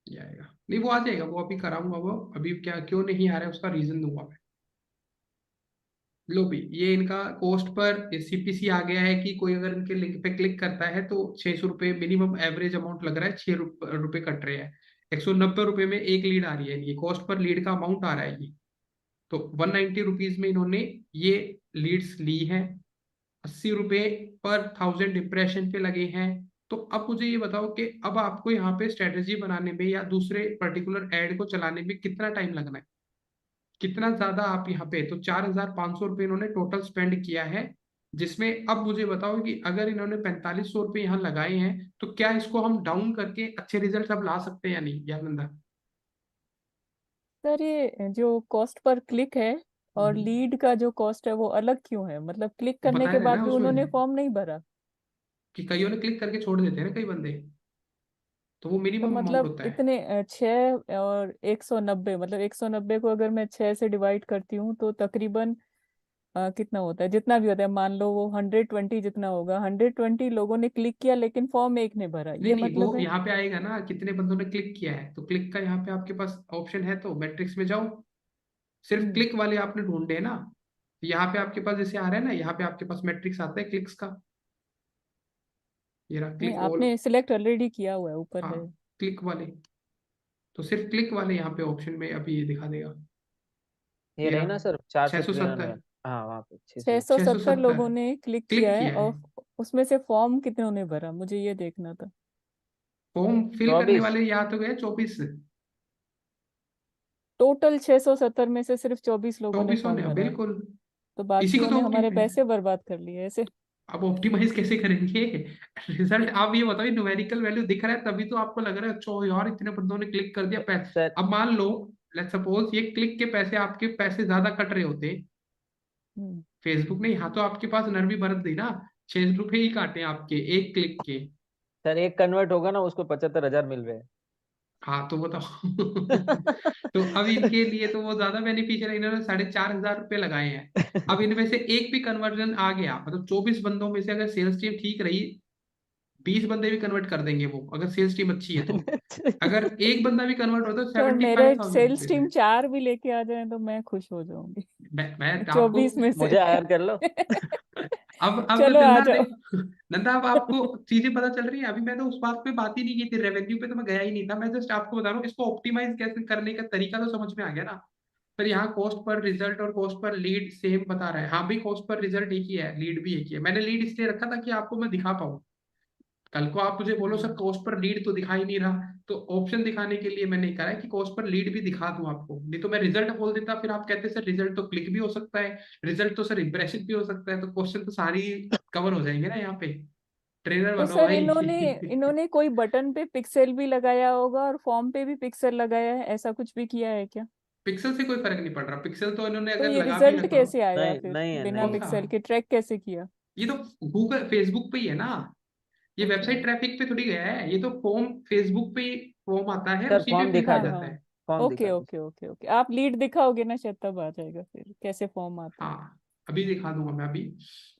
[SPEAKER 3] ये आएगा। नहीं, वो आ जाएगा, वो अभी कराऊंगा, वो अभी क्या क्यों नहीं आ रहा है उसका रीजन दूंगा मैं। लो भी, ये इनका कॉस्ट पर सीपीसी आ गया है कि कोई अगर इनके लिंक पे क्लिक करता है तो 600 रुपये मिनिमम एवरेज अमाउंट लग रहा है, 6 रुपये कट रहे हैं। 190 रुपये में एक लीड आ रही है, ये कॉस्ट पर लीड का अमाउंट आ रहा है ये। तो 190 रुपीज में इन्होंने ये लीड्स ली है। 80 रुपये पर 1000 इंप्रेशन पे लगे हैं। तो अब मुझे ये बताओ कि अब आपको यहाँ पे स्ट्रेटेजी बनाने में या दूसरे पर्टिकुलर एड को चलाने में कितना टाइम लगना है, कितना ज्यादा आप यहाँ पे, तो 4500 रुपये इन्होंने टोटल स्पेंड किया है जिसमें अब मुझे बताओ कि अगर इन्होंने 4500 रुपये यहाँ लगाए हैं तो क्या इसको हम डाउन करके अच्छे रिजल्ट अब ला सकते हैं या नहीं, या नंदा?
[SPEAKER 4] सर ये जो कॉस्ट पर क्लिक है और लीड का जो कॉस्ट है वो अलग क्यों है? मतलब क्लिक करने
[SPEAKER 3] बताया
[SPEAKER 4] के
[SPEAKER 3] है
[SPEAKER 4] बाद
[SPEAKER 3] ना
[SPEAKER 4] भी उन्होंने
[SPEAKER 3] उसमें
[SPEAKER 4] फॉर्म नहीं भरा,
[SPEAKER 3] कि कईयों ने क्लिक करके छोड़ देते हैं ना कई बंदे, तो वो
[SPEAKER 4] तो
[SPEAKER 3] मिनिमम अमाउंट
[SPEAKER 4] मतलब
[SPEAKER 3] होता है।
[SPEAKER 4] इतने 6 और 190, मतलब 190 को अगर मैं 6 से डिवाइड करती हूँ तो तकरीबन कितना होता है, जितना भी होता है, मान लो वो 120 जितना होगा, 120 लोगों ने क्लिक किया लेकिन फॉर्म एक ने भरा,
[SPEAKER 3] नहीं
[SPEAKER 4] ये
[SPEAKER 3] नहीं,
[SPEAKER 4] मतलब
[SPEAKER 3] वो
[SPEAKER 4] है।
[SPEAKER 3] यहाँ पे आएगा ना कितने बंदों ने क्लिक किया है, तो क्लिक का यहाँ पे आपके पास ऑप्शन है, तो मैट्रिक्स में जाओ, सिर्फ
[SPEAKER 4] हम्म
[SPEAKER 3] क्लिक वाले आपने ढूंढे ना। यहाँ पे आपके पास जैसे आ रहा है ना, यहाँ पे आपके पास मैट्रिक्स आता है क्लिक्स का, ये रहा
[SPEAKER 4] नहीं,
[SPEAKER 3] क्लिक ऑल।
[SPEAKER 4] आपने सिलेक्ट ऑलरेडी किया हुआ है, ऊपर
[SPEAKER 3] हाँ,
[SPEAKER 4] है।
[SPEAKER 3] क्लिक वाले, तो सिर्फ क्लिक वाले यहाँ पे ऑप्शन में अभी ये दिखा देगा,
[SPEAKER 6] ये
[SPEAKER 3] ये
[SPEAKER 6] रही
[SPEAKER 3] रहा
[SPEAKER 6] ना सर,
[SPEAKER 3] 670,
[SPEAKER 6] 493। हाँ वहाँ पे
[SPEAKER 4] 670
[SPEAKER 3] 670
[SPEAKER 4] लोगों ने क्लिक किया
[SPEAKER 3] क्लिक
[SPEAKER 4] है,
[SPEAKER 3] किया है।
[SPEAKER 4] और उसमें से फॉर्म कितनों ने भरा, मुझे ये देखना था।
[SPEAKER 3] फॉर्म फिल करने
[SPEAKER 6] 24।
[SPEAKER 3] वाले यहाँ तो गए 24,
[SPEAKER 4] टोटल 670 में से सिर्फ 24 लोगों ने
[SPEAKER 3] 24
[SPEAKER 4] फॉर्म
[SPEAKER 3] ने
[SPEAKER 4] भरा है,
[SPEAKER 3] बिल्कुल।
[SPEAKER 4] तो
[SPEAKER 3] इसी को
[SPEAKER 4] बाकियों
[SPEAKER 3] तो
[SPEAKER 4] ने हमारे पैसे बर्बाद कर लिए ऐसे।
[SPEAKER 3] अब ऑप्टिमाइज कैसे करेंगे रिजल्ट? आप ये बताओ, न्यूमेरिकल वैल्यू दिख रहा है तभी तो आपको लग रहा है अच्छा यार इतने बंदों ने क्लिक कर दिया पैसे।
[SPEAKER 6] सर
[SPEAKER 3] अब मान लो, लेट्स सपोज ये क्लिक के पैसे, आपके पैसे ज्यादा कट रहे होते,
[SPEAKER 4] हम्म
[SPEAKER 3] फेसबुक ने यहाँ तो आपके पास नरमी बरत दी ना, 6 रुपए ही काटे आपके एक क्लिक के।
[SPEAKER 6] सर एक कन्वर्ट होगा ना, उसको 75,000 मिल रहे
[SPEAKER 3] हाँ तो बताओ
[SPEAKER 6] हैं।
[SPEAKER 3] तो अब इनके लिए तो वो ज्यादा बेनिफिशियल है, इन्होंने 4500 रुपये लगाए हैं। अब इनमें से एक भी कन्वर्जन आ गया, मतलब 24 बंदों में से अगर सेल्स टीम ठीक रही, 20 बंदे भी कन्वर्ट कर देंगे वो, अगर सेल्स टीम अच्छी है तो। अगर एक बंदा भी कन्वर्ट होता है
[SPEAKER 4] सर,
[SPEAKER 3] सेवेंटी
[SPEAKER 4] मेरे
[SPEAKER 3] five thousand
[SPEAKER 4] sales
[SPEAKER 3] rupees
[SPEAKER 4] team
[SPEAKER 3] है।
[SPEAKER 4] 4 भी लेके आ जाए तो मैं खुश हो जाऊंगी
[SPEAKER 3] मैं आपको
[SPEAKER 4] 24 में से
[SPEAKER 6] मुझे हायर कर लो।
[SPEAKER 3] अब
[SPEAKER 4] चलो आ
[SPEAKER 3] नंदा
[SPEAKER 4] जाओ।
[SPEAKER 3] देख, नंदा अब आपको चीजें पता चल रही है। अभी मैं तो उस बात पे बात ही नहीं की थी, रेवेन्यू पे तो मैं गया ही नहीं था, मैं जस्ट आपको बता रहा हूँ इसको ऑप्टिमाइज कैसे करने का तरीका तो समझ में आ गया ना। पर यहाँ कॉस्ट पर रिजल्ट और कॉस्ट पर लीड सेम बता रहा है। हाँ भाई, कॉस्ट पर रिजल्ट एक ही है, लीड भी एक ही है। मैंने लीड इसलिए रखा था कि आपको मैं दिखा पाऊँ, कल को आप मुझे बोलो सर कॉस्ट पर लीड तो दिखा ही नहीं रहा, तो ऑप्शन दिखाने के लिए मैंने कहा है कि कॉस्ट पर लीड भी दिखा दूं आपको। नहीं तो मैं रिजल्ट बोल देता, फिर आप कहते सर रिजल्ट तो क्लिक भी हो सकता है, रिजल्ट तो सर इंप्रेशन भी हो सकता है, तो क्वेश्चन तो सारी कवर हो जाएंगे ना यहाँ पे। ट्रेनर
[SPEAKER 4] तो
[SPEAKER 3] बनो
[SPEAKER 4] सर
[SPEAKER 3] भाई
[SPEAKER 4] इन्होंने कोई बटन पे पिक्सेल भी लगाया होगा और फॉर्म पे भी पिक्सेल लगाया है, ऐसा कुछ भी किया है क्या?
[SPEAKER 3] पिक्सल से कोई फर्क नहीं पड़ रहा, पिक्सल तो इन्होंने
[SPEAKER 4] तो
[SPEAKER 3] अगर
[SPEAKER 4] ये
[SPEAKER 3] लगा भी
[SPEAKER 4] रिजल्ट
[SPEAKER 3] रखा हो।
[SPEAKER 4] कैसे आया
[SPEAKER 6] नहीं
[SPEAKER 4] फिर,
[SPEAKER 6] नहीं है,
[SPEAKER 4] बिना
[SPEAKER 6] नहीं
[SPEAKER 3] कौन
[SPEAKER 6] है।
[SPEAKER 3] सा?
[SPEAKER 4] पिक्सेल के ट्रैक कैसे किया?
[SPEAKER 3] ये तो गूगल फेसबुक पे ही है ना, ये
[SPEAKER 4] ओके।
[SPEAKER 3] वेबसाइट ट्रैफिक पे थोड़ी गया है, ये तो फॉर्म फेसबुक पे ही फॉर्म आता है,
[SPEAKER 6] सर
[SPEAKER 3] उसी पे
[SPEAKER 6] फॉर्म
[SPEAKER 3] फिल
[SPEAKER 6] दिखा
[SPEAKER 3] किया
[SPEAKER 4] हाँ
[SPEAKER 6] दो,
[SPEAKER 3] जाता
[SPEAKER 4] हाँ,
[SPEAKER 3] है।
[SPEAKER 6] फॉर्म दिखा
[SPEAKER 4] ओके
[SPEAKER 6] दो।
[SPEAKER 4] ओके ओके ओके, आप लीड दिखाओगे ना शायद, तब आ जाएगा फिर कैसे फॉर्म आता है।
[SPEAKER 3] हाँ, अभी दिखा दूंगा मैं अभी।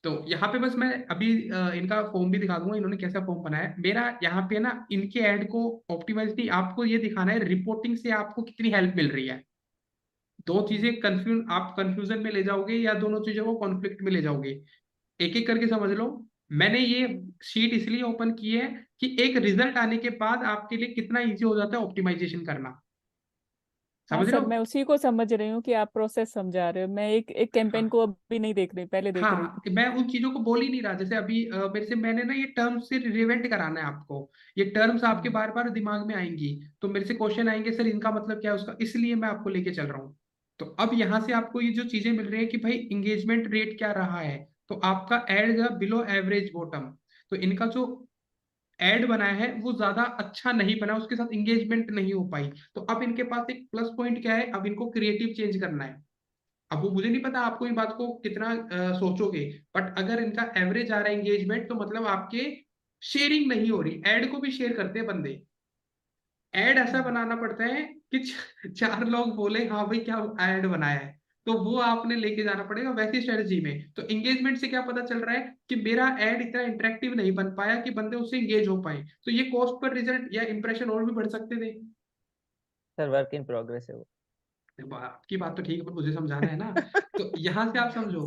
[SPEAKER 3] तो यहाँ पे बस मैं अभी इनका फॉर्म भी दिखा दूंगा, इन्होंने कैसा फॉर्म बनाया है। मेरा यहाँ पे ना इनके ऐड को ऑप्टिमाइज नहीं, आपको ये दिखाना है रिपोर्टिंग से आपको कितनी हेल्प मिल रही है। दो चीजें कंफ्यूज, आप कंफ्यूजन में ले जाओगे या दोनों चीजों को कॉन्फ्लिक्ट में ले जाओगे, एक एक करके समझ लो। मैंने ये शीट इसलिए ओपन की है कि एक रिजल्ट आने के बाद आपके लिए कितना इजी हो जाता है ऑप्टिमाइजेशन करना,
[SPEAKER 4] हाँ
[SPEAKER 3] समझ रहे
[SPEAKER 4] सर,
[SPEAKER 3] हो?
[SPEAKER 4] मैं उसी को समझ रही हूँ कि आप प्रोसेस समझा रहे हो, मैं एक एक कैंपेन
[SPEAKER 3] हाँ
[SPEAKER 4] को अभी नहीं देख रही, पहले देख रही
[SPEAKER 3] हाँ,
[SPEAKER 4] थी।
[SPEAKER 3] मैं उन चीजों को बोल ही नहीं रहा, जैसे अभी मेरे से मैंने ना ये टर्म्स से रिलेवेंट कराना है आपको, ये टर्म्स आपके
[SPEAKER 4] हम्म
[SPEAKER 3] बार बार दिमाग में आएंगी, तो मेरे से क्वेश्चन आएंगे सर इनका मतलब क्या है उसका, इसलिए मैं आपको लेके चल रहा हूँ। तो अब यहाँ से आपको ये जो चीजें मिल रही है कि भाई इंगेजमेंट रेट क्या रहा है, तो आपका एड बिलो एवरेज बॉटम, तो इनका जो एड बनाया है वो ज्यादा अच्छा नहीं बना, उसके साथ इंगेजमेंट नहीं हो पाई। तो अब इनके पास एक प्लस पॉइंट क्या है, अब इनको क्रिएटिव चेंज करना है। अब वो मुझे नहीं पता आपको इन बात को कितना सोचोगे, बट अगर इनका एवरेज आ रहा है एंगेजमेंट, तो मतलब आपके शेयरिंग नहीं हो रही, एड को भी शेयर करते हैं बंदे। एड ऐसा
[SPEAKER 4] हम्म।
[SPEAKER 3] बनाना पड़ता है कि चार लोग बोले हाँ भाई क्या एड बनाया है, तो वो आपने लेके जाना पड़ेगा वैसी स्ट्रेटजी में। तो एंगेजमेंट से क्या पता चल रहा है कि मेरा एड इतना इंटरेक्टिव नहीं बन पाया कि बंदे उससे एंगेज हो पाए, तो ये कॉस्ट पर रिजल्ट या इंप्रेशन और भी बढ़ सकते थे।
[SPEAKER 6] सर वर्क इन प्रोग्रेस है वो।
[SPEAKER 3] देखो, आपकी बात तो ठीक है पर मुझे समझाना है ना, तो यहाँ से आप समझो,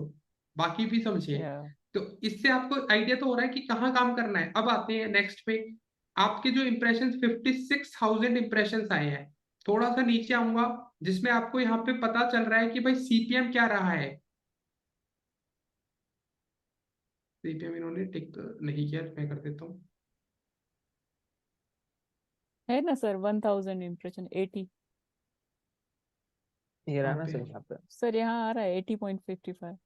[SPEAKER 3] बाकी भी समझिए।
[SPEAKER 4] या
[SPEAKER 3] तो इससे आपको आइडिया तो हो रहा है कि कहाँ काम करना है। अब आते हैं नेक्स्ट पे, आपके जो इंप्रेशन 56,000 इंप्रेशन आए हैं, थोड़ा सा नीचे आऊंगा, जिसमें आपको यहाँ पे पता चल रहा है कि भाई सीपीएम क्या रहा है। सीपीएम इन्होंने टिक नहीं किया, मैं कर देता हूँ।
[SPEAKER 4] है ना सर, 1000 इम्प्रेशन 80।
[SPEAKER 6] ये रहा
[SPEAKER 3] कहाँ
[SPEAKER 6] ना
[SPEAKER 3] पे?
[SPEAKER 6] सर यहाँ पे।
[SPEAKER 4] सर यहाँ आ रहा है 80.55।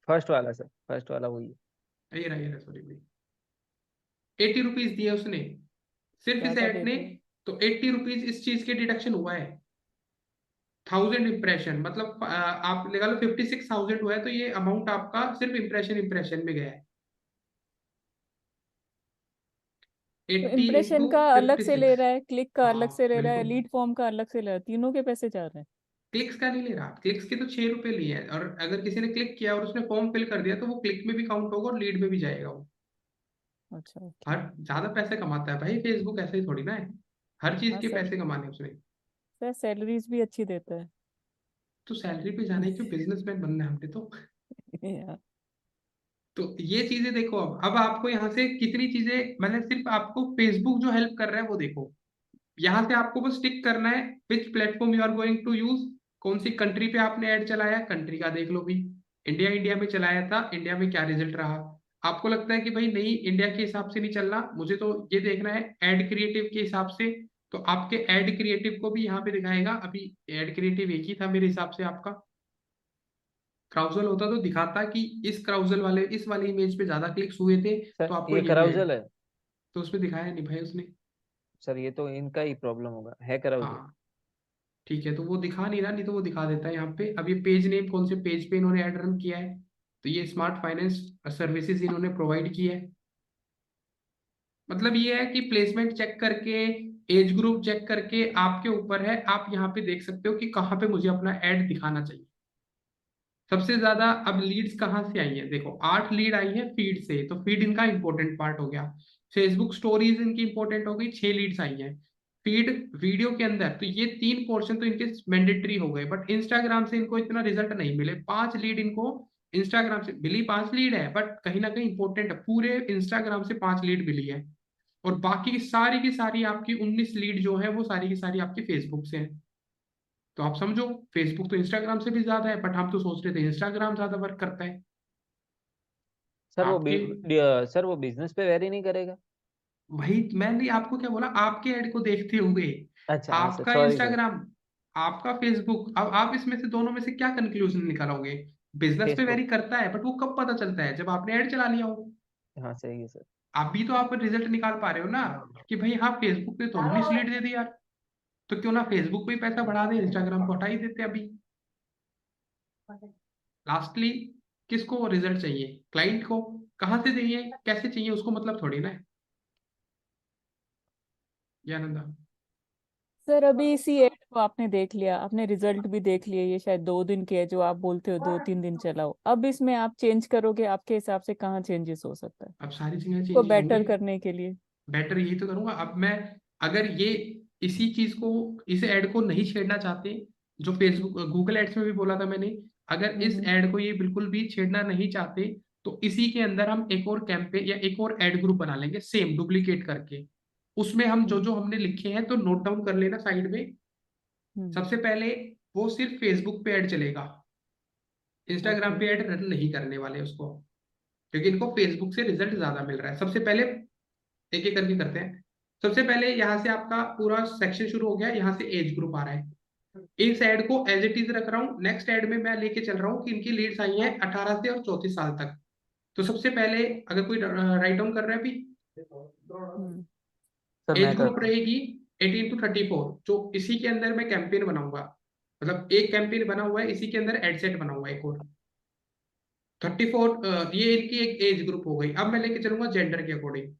[SPEAKER 6] फर्स्ट वाला सर, फर्स्ट वाला वही है।
[SPEAKER 3] ये रहा सॉरी भाई, 80 रुपीज दिए उसने सिर्फ इस
[SPEAKER 4] ज्यादा
[SPEAKER 3] ऐड ने,
[SPEAKER 4] देते हैं।
[SPEAKER 3] तो 80 रुपीज इस चीज के डिडक्शन हुआ है। 1000 इंप्रेशन मतलब आप लगा लो 56,000 हुआ है, तो ये अमाउंट आपका सिर्फ इंप्रेशन में गया है।
[SPEAKER 4] तो
[SPEAKER 3] 80
[SPEAKER 4] इम्प्रेशन
[SPEAKER 3] इंटू
[SPEAKER 4] का अलग से
[SPEAKER 3] 56।
[SPEAKER 4] ले रहा है, क्लिक का अलग
[SPEAKER 3] हाँ
[SPEAKER 4] से ले रहा है,
[SPEAKER 3] बिल्कुल,
[SPEAKER 4] लीड फॉर्म का अलग से ले रहा है, तीनों के पैसे जा रहे हैं।
[SPEAKER 3] क्लिक्स का नहीं ले रहा, क्लिक्स के तो 6 रुपए लिए हैं, और अगर किसी ने क्लिक किया और उसने फॉर्म फिल कर दिया तो वो क्लिक में भी काउंट होगा और लीड में भी जाएगा वो।
[SPEAKER 4] अच्छा ओके।
[SPEAKER 3] हर ज्यादा पैसे कमाता है भाई फेसबुक, ऐसे ही थोड़ी ना है, हर चीज
[SPEAKER 4] हाँ
[SPEAKER 3] के
[SPEAKER 4] सर,
[SPEAKER 3] पैसे कमाने उसने।
[SPEAKER 4] सर सैलरीज भी अच्छी देता है।
[SPEAKER 3] तो सैलरी पे जाने क्यों, बिजनेसमैन बनना है हमने
[SPEAKER 4] या,
[SPEAKER 3] तो ये चीजें देखो। अब आपको यहाँ से कितनी चीजें, मैंने सिर्फ आपको फेसबुक जो हेल्प कर रहा है वो देखो। यहाँ से आपको बस टिक करना है which platform you are going to use, कौन सी कंट्री पे आपने ऐड चलाया, कंट्री का देख लो भी। इंडिया में चलाया था, इंडिया में क्या रिजल्ट रहा। आपको लगता है कि भाई नहीं इंडिया के हिसाब से नहीं चलना, मुझे तो ये देखना है एड क्रिएटिव के हिसाब से, तो आपके एड क्रिएटिव को भी यहाँ पे दिखाएगा। अभी एड क्रिएटिव एक ही था मेरे हिसाब से आपका, क्राउजल होता तो दिखाता कि इस क्राउजल वाले इस वाली इमेज पे ज्यादा क्लिक्स हुए थे,
[SPEAKER 6] सर
[SPEAKER 3] तो आपको
[SPEAKER 6] ये
[SPEAKER 3] ये भी ऐड,
[SPEAKER 6] कराउजल है।
[SPEAKER 3] तो उसमें दिखाया नहीं भाई उसने।
[SPEAKER 6] सर ये तो इनका ही प्रॉब्लम होगा, है कराउजल।
[SPEAKER 3] हाँ ठीक है, तो वो दिखा नहीं रहा, नहीं तो वो दिखा देता है यहाँ पे। अब ये पेज नेम कौन से पेज पे इन्होंने ऐड रन किया है, तो ये स्मार्ट फाइनेंस सर्विसेज इन्होंने प्रोवाइड की है। मतलब ये है कि प्लेसमेंट चेक करके, एज ग्रुप चेक करके आपके ऊपर है, आप यहाँ पे देख सकते हो कि कहाँ पे मुझे अपना ऐड दिखाना चाहिए। सबसे ज्यादा अब लीड्स कहाँ से आई है, देखो 8 लीड आई है फीड से, तो फीड इनका इंपॉर्टेंट पार्ट हो गया। फेसबुक स्टोरीज इनकी इंपॉर्टेंट हो गई, 6 लीड्स आई हैं। फीड वीडियो के अंदर, तो ये 3 पोर्शन तो इनके मैंडेटरी हो गए, बट इंस्टाग्राम से इनको इतना रिजल्ट नहीं मिले। 5 लीड इनको इंस्टाग्राम से मिली, 5 लीड है बट कहीं ना कहीं इंपॉर्टेंट है, पूरे इंस्टाग्राम से 5 लीड मिली है। और बाकी की सारी आपकी 19 लीड जो है वो सारी की सारी आपकी फेसबुक से है। तो आप समझो फेसबुक तो इंस्टाग्राम से भी ज्यादा है, बट हम तो सोच रहे थे इंस्टाग्राम ज्यादा वर्क करता है।
[SPEAKER 6] सर वो
[SPEAKER 3] आपके
[SPEAKER 6] सर वो बिजनेस पे वेरी नहीं करेगा।
[SPEAKER 3] वही मैंने आपको क्या बोला, आपके ऐड को देखते हुए
[SPEAKER 6] अच्छा हाँ सर,
[SPEAKER 3] आपका
[SPEAKER 6] सॉरी सर।
[SPEAKER 3] इंस्टाग्राम, आपका फेसबुक, अब आप इसमें से दोनों में से क्या कंक्लूजन निकालोगे। बिजनेस पे
[SPEAKER 6] फेसबुक।
[SPEAKER 3] वेरी करता है, बट वो कब पता चलता है, जब आपने ऐड चला लिया हो।
[SPEAKER 6] हाँ सही है सर।
[SPEAKER 3] अभी तो आप रिजल्ट निकाल पा रहे हो ना, कि भाई हाँ फेसबुक पे तो 19 लीड दे दी यार, तो क्यों ना फेसबुक पे ही पैसा बढ़ा दे, इंस्टाग्राम को हटा ही देते अभी। लास्टली किसको रिजल्ट चाहिए, क्लाइंट को। कहाँ से चाहिए कैसे चाहिए उसको मतलब थोड़ी ना है। ये आनंदा।
[SPEAKER 4] सर अभी इसी एड को आपने देख लिया, आपने रिजल्ट भी देख लिया, ये शायद 2 दिन के है जो आप बोलते हो 2-3 दिन चलाओ, अब इसमें आप चेंज करोगे, आपके हिसाब से कहाँ चेंजेस हो सकता है
[SPEAKER 3] अब सारी चीजें
[SPEAKER 4] को
[SPEAKER 3] चेंज
[SPEAKER 4] बेटर
[SPEAKER 3] होंगी,
[SPEAKER 4] करने के लिए?
[SPEAKER 3] बेटर यही तो करूंगा अब मैं। अगर ये इसी चीज को, इस ऐड को नहीं छेड़ना चाहते, जो फेसबुक गूगल एड्स में भी बोला था मैंने, अगर इस
[SPEAKER 4] हम्म।
[SPEAKER 3] ऐड को ये बिल्कुल भी छेड़ना नहीं चाहते, तो इसी के अंदर हम एक और कैंपेन या एक और ऐड ग्रुप बना लेंगे सेम डुप्लीकेट करके। उसमें हम जो
[SPEAKER 4] हम्म।
[SPEAKER 3] जो हमने लिखे हैं तो नोट डाउन कर लेना साइड में।
[SPEAKER 4] हम्म।
[SPEAKER 3] सबसे पहले वो सिर्फ फेसबुक पे ऐड चलेगा, इंस्टाग्राम
[SPEAKER 4] ओके।
[SPEAKER 3] पे ऐड रन नहीं करने वाले उसको, क्योंकि इनको फेसबुक से रिजल्ट ज्यादा मिल रहा है। सबसे पहले एक एक करके करते हैं। सबसे पहले यहाँ से आपका पूरा सेक्शन शुरू हो गया, यहाँ से एज ग्रुप आ रहा है। इस एड को एज इट इज रख रहा हूँ, नेक्स्ट एड में मैं लेके चल रहा हूँ कि इनकी लीड्स आई हैं 18 से और 34 साल तक। तो सबसे पहले अगर कोई राइट डाउन कर रहा है अभी,
[SPEAKER 4] हम्म।
[SPEAKER 6] सर
[SPEAKER 3] एज
[SPEAKER 6] मैं
[SPEAKER 3] ग्रुप
[SPEAKER 6] करता हूँ।
[SPEAKER 3] रहेगी 18 to 34, जो इसी के अंदर मैं कैंपेन बनाऊंगा। मतलब एक कैंपेन बना हुआ है, इसी के अंदर एड सेट बना हुआ है एक और 34। ये इनकी एक एज ग्रुप हो गई। अब मैं लेके चलूंगा जेंडर के अकॉर्डिंग।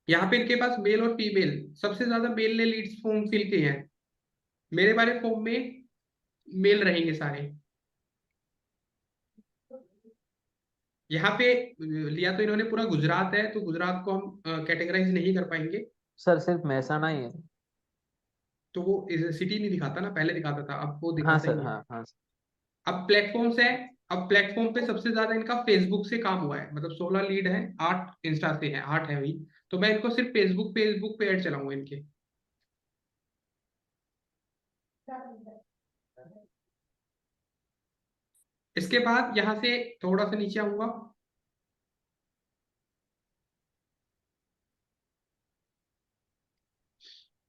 [SPEAKER 3] यहाँ पे इनके पास मेल और फीमेल, सबसे ज्यादा मेल ने लीड्स फॉर्म फिल किए हैं, मेरे वाले फॉर्म में मेल रहेंगे सारे। यहाँ पे लिया तो इन्होंने पूरा गुजरात है, तो गुजरात को हम कैटेगराइज नहीं कर पाएंगे,
[SPEAKER 6] सर सिर्फ महसाना ही है।
[SPEAKER 3] तो वो सिटी नहीं दिखाता ना, पहले दिखाता था, अब वो
[SPEAKER 6] हाँ
[SPEAKER 3] दिखाता ही
[SPEAKER 6] सर,
[SPEAKER 3] नहीं है।
[SPEAKER 6] हाँ हाँ सर।
[SPEAKER 3] अब प्लेटफॉर्म्स है, अब प्लेटफॉर्म पे सबसे ज्यादा इनका फेसबुक से काम हुआ है, मतलब 16 लीड है, 8 इंस्टा से है, 8 है वही। तो मैं इनको सिर्फ फेसबुक पे ऐड चलाऊंगा इनके। इसके बाद यहाँ से थोड़ा सा नीचे आऊंगा,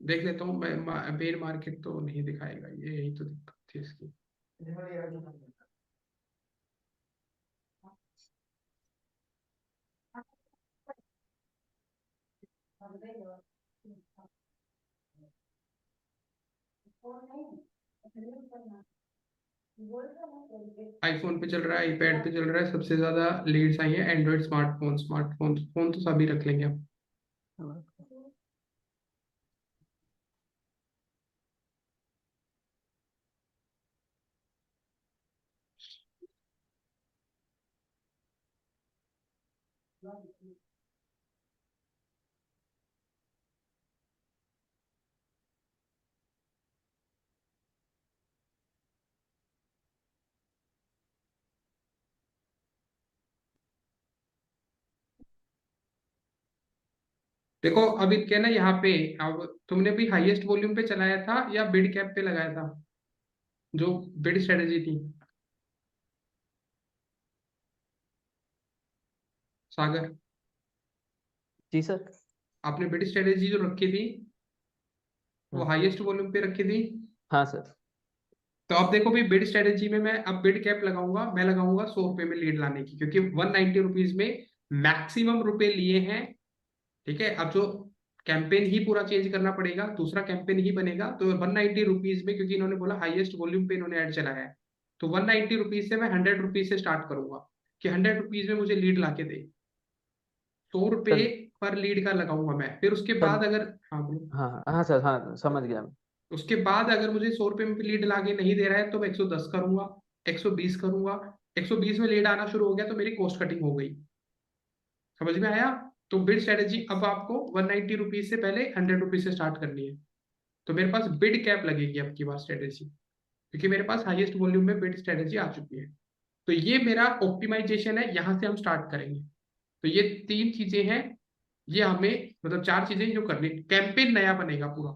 [SPEAKER 3] देख लेता हूँ मैं, मेन मार्केट तो नहीं दिखाएगा ये, यही तो दिक्कत थी इसकी। आईफोन पे चल रहा है, आईपैड पे चल रहा है, सबसे ज्यादा लीड्स आई है एंड्रॉइड स्मार्टफोन। फोन तो सभी रख लेंगे अब। देखो अब इनके ना यहाँ पे, अब तुमने भी हाईएस्ट वॉल्यूम पे चलाया था या बिड कैप पे लगाया था, जो बिड स्ट्रेटेजी थी सागर?
[SPEAKER 6] जी सर।
[SPEAKER 3] आपने बिड स्ट्रेटेजी जो रखी थी वो हाईएस्ट वॉल्यूम पे रखी थी।
[SPEAKER 6] हाँ सर।
[SPEAKER 3] तो अब देखो भाई, बिड स्ट्रेटेजी में मैं अब बिड कैप लगाऊंगा, मैं लगाऊंगा 100 रुपए में लीड लाने की, क्योंकि 190 रुपीज में मैक्सिमम रुपए लिए हैं। ठीक है, अब जो कैंपेन ही पूरा चेंज करना पड़ेगा, दूसरा कैंपेन ही बनेगा, तो 190 रुपीज में, क्योंकि इन्होंने बोला हाईएस्ट वॉल्यूम पे इन्होंने ऐड चलाया है, तो 190 रुपीज से मैं 100 रुपीज से स्टार्ट करूंगा कि 100 रुपीज में मुझे लीड ला के दे। 100 रुपए
[SPEAKER 6] सर
[SPEAKER 3] पर लीड का लगाऊंगा मैं, फिर उसके
[SPEAKER 6] सर
[SPEAKER 3] बाद अगर, हाँ बोलो,
[SPEAKER 6] हाँ हाँ हाँ सर, हाँ समझ गया मैं।
[SPEAKER 3] उसके बाद अगर मुझे 100 रुपए में लीड लाके नहीं दे रहा है तो मैं 110 करूंगा, 120 करूंगा। 120 में लीड आना शुरू हो गया तो मेरी कॉस्ट कटिंग हो गई। समझ में आया? तो बिड स्ट्रेटेजी अब आपको 190 रुपीज से पहले 100 रुपीज से स्टार्ट करनी है। तो मेरे पास बिड कैप लगेगी अब की बार स्ट्रेटेजी, क्योंकि मेरे पास हाईएस्ट वॉल्यूम में बिड स्ट्रेटेजी आ चुकी है। तो ये मेरा ऑप्टिमाइजेशन है, यहाँ से हम स्टार्ट करेंगे। तो ये 3 चीजें हैं, ये हमें मतलब 4 चीजें जो करनी, कैंपेन नया बनेगा पूरा।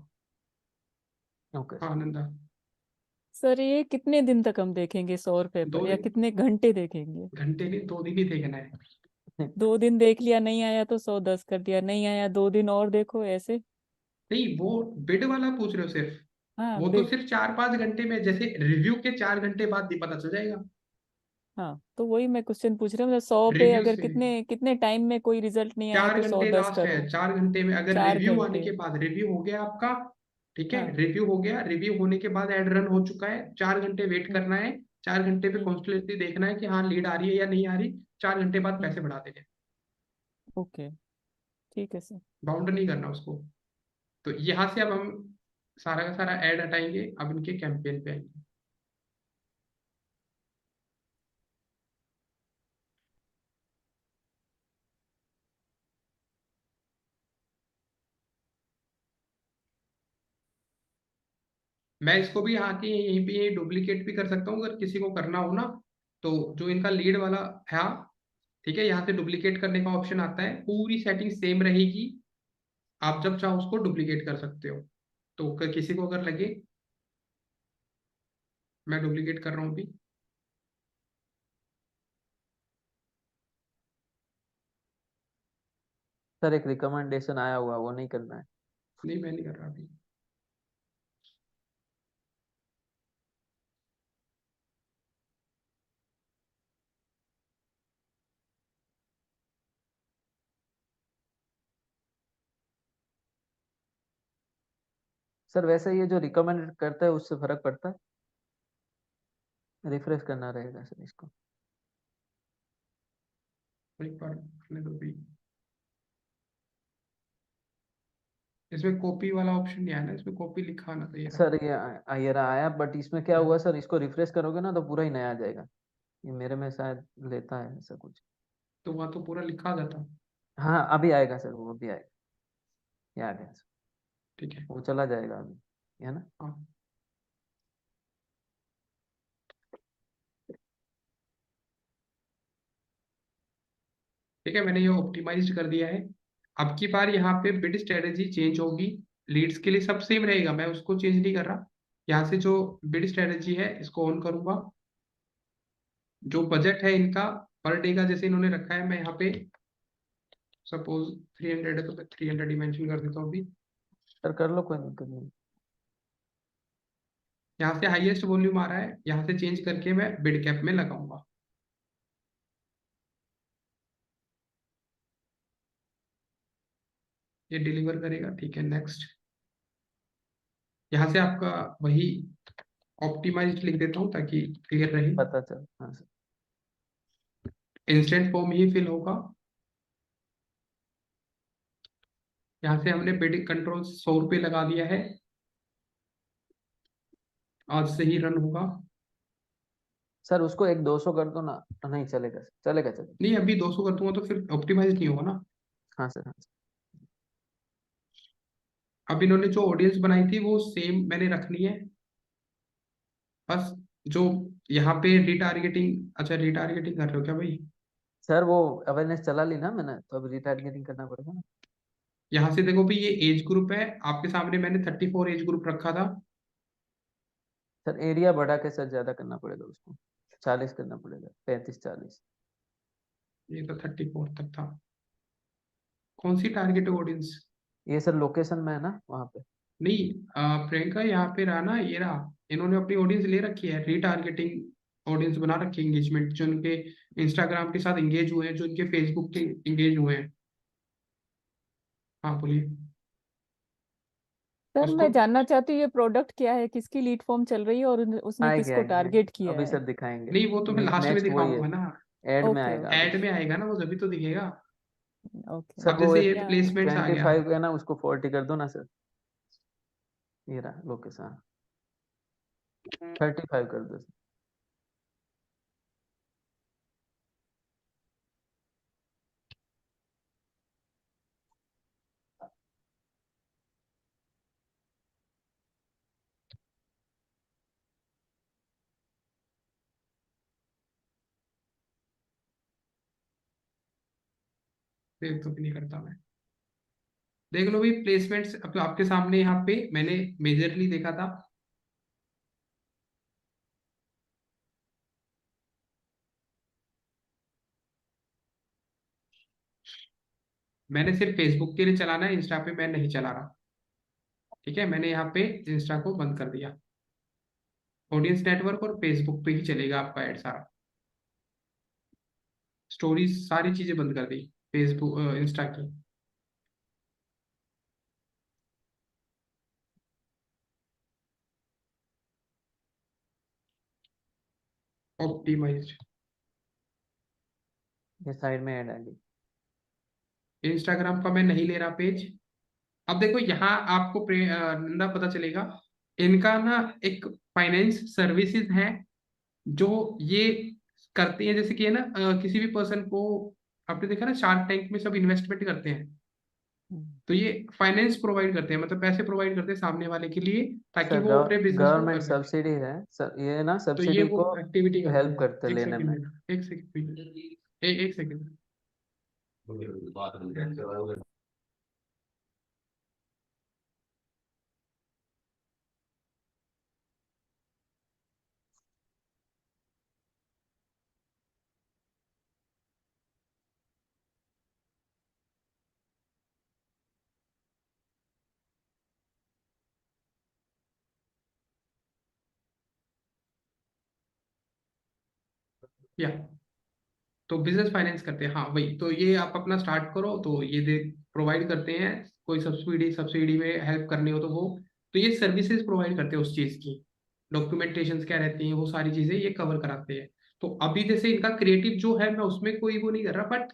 [SPEAKER 6] ओके
[SPEAKER 3] हाँ नंदा।
[SPEAKER 4] सर ये कितने दिन तक हम देखेंगे 100 रुपए
[SPEAKER 3] दो
[SPEAKER 4] पर, या कितने घंटे देखेंगे?
[SPEAKER 3] घंटे नहीं, 2 दिन ही देखना है।
[SPEAKER 4] 2 दिन देख लिया, नहीं आया तो 110 कर दिया, नहीं आया 2 दिन और देखो, ऐसे?
[SPEAKER 3] नहीं, वो बिड वाला पूछ रहे हो सिर्फ?
[SPEAKER 4] हाँ
[SPEAKER 3] वो तो
[SPEAKER 4] बिड।
[SPEAKER 3] सिर्फ 4-5 घंटे में, जैसे रिव्यू के 4 घंटे बाद ही पता चल जाएगा।
[SPEAKER 4] हाँ तो वही मैं क्वेश्चन पूछ रहा हूँ, मतलब 100 पे
[SPEAKER 3] रिव्यू
[SPEAKER 4] अगर
[SPEAKER 3] से
[SPEAKER 4] कितने कितने टाइम में कोई रिजल्ट नहीं आया
[SPEAKER 3] चार
[SPEAKER 4] तो सौ
[SPEAKER 3] घंटे
[SPEAKER 4] दस
[SPEAKER 3] लास्ट है,
[SPEAKER 4] करो।
[SPEAKER 3] 4 घंटे में अगर
[SPEAKER 4] चार
[SPEAKER 3] रिव्यू आने
[SPEAKER 4] घंटे
[SPEAKER 3] के बाद, रिव्यू हो गया आपका, ठीक है,
[SPEAKER 4] हाँ।
[SPEAKER 3] रिव्यू हो गया, रिव्यू होने के बाद एड रन हो चुका है, 4 घंटे वेट
[SPEAKER 4] हम्म,
[SPEAKER 3] करना है। 4 घंटे पे
[SPEAKER 4] हम्म,
[SPEAKER 3] कॉन्स्टेंटली देखना है कि हाँ लीड आ रही है या नहीं आ रही। 4 घंटे बाद
[SPEAKER 4] हम्म,
[SPEAKER 3] पैसे बढ़ा देने,
[SPEAKER 4] ओके ठीक है सर।
[SPEAKER 3] बाउंड नहीं करना उसको। तो यहाँ से अब हम सारा का सारा ऐड हटाएंगे, अब इनके कैंपेन पे आएंगे। मैं इसको भी यहाँ के यहीं पे डुप्लीकेट भी कर सकता हूँ अगर किसी को करना हो ना। तो जो इनका लीड वाला है, ठीक है, यहाँ से डुप्लीकेट करने का ऑप्शन आता है, पूरी सेटिंग सेम रहेगी। आप जब चाहो उसको डुप्लीकेट कर सकते हो। तो किसी को अगर लगे, मैं डुप्लीकेट कर रहा हूँ अभी।
[SPEAKER 6] सर एक रिकमेंडेशन आया हुआ, वो नहीं करना है?
[SPEAKER 3] नहीं, मैं नहीं कर रहा अभी।
[SPEAKER 6] सर वैसे ये जो रिकमेंड करता है उससे फर्क पड़ता है? रिफ्रेश करना रहेगा सर इसको?
[SPEAKER 3] एक बार करने दो भी। इसमें कॉपी वाला ऑप्शन नहीं आया ना, इसमें कॉपी लिखा आना चाहिए था।
[SPEAKER 6] सर ये रहा आया, बट इसमें क्या हुआ सर, इसको रिफ्रेश करोगे ना तो पूरा ही नया आ जाएगा। ये मेरे में शायद लेता है ऐसा कुछ।
[SPEAKER 3] तो वहाँ तो पूरा लिखा आ जाता।
[SPEAKER 6] हाँ अभी आएगा सर, वो अभी आएगा। ये आ गया सर,
[SPEAKER 3] ठीक है।
[SPEAKER 6] वो चला जाएगा अभी, है ना?
[SPEAKER 3] हाँ ठीक है, मैंने ये ऑप्टिमाइज कर दिया है। अब की बार यहाँ पे बिड स्ट्रेटेजी चेंज होगी। लीड्स के लिए सब सेम रहेगा, मैं उसको चेंज नहीं कर रहा। यहाँ से जो बिड स्ट्रेटेजी है इसको ऑन करूंगा। जो बजट है इनका पर डे का, जैसे इन्होंने रखा है, मैं यहाँ पे सपोज 300 है तो मैं 300 ही मेंशन कर देता हूँ अभी।
[SPEAKER 6] सर कर लो, कोई दिक्कत नहीं।
[SPEAKER 3] यहाँ से हाईएस्ट वॉल्यूम आ रहा है, यहाँ से चेंज करके मैं बिड कैप में लगाऊंगा। ये डिलीवर करेगा, ठीक है, नेक्स्ट। यहाँ से आपका वही ऑप्टिमाइज्ड लिख देता हूँ ताकि क्लियर रहे।
[SPEAKER 6] पता चल। हाँ सर।
[SPEAKER 3] इंस्टेंट फॉर्म ही फिल होगा। यहाँ से हमने बिडिंग कंट्रोल 100 रुपये लगा दिया है, आज से ही रन होगा।
[SPEAKER 6] सर उसको एक 200 कर दो ना। नहीं चलेगा सर, चलेगा चलेगा।
[SPEAKER 3] नहीं, अभी 200 कर दूंगा तो फिर ऑप्टिमाइज नहीं होगा ना।
[SPEAKER 6] हाँ सर हाँ सर।
[SPEAKER 3] अब इन्होंने जो ऑडियंस बनाई थी वो सेम मैंने रखनी है, बस जो यहाँ पे रिटारगेटिंग। अच्छा, रिटारगेटिंग कर रहे हो क्या भाई?
[SPEAKER 6] सर वो अवेयरनेस चला ली ना मैंने, तो अब रिटारगेटिंग करना पड़ेगा ना।
[SPEAKER 3] यहाँ से देखो भाई, ये एज ग्रुप है आपके सामने, मैंने 34 एज ग्रुप रखा था।
[SPEAKER 6] सर एरिया बढ़ा के सर ज्यादा करना पड़ेगा उसको, 40 करना पड़ेगा, 35-40।
[SPEAKER 3] ये तो 34 तक था। कौन सी टारगेट ऑडियंस?
[SPEAKER 6] ये सर लोकेशन में है ना वहाँ पे।
[SPEAKER 3] नहीं, प्रियंका यहाँ पे रहा ना, ये रहा। इन्होंने अपनी ऑडियंस ले रखी है, रीटारगेटिंग ऑडियंस बना रखी है, एंगेजमेंट जो उनके इंस्टाग्राम के साथ एंगेज हुए हैं, जो उनके फेसबुक के एंगेज हुए हैं। हाँ बोलिए।
[SPEAKER 4] सर
[SPEAKER 3] उसको
[SPEAKER 4] मैं जानना चाहती हूँ ये प्रोडक्ट क्या है, किसकी लीड फॉर्म चल रही है और उसने
[SPEAKER 6] आएगी
[SPEAKER 4] किसको
[SPEAKER 6] आएगी
[SPEAKER 4] टारगेट
[SPEAKER 6] आएगी।
[SPEAKER 4] किया
[SPEAKER 6] अभी
[SPEAKER 4] है?
[SPEAKER 6] सर दिखाएंगे।
[SPEAKER 3] नहीं, वो तो मैं लास्ट में
[SPEAKER 6] नेक्स्ट वही
[SPEAKER 3] दिखाऊंगा
[SPEAKER 6] है,
[SPEAKER 3] ना।
[SPEAKER 6] एड में
[SPEAKER 4] ओके
[SPEAKER 6] आएगा
[SPEAKER 4] ओके
[SPEAKER 6] अभी।
[SPEAKER 3] ऐड में आएगा ना वो, जब भी तो दिखेगा।
[SPEAKER 4] ओके।
[SPEAKER 6] सर
[SPEAKER 3] अब
[SPEAKER 6] वो
[SPEAKER 3] जैसे
[SPEAKER 6] एक
[SPEAKER 3] ये प्लेसमेंट्स आ गया।
[SPEAKER 6] 25 है ना, उसको 40 कर दो ना सर। ये रहा लोकेशन, 35 कर दो सर।
[SPEAKER 3] सेव तो भी नहीं करता मैं। देख लो भाई, प्लेसमेंट्स अब आपके सामने, यहाँ पे मैंने मेजरली देखा था। मैंने सिर्फ फेसबुक के लिए चलाना है, इंस्टा पे मैं नहीं चला रहा। ठीक है, मैंने यहाँ पे इंस्टा को बंद कर दिया। ऑडियंस नेटवर्क और फेसबुक पे ही चलेगा आपका ऐड सारा। स्टोरीज सारी चीजें बंद कर दी फेसबुक इंस्टा की। ऑप्टिमाइज्ड।
[SPEAKER 6] ये साइड में ऐड आ गई।
[SPEAKER 3] इंस्टाग्राम का मैं नहीं ले रहा पेज। अब देखो यहाँ आपको नंदा पता चलेगा, इनका ना एक फाइनेंस सर्विसेज है जो ये करती है। जैसे कि है ना, किसी भी पर्सन को, आपने देखा ना शार्क टैंक में सब इन्वेस्टमेंट करते हैं, तो ये फाइनेंस प्रोवाइड करते हैं, मतलब पैसे प्रोवाइड करते हैं सामने वाले के लिए, ताकि
[SPEAKER 6] सर
[SPEAKER 3] वो अपने बिजनेस को
[SPEAKER 6] गवर्नमेंट
[SPEAKER 3] कर सके।
[SPEAKER 6] सब्सिडी है सर, ये ना
[SPEAKER 3] तो ये
[SPEAKER 6] सब्सिडी
[SPEAKER 3] वो
[SPEAKER 6] को
[SPEAKER 3] एक्टिविटी करते
[SPEAKER 6] हेल्प
[SPEAKER 3] हैं।
[SPEAKER 6] करते
[SPEAKER 3] एक
[SPEAKER 6] लेने में।
[SPEAKER 3] सेकंड, एक सेकंड, एक सेकंड। या तो बिजनेस फाइनेंस करते हैं, हाँ वही। तो ये आप अपना स्टार्ट करो, तो ये दे प्रोवाइड करते हैं। कोई सब्सिडी सब्सिडी में हेल्प करनी हो तो वो, तो ये सर्विसेज प्रोवाइड करते हैं उस चीज की। डॉक्यूमेंटेशन क्या रहती हैं, वो सारी चीजें ये कवर कराते हैं। तो अभी जैसे इनका क्रिएटिव जो है, मैं उसमें कोई वो नहीं कर रहा, बट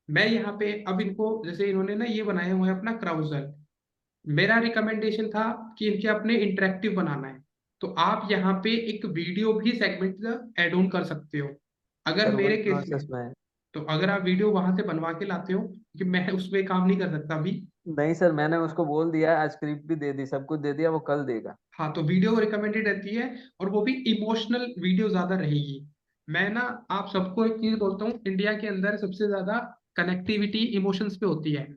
[SPEAKER 3] मैं यहाँ पे अब इनको, जैसे इन्होंने ना ये बनाया हुआ है अपना क्राउजल, मेरा रिकमेंडेशन था कि इनके अपने इंटरेक्टिव बनाना है। तो आप यहाँ पे एक वीडियो भी सेगमेंट ऐड ऑन कर सकते हो, अगर
[SPEAKER 6] सर वही
[SPEAKER 3] मेरे केस में।
[SPEAKER 6] प्रोसेस में है।
[SPEAKER 3] तो अगर आप वीडियो वहां से बनवा के लाते हो, कि मैं उसमें काम नहीं कर सकता अभी।
[SPEAKER 6] नहीं सर, मैंने उसको बोल दिया, आज स्क्रिप्ट भी दे दी, सब कुछ दे दिया, वो कल देगा।
[SPEAKER 3] हाँ, तो वीडियो रिकमेंडेड रहती है, और वो भी इमोशनल वीडियो ज्यादा रहेगी। मैं ना आप सबको एक चीज बोलता हूँ, इंडिया के अंदर सबसे ज्यादा कनेक्टिविटी इमोशंस पे होती है।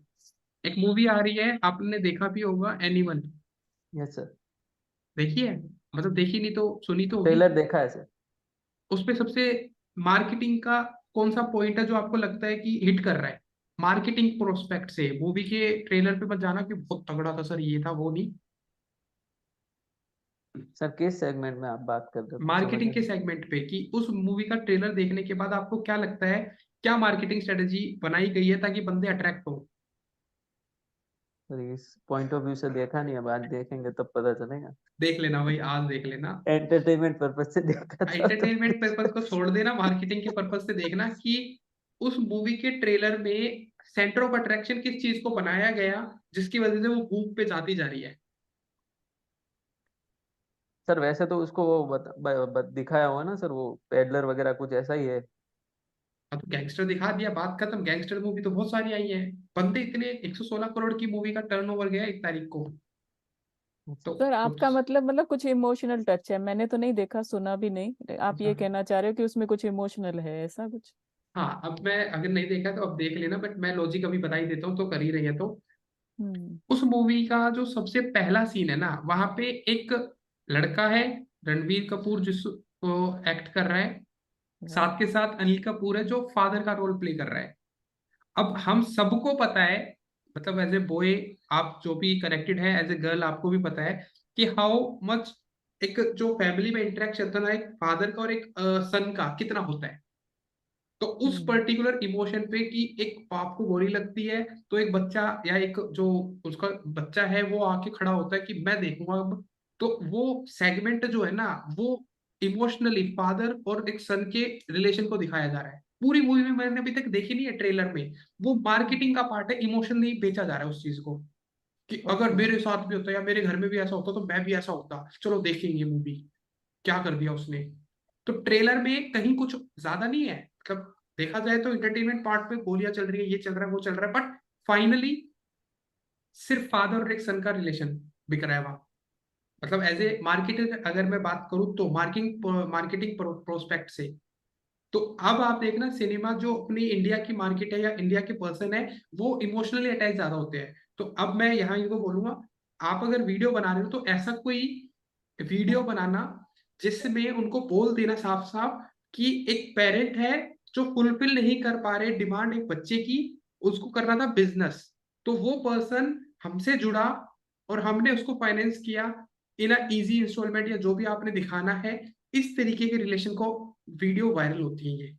[SPEAKER 3] एक मूवी आ रही है, आपने देखा भी होगा, एनीवन।
[SPEAKER 6] Yes sir.
[SPEAKER 3] देखी है? मतलब देखी नहीं तो सुनी तो होगी।
[SPEAKER 6] ट्रेलर देखा है सर।
[SPEAKER 3] उसपे सबसे मार्केटिंग का कौन सा पॉइंट है जो आपको लगता है कि हिट कर रहा है? मार्केटिंग प्रोस्पेक्ट से मूवी के ट्रेलर पे मत जाना कि बहुत तगड़ा था सर, ये था वो नहीं।
[SPEAKER 6] सर किस सेगमेंट में आप बात कर रहे हो, कुछ समझ
[SPEAKER 3] मार्केटिंग के
[SPEAKER 6] नहीं।
[SPEAKER 3] सेगमेंट पे, कि उस मूवी का ट्रेलर देखने के बाद आपको क्या लगता है, क्या मार्केटिंग स्ट्रेटेजी बनाई गई है ताकि बंदे अट्रैक्ट हो।
[SPEAKER 6] सर इस पॉइंट ऑफ व्यू से देखा नहीं, अब आज देखेंगे तब पता चलेगा।
[SPEAKER 3] देख लेना भाई, आज देख लेना।
[SPEAKER 6] एंटरटेनमेंट पर्पज से देखा था
[SPEAKER 3] एंटरटेनमेंट पर्पज को छोड़ देना, मार्केटिंग के पर्पज से देखना कि उस मूवी के ट्रेलर में सेंटर ऑफ अट्रैक्शन किस चीज को बनाया गया जिसकी वजह से वो भूख पे जाती जा रही है।
[SPEAKER 6] सर वैसे तो उसको वो दिखाया हुआ ना सर, वो पेडलर वगैरह कुछ ऐसा ही है।
[SPEAKER 3] अब तो गैंगस्टर दिखा दिया, बात खत्म। गैंगस्टर मूवी तो बहुत सारी आई है, बंदे इतने 116 करोड़ की मूवी का टर्नओवर गया 1 तारीख को। तो
[SPEAKER 4] सर आपका
[SPEAKER 3] कुछ
[SPEAKER 4] मतलब कुछ इमोशनल टच है, मैंने तो नहीं देखा, सुना भी नहीं, आप ये कहना चाह रहे हो कि उसमें कुछ इमोशनल है, ऐसा कुछ?
[SPEAKER 3] हाँ, अब मैं अगर नहीं देखा तो अब देख लेना, बट मैं लॉजिक अभी बता ही देता हूँ तो कर ही रही है तो।
[SPEAKER 4] हम्म।
[SPEAKER 3] उस मूवी का जो सबसे पहला सीन है ना, वहां पे एक लड़का है, रणवीर कपूर जिसको एक्ट कर रहा है,
[SPEAKER 4] हाँ।
[SPEAKER 3] साथ के साथ अनिल कपूर है जो फादर का रोल प्ले कर रहा है। अब हम सबको पता है, मतलब एज ए बॉय, आप जो भी कनेक्टेड है, एज ए गर्ल आपको भी पता है कि हाउ मच एक जो फैमिली में इंटरेक्शन था ना, एक फादर का और एक सन का कितना होता है। तो उस
[SPEAKER 4] हम्म।
[SPEAKER 3] पर्टिकुलर इमोशन पे कि एक बाप को गोली लगती है तो एक बच्चा या एक जो उसका बच्चा है वो आके खड़ा होता है कि मैं देखूंगा अब। तो वो सेगमेंट जो है ना, वो इमोशनली फादर और एक सन के रिलेशन को दिखाया जा रहा है पूरी मूवी में। मैंने अभी तक देखी नहीं है ट्रेलर में, वो मार्केटिंग का पार्ट है, इमोशनली बेचा जा रहा है उस चीज को कि अगर
[SPEAKER 4] ओके।
[SPEAKER 3] मेरे साथ भी होता या मेरे घर में भी ऐसा होता तो मैं भी ऐसा होता, चलो देखेंगे मूवी, क्या कर दिया उसने। तो ट्रेलर में कहीं कुछ ज्यादा नहीं है, मतलब देखा जाए तो इंटरटेनमेंट पार्ट पे गोलियां चल रही है, ये चल रहा है, वो चल रहा है, बट फाइनली सिर्फ फादर और एक सन का रिलेशन बिक रहा है वहां। मतलब एज ए मार्केटर अगर मैं बात करूं तो मार्केटिंग प्रोस्पेक्ट से, तो अब आप देखना सिनेमा जो अपनी इंडिया की मार्केट है या इंडिया के पर्सन है, वो इमोशनली अटैच ज्यादा होते हैं। तो अब मैं यहाँ इनको बोलूंगा, आप अगर वीडियो बना रहे हो तो ऐसा कोई वीडियो बनाना जिसमें उनको बोल देना साफ साफ कि एक पेरेंट है जो फुलफिल नहीं कर पा रहे डिमांड एक बच्चे की, उसको करना था बिजनेस, तो वो पर्सन हमसे जुड़ा और हमने उसको फाइनेंस किया इन अ इजी इंस्टॉलमेंट या जो भी आपने दिखाना है। इस तरीके के रिलेशन को वीडियो वायरल होती है। ये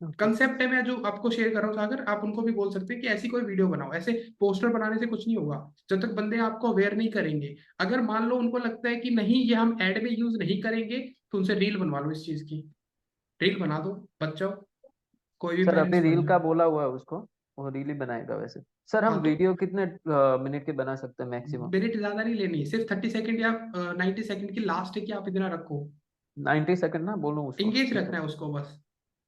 [SPEAKER 6] ओके।
[SPEAKER 3] कंसेप्ट है, मैं जो आपको शेयर कर रहा हूँ सागर, आप उनको भी बोल सकते हैं कि ऐसी कोई वीडियो बनाओ। ऐसे पोस्टर बनाने से कुछ नहीं होगा जब तक बंदे आपको अवेयर नहीं करेंगे। अगर मान लो उनको लगता है कि नहीं ये हम एड में यूज नहीं करेंगे, तो उनसे रील बनवा लो इस चीज की, रील बना दो बच्चों, कोई भी
[SPEAKER 6] सर अभी
[SPEAKER 3] पेरेंट्स बन
[SPEAKER 6] रील
[SPEAKER 3] जाए।
[SPEAKER 6] का बोला हुआ है उसको, वो रील ही बनाएगा वैसे। सर हम
[SPEAKER 3] हाँ, तो
[SPEAKER 6] वीडियो कितने मिनट के बना सकते हैं मैक्सिमम?
[SPEAKER 3] मिनट ज्यादा नहीं लेनी, सिर्फ 30 सेकंड या 90 सेकंड की लास्ट है कि आप इतना रखो।
[SPEAKER 6] 90 सेकंड ना बोलूँ उसको,
[SPEAKER 3] इंगेज
[SPEAKER 6] ठीक
[SPEAKER 3] रखना
[SPEAKER 6] है।
[SPEAKER 3] है उसको बस।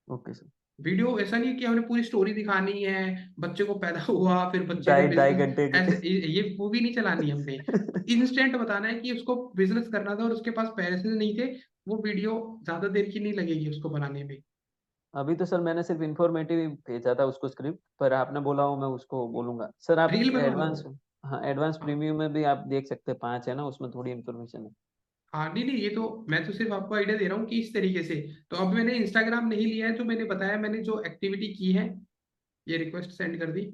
[SPEAKER 6] Okay sir.
[SPEAKER 3] वीडियो ऐसा नहीं है कि हमने पूरी स्टोरी दिखानी है, बच्चे को पैदा हुआ फिर बच्चे का
[SPEAKER 6] ढाई ढाई
[SPEAKER 3] बिजनेस,
[SPEAKER 6] घंटे की
[SPEAKER 3] ऐसे ये मूवी नहीं चलानी हमने। इंस्टेंट बताना है कि उसको बिजनेस करना था और उसके पास पैसे नहीं थे। वो वीडियो ज्यादा देर की नहीं लगेगी उसको बनाने में।
[SPEAKER 6] अभी तो सर मैंने सिर्फ इंफॉर्मेटिव ही भेजा था उसको स्क्रिप्ट, पर आपने बोला हो मैं उसको बोलूंगा सर। आप
[SPEAKER 3] रील बनवा लो।
[SPEAKER 6] एडवांस, हाँ एडवांस
[SPEAKER 3] हाँ
[SPEAKER 6] प्रीमियम में भी आप देख सकते हैं, 5 है ना उसमें, थोड़ी इन्फॉर्मेशन है।
[SPEAKER 3] हाँ, नहीं नहीं, ये तो मैं तो सिर्फ आपको आइडिया दे रहा हूँ कि इस तरीके से। तो अब मैंने इंस्टाग्राम नहीं लिया है, जो मैंने बताया, मैंने जो एक्टिविटी की है, ये रिक्वेस्ट सेंड कर दी।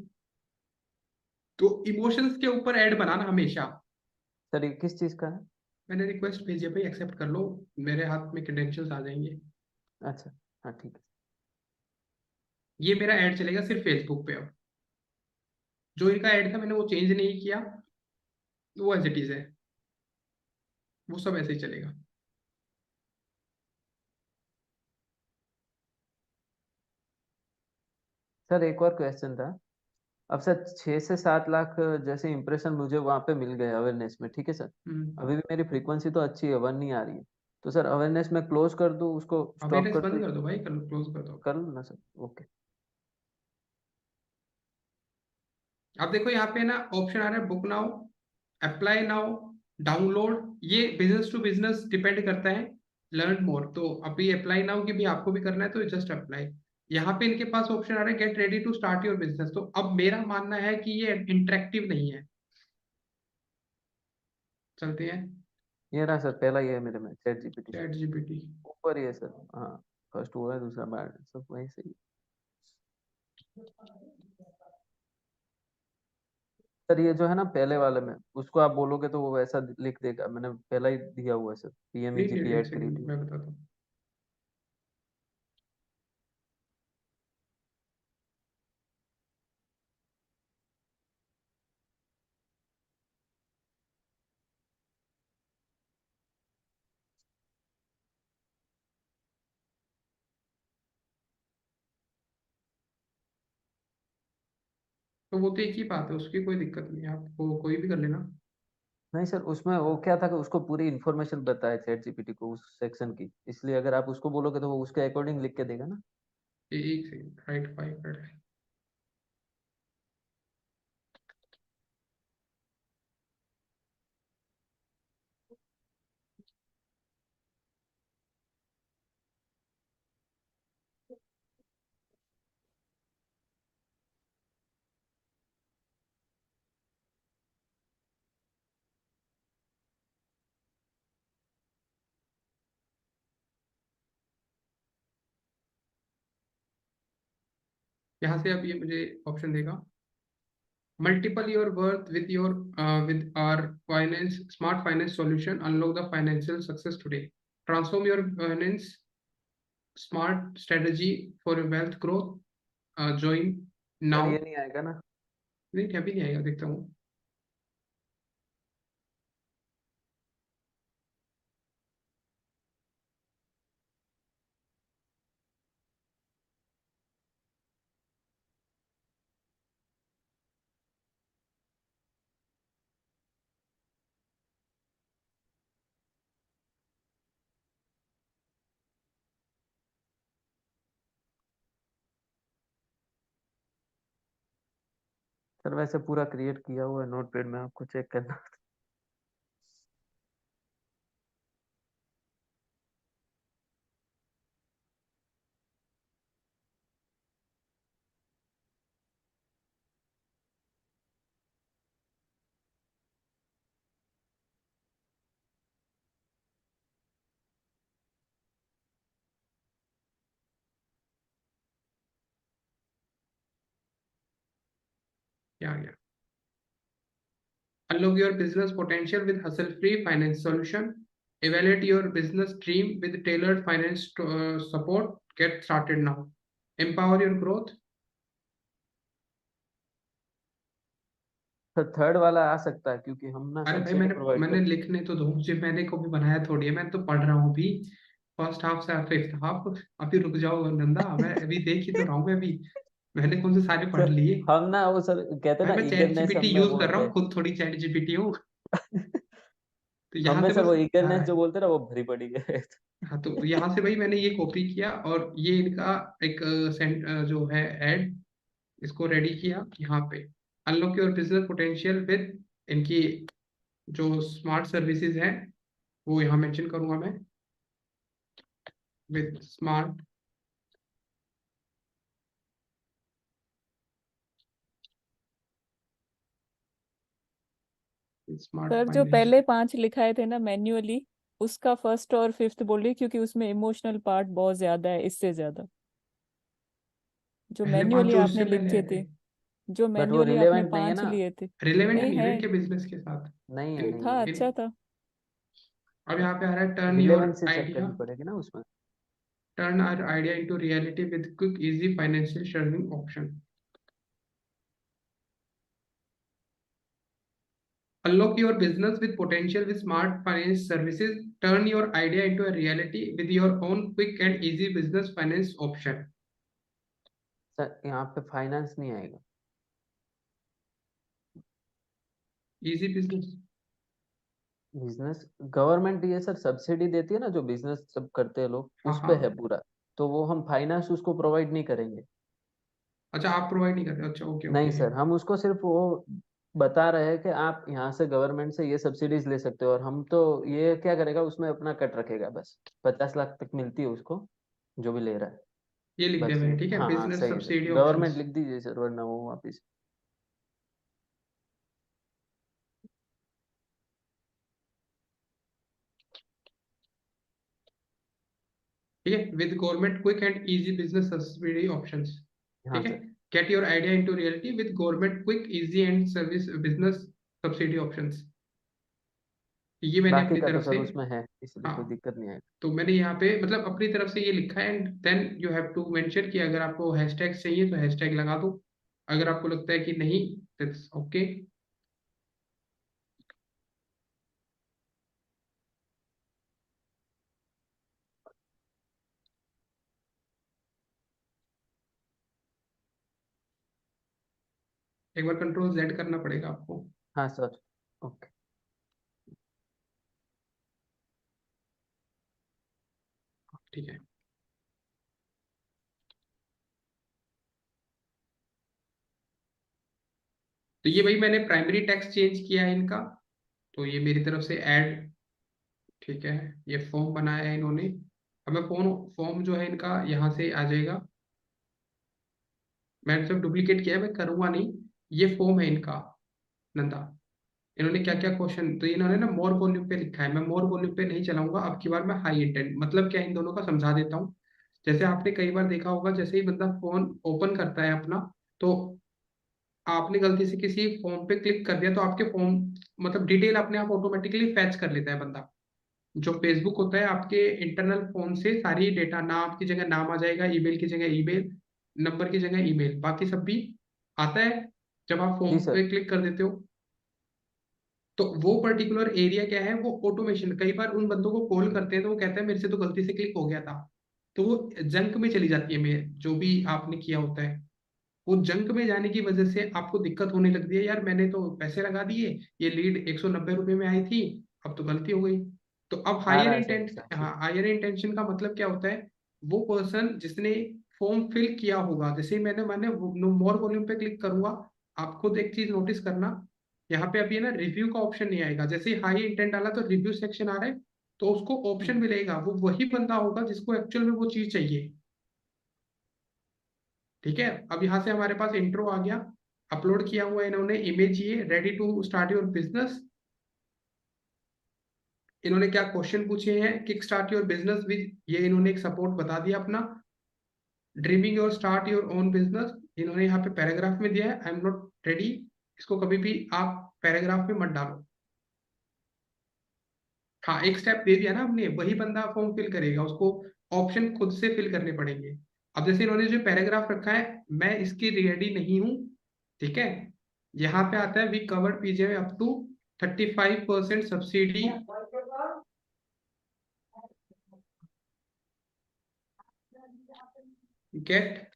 [SPEAKER 3] तो इमोशंस के ऊपर ऐड बनाना हमेशा।
[SPEAKER 6] सर ये किस चीज़ का है?
[SPEAKER 3] मैंने रिक्वेस्ट भेजी है भाई, एक्सेप्ट कर लो, मेरे हाथ में क्रेडेंशियल्स आ जाएंगे।
[SPEAKER 6] अच्छा, हाँ ठीक है।
[SPEAKER 3] ये मेरा ऐड चलेगा सिर्फ फेसबुक पे अब। जो इनका ऐड था मैंने वो चेंज नहीं किया, वो एज इट इज है, वो सब ऐसे ही चलेगा।
[SPEAKER 6] सर एक और क्वेश्चन था। अब सर 6 से 7 लाख जैसे इंप्रेशन मुझे वहाँ पे मिल गए अवेयरनेस में, ठीक है सर।
[SPEAKER 3] हम्म।
[SPEAKER 6] अभी भी मेरी फ्रीक्वेंसी तो अच्छी है, 1 नहीं आ रही है। तो सर अवेयरनेस में क्लोज कर दूँ उसको, स्टॉप
[SPEAKER 3] अवेयरनेस
[SPEAKER 6] कर
[SPEAKER 3] बंद
[SPEAKER 6] दूँ?
[SPEAKER 3] कर दो भाई, कर क्लोज कर दो।
[SPEAKER 6] कर लूँ ना सर? ओके।
[SPEAKER 3] अब देखो यहाँ पे ना ऑप्शन आ रहा है, book now, apply now, download. ये बिजनेस टू बिजनेस डिपेंड करता है, लर्न मोर। तो अभी अप्लाई नाउ की भी आपको भी करना है तो जस्ट अप्लाई। यहाँ पे इनके पास ऑप्शन आ रहा है, get ready to start your business. तो अब मेरा मानना है कि ये इंटरेक्टिव नहीं है। चलते हैं
[SPEAKER 6] ये रहा सर, पहला ये है मेरे में, chat GPT sir.
[SPEAKER 3] Chat GPT.
[SPEAKER 6] ऊपर ही है सर, हाँ। फर्स्ट हुआ है, दूसरा बार सब वही सही। सर ये जो है ना पहले वाले में, उसको आप बोलोगे तो वो वैसा लिख देगा, मैंने पहला ही दिया हुआ है सर,
[SPEAKER 3] वेट वेट
[SPEAKER 6] पीएमईजीपी
[SPEAKER 3] एक
[SPEAKER 6] एड
[SPEAKER 3] सेकंड,
[SPEAKER 6] क्रिएटिव।
[SPEAKER 3] मैं बताता हूँ। तो वो तो एक ही बात है, उसकी कोई दिक्कत नहीं है, आपको कोई भी कर लेना।
[SPEAKER 6] नहीं सर, उसमें वो क्या था कि उसको पूरी इन्फॉर्मेशन बताए चैट जीपीटी को उस सेक्शन की, इसलिए अगर आप उसको बोलोगे तो वो उसके अकॉर्डिंग लिख के देगा ना।
[SPEAKER 3] एक सेकंड, राइट 5 यहाँ से अब ये मुझे ऑप्शन देगा, multiple your worth with our finance smart finance solution, unlock the financial success today, transform your finance smart strategy for wealth growth, join
[SPEAKER 6] sir
[SPEAKER 3] now।
[SPEAKER 6] ये नहीं आएगा ना।
[SPEAKER 3] नहीं, अभी नहीं आएगा, देखता हूँ।
[SPEAKER 6] सर वैसे पूरा क्रिएट किया हुआ है नोटपैड में, आपको चेक करना।
[SPEAKER 3] क्या आ गया? Unlock your business potential with hustle-free finance solution. Evaluate your business dream with tailored finance support. Get started now. Empower your growth.
[SPEAKER 6] Sir third वाला आ सकता है क्योंकि हम ना
[SPEAKER 3] अरे भाई,
[SPEAKER 6] सब्सिडी
[SPEAKER 3] मैंने
[SPEAKER 6] प्रोवाइड
[SPEAKER 3] मैंने
[SPEAKER 6] कर।
[SPEAKER 3] लिखने तो दो मुझे, मैंने कभी बनाया थोड़ी है, मैं तो पढ़ रहा हूँ अभी। फर्स्ट हाफ से फिफ्थ हाफ। अभी रुक जाओ नंदा, मैं अभी देख ही तो रहा हूँ मैं अभी। मैंने कौन से सारे पढ़
[SPEAKER 6] सर
[SPEAKER 3] लिए?
[SPEAKER 6] हम ना वो सर कहते
[SPEAKER 3] भाई
[SPEAKER 6] ना
[SPEAKER 3] मैं चैट
[SPEAKER 6] ईगरनेस
[SPEAKER 3] जीपीटी
[SPEAKER 6] हम में
[SPEAKER 3] यूज कर रहा
[SPEAKER 6] बोलते
[SPEAKER 3] हूँ, खुद थोड़ी चैट जीपीटी हूँ।
[SPEAKER 6] हैं।
[SPEAKER 3] तो
[SPEAKER 6] हम
[SPEAKER 3] यहाँ
[SPEAKER 6] में
[SPEAKER 3] से
[SPEAKER 6] सर
[SPEAKER 3] बस।
[SPEAKER 6] वो
[SPEAKER 3] हाँ,
[SPEAKER 6] ईगरनेस जो बोलते हैं ना वो भरी पड़ी है।
[SPEAKER 3] हाँ, तो यहाँ से भाई मैंने ये कॉपी किया और ये इनका एक जो है ऐड, इसको रेडी किया यहाँ पे। Unlock your business potential with इनकी जो स्मार्ट सर्विसेज हैं, वो यहाँ मेंशन करूंगा मैं, विद स्मार्ट स्मार्ट
[SPEAKER 4] सर जो
[SPEAKER 3] फाइनेंस।
[SPEAKER 4] पहले 5 लिखाए थे ना मैन्युअली, उसका फर्स्ट और फिफ्थ बोलिए, क्योंकि उसमें इमोशनल पार्ट बहुत ज्यादा है, इससे ज्यादा जो
[SPEAKER 3] पहले 5
[SPEAKER 4] मैन्युअली
[SPEAKER 3] जो
[SPEAKER 4] आपने
[SPEAKER 3] इससे पहले
[SPEAKER 4] लिखे
[SPEAKER 3] आए थे,
[SPEAKER 4] थे, जो
[SPEAKER 6] बट वो
[SPEAKER 4] मैन्युअली आपने
[SPEAKER 6] रिलेवेंट नहीं है
[SPEAKER 4] 5
[SPEAKER 6] ना।
[SPEAKER 4] लिए थे।
[SPEAKER 3] रिलेवेंट
[SPEAKER 4] नहीं
[SPEAKER 3] नहीं है
[SPEAKER 4] है,
[SPEAKER 3] ना इनके बिजनेस के साथ।
[SPEAKER 6] नहीं है, नहीं
[SPEAKER 4] था,
[SPEAKER 6] है।
[SPEAKER 4] अच्छा
[SPEAKER 3] इन
[SPEAKER 4] था।
[SPEAKER 3] अब यहाँ पे आ रहा है, turn your
[SPEAKER 6] relevancy check
[SPEAKER 3] idea,
[SPEAKER 6] करनी पड़ेगी ना उसमें।
[SPEAKER 3] Turn our idea into reality with quick easy financial sharing option. Unlock your business with potential with smart finance services. Turn your idea into a reality with your own quick and easy business finance option.
[SPEAKER 6] Sir यहाँ पे फाइनेंस नहीं आएगा।
[SPEAKER 3] Easy business.
[SPEAKER 6] बिजनेस गवर्नमेंट ये सर सब्सिडी देती है ना, जो बिजनेस सब करते हैं लोग,
[SPEAKER 3] हाँ
[SPEAKER 6] उस पे है
[SPEAKER 3] हाँ।
[SPEAKER 6] पूरा। तो वो हम फाइनेंस उसको प्रोवाइड नहीं करेंगे।
[SPEAKER 3] अच्छा, आप प्रोवाइड नहीं करते? अच्छा, ओके
[SPEAKER 6] नहीं
[SPEAKER 3] ओके।
[SPEAKER 6] सर, हम उसको सिर्फ वो बता रहे हैं कि आप यहाँ से गवर्नमेंट से ये सब्सिडीज ले सकते हो, और हम तो ये क्या करेगा उसमें अपना कट रखेगा बस। 50 लाख तक मिलती है उसको, जो भी ले रहा है।
[SPEAKER 3] ये लिख दिया
[SPEAKER 6] बस
[SPEAKER 3] मैंने,
[SPEAKER 6] ये,
[SPEAKER 3] ठीक है,
[SPEAKER 6] हाँ हाँ
[SPEAKER 3] बिजनेस
[SPEAKER 6] सही है सर,
[SPEAKER 3] सब्सिडी
[SPEAKER 6] गवर्नमेंट
[SPEAKER 3] ऑप्शंस।
[SPEAKER 6] लिख दीजिए सर, वरना वो वापिस।
[SPEAKER 3] ठीक है, with government quick and easy business subsidy options.
[SPEAKER 6] हाँ
[SPEAKER 3] ठीक है,
[SPEAKER 6] sir.
[SPEAKER 3] Get your idea into reality with government quick easy and service business subsidy options. ये मैंने
[SPEAKER 6] बाकी
[SPEAKER 3] अपनी
[SPEAKER 6] का तो
[SPEAKER 3] तरफ से।
[SPEAKER 6] सर उसमें है, इसलिए कोई
[SPEAKER 3] हाँ,
[SPEAKER 6] दिक्कत नहीं आएगी।
[SPEAKER 3] तो मैंने यहाँ पे मतलब अपनी तरफ से ये लिखा है, and then you have to mention कि अगर आपको हैशटैग चाहिए तो हैशटैग लगा दो, अगर आपको लगता है कि नहीं, दैट्स ओके। एक बार कंट्रोल Z करना पड़ेगा आपको।
[SPEAKER 6] हाँ सर, ओके।
[SPEAKER 3] ठीक है, तो ये भाई मैंने प्राइमरी टेक्स्ट चेंज किया है इनका, तो ये मेरी तरफ से ऐड, ठीक है, ये फॉर्म बनाया है इन्होंने। अब मैं फॉर्म जो है इनका यहाँ से आ जाएगा, मैंने सब डुप्लीकेट किया है, मैं करूँगा नहीं। ये फॉर्म है इनका नंदा। इन्होंने क्या क्या क्वेश्चन, तो इन्होंने ना मोर वॉल्यूम पे लिखा है, मैं मोर वॉल्यूम पे नहीं चलाऊंगा अब की बार, मैं हाई इंटेंट, मतलब क्या है इन दोनों का समझा देता हूँ। जैसे आपने कई बार देखा होगा, जैसे ही बंदा फोन ओपन करता है अपना, तो आपने गलती से किसी फॉर्म पे क्लिक कर दिया, तो आपके फॉर्म, मतलब डिटेल अपने आप ऑटोमेटिकली फैच कर लेता है बंदा। जो फेसबुक होता है आपके इंटरनल फोन से सारी डेटा, नाम की जगह नाम आ जाएगा, ईमेल की जगह ईमेल, नंबर की जगह ईमेल, बाकी सब भी आता है जब आप
[SPEAKER 6] जी
[SPEAKER 3] फॉर्म
[SPEAKER 6] सर।
[SPEAKER 3] पे क्लिक कर देते हो। तो वो पर्टिकुलर एरिया क्या है, वो ऑटोमेशन, कई बार उन बंदों को कॉल करते हैं तो वो कहते हैं मेरे से तो गलती से क्लिक हो गया था, तो वो जंक में चली जाती है, मेल जो भी आपने किया होता है, वो जंक में जाने की वजह से आपको दिक्कत होने लगती है, यार मैंने तो पैसे लगा दिए, ये लीड 190 रुपये में आई थी, अब तो गलती हो गई। तो अब
[SPEAKER 6] आ
[SPEAKER 3] हायर
[SPEAKER 6] रहा है सर
[SPEAKER 3] इंटेंट,
[SPEAKER 6] समझ।
[SPEAKER 3] हाँ, हायर इंटेंशन का मतलब क्या होता है, वो पर्सन जिसने फॉर्म फिल किया होगा, जैसे ही मैंने मैंने मोर वॉल्यूम पे क्लिक करूंगा, आप खुद एक चीज नोटिस करना, यहाँ पे अभी है ना रिव्यू का ऑप्शन नहीं आएगा, जैसे ही हाई इंटेंट डाला तो रिव्यू सेक्शन आ रहा है, तो उसको ऑप्शन मिलेगा, वो वही बंदा होगा जिसको एक्चुअल में वो चीज चाहिए। ठीक है, अब यहाँ से हमारे पास इंट्रो आ गया, अपलोड किया हुआ है इन्होंने इमेज, ये ready to start your business. इन्होंने क्या क्वेश्चन पूछे हैं, kick start your business with, ये इन्होंने एक सपोर्ट बता दिया अपना, dreaming your start your own business, इन्होंने यहाँ पे पैराग्राफ में दिया है, आई एम नॉट रेडी, इसको कभी भी आप पैराग्राफ में मत डालो। हाँ, एक स्टेप दे दिया ना हमने, वही बंदा फॉर्म फिल करेगा, उसको ऑप्शन खुद से फिल करने पड़ेंगे। अब जैसे इन्होंने जो पैराग्राफ रखा है, मैं इसकी रेडी नहीं हूँ, ठीक है, यहाँ पे आता है we covered P J up to 35% subsidy, get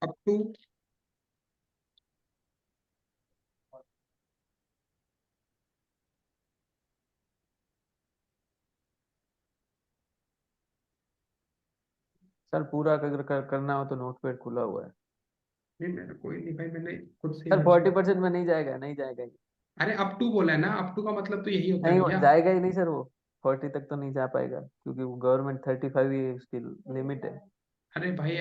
[SPEAKER 3] up to,
[SPEAKER 6] sir पूरा अगर करना हो तो नोटपैड खुला हुआ है।
[SPEAKER 3] नहीं मैंने कोई नहीं भाई, मैंने खुद से ही
[SPEAKER 6] सर
[SPEAKER 3] मेंशन,
[SPEAKER 6] 40% में नहीं जाएगा, नहीं जाएगा ये।
[SPEAKER 3] अरे अप टू बोला है ना, अप टू का मतलब तो यही होता है
[SPEAKER 6] नहीं, वो
[SPEAKER 3] भैया।
[SPEAKER 6] जाएगा ही नहीं सर, वो 40 तक तो नहीं जा पाएगा, क्योंकि वो गवर्नमेंट 35 ही उसकी लिमिट है।
[SPEAKER 3] अरे भाई,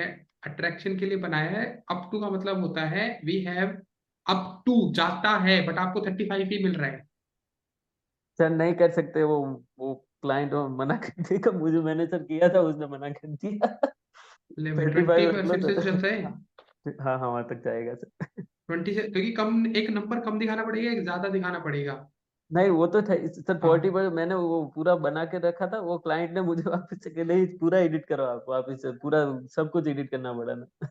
[SPEAKER 3] अट्रैक्शन के लिए बनाया है, अप टू का मतलब होता है वी हैव, अप टू जाता है, बट आपको 35 ही मिल रहा है।
[SPEAKER 6] सर नहीं कर सकते, वो क्लाइंट मना कर देगा मुझे, मैंने सर किया था, उसने मना कर दिया।
[SPEAKER 3] ले भाई,
[SPEAKER 6] 35 रख लो
[SPEAKER 3] 20% से
[SPEAKER 6] सर।
[SPEAKER 3] तो चलता है।
[SPEAKER 6] हाँ हाँ, वहां तक जाएगा सर।
[SPEAKER 3] 20 से, क्योंकि कम, एक नंबर कम दिखाना पड़ेगा, एक ज्यादा दिखाना पड़ेगा।
[SPEAKER 6] नहीं वो तो था सर, 40%
[SPEAKER 3] हाँ,
[SPEAKER 6] मैंने वो पूरा बना के रखा था, वो क्लाइंट ने मुझे वापस से कि नहीं पूरा एडिट करो, आप वापस से पूरा सब कुछ एडिट करना पड़ा ना।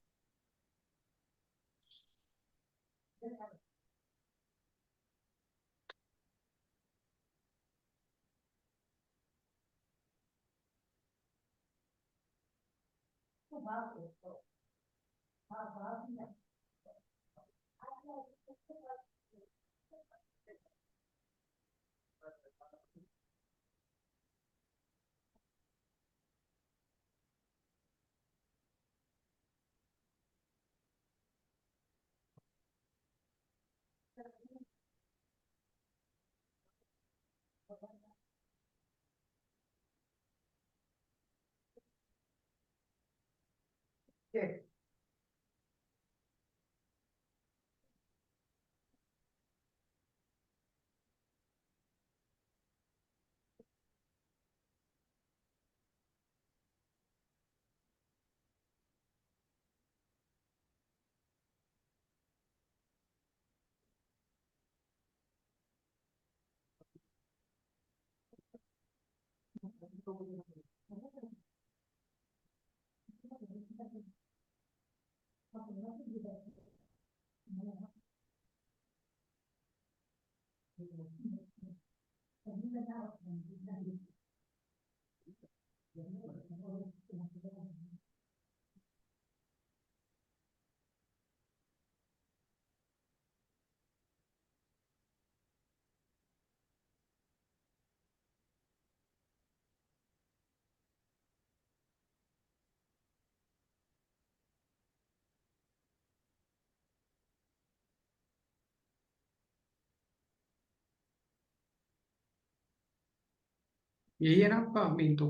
[SPEAKER 3] यही है ना आपका मेन तो?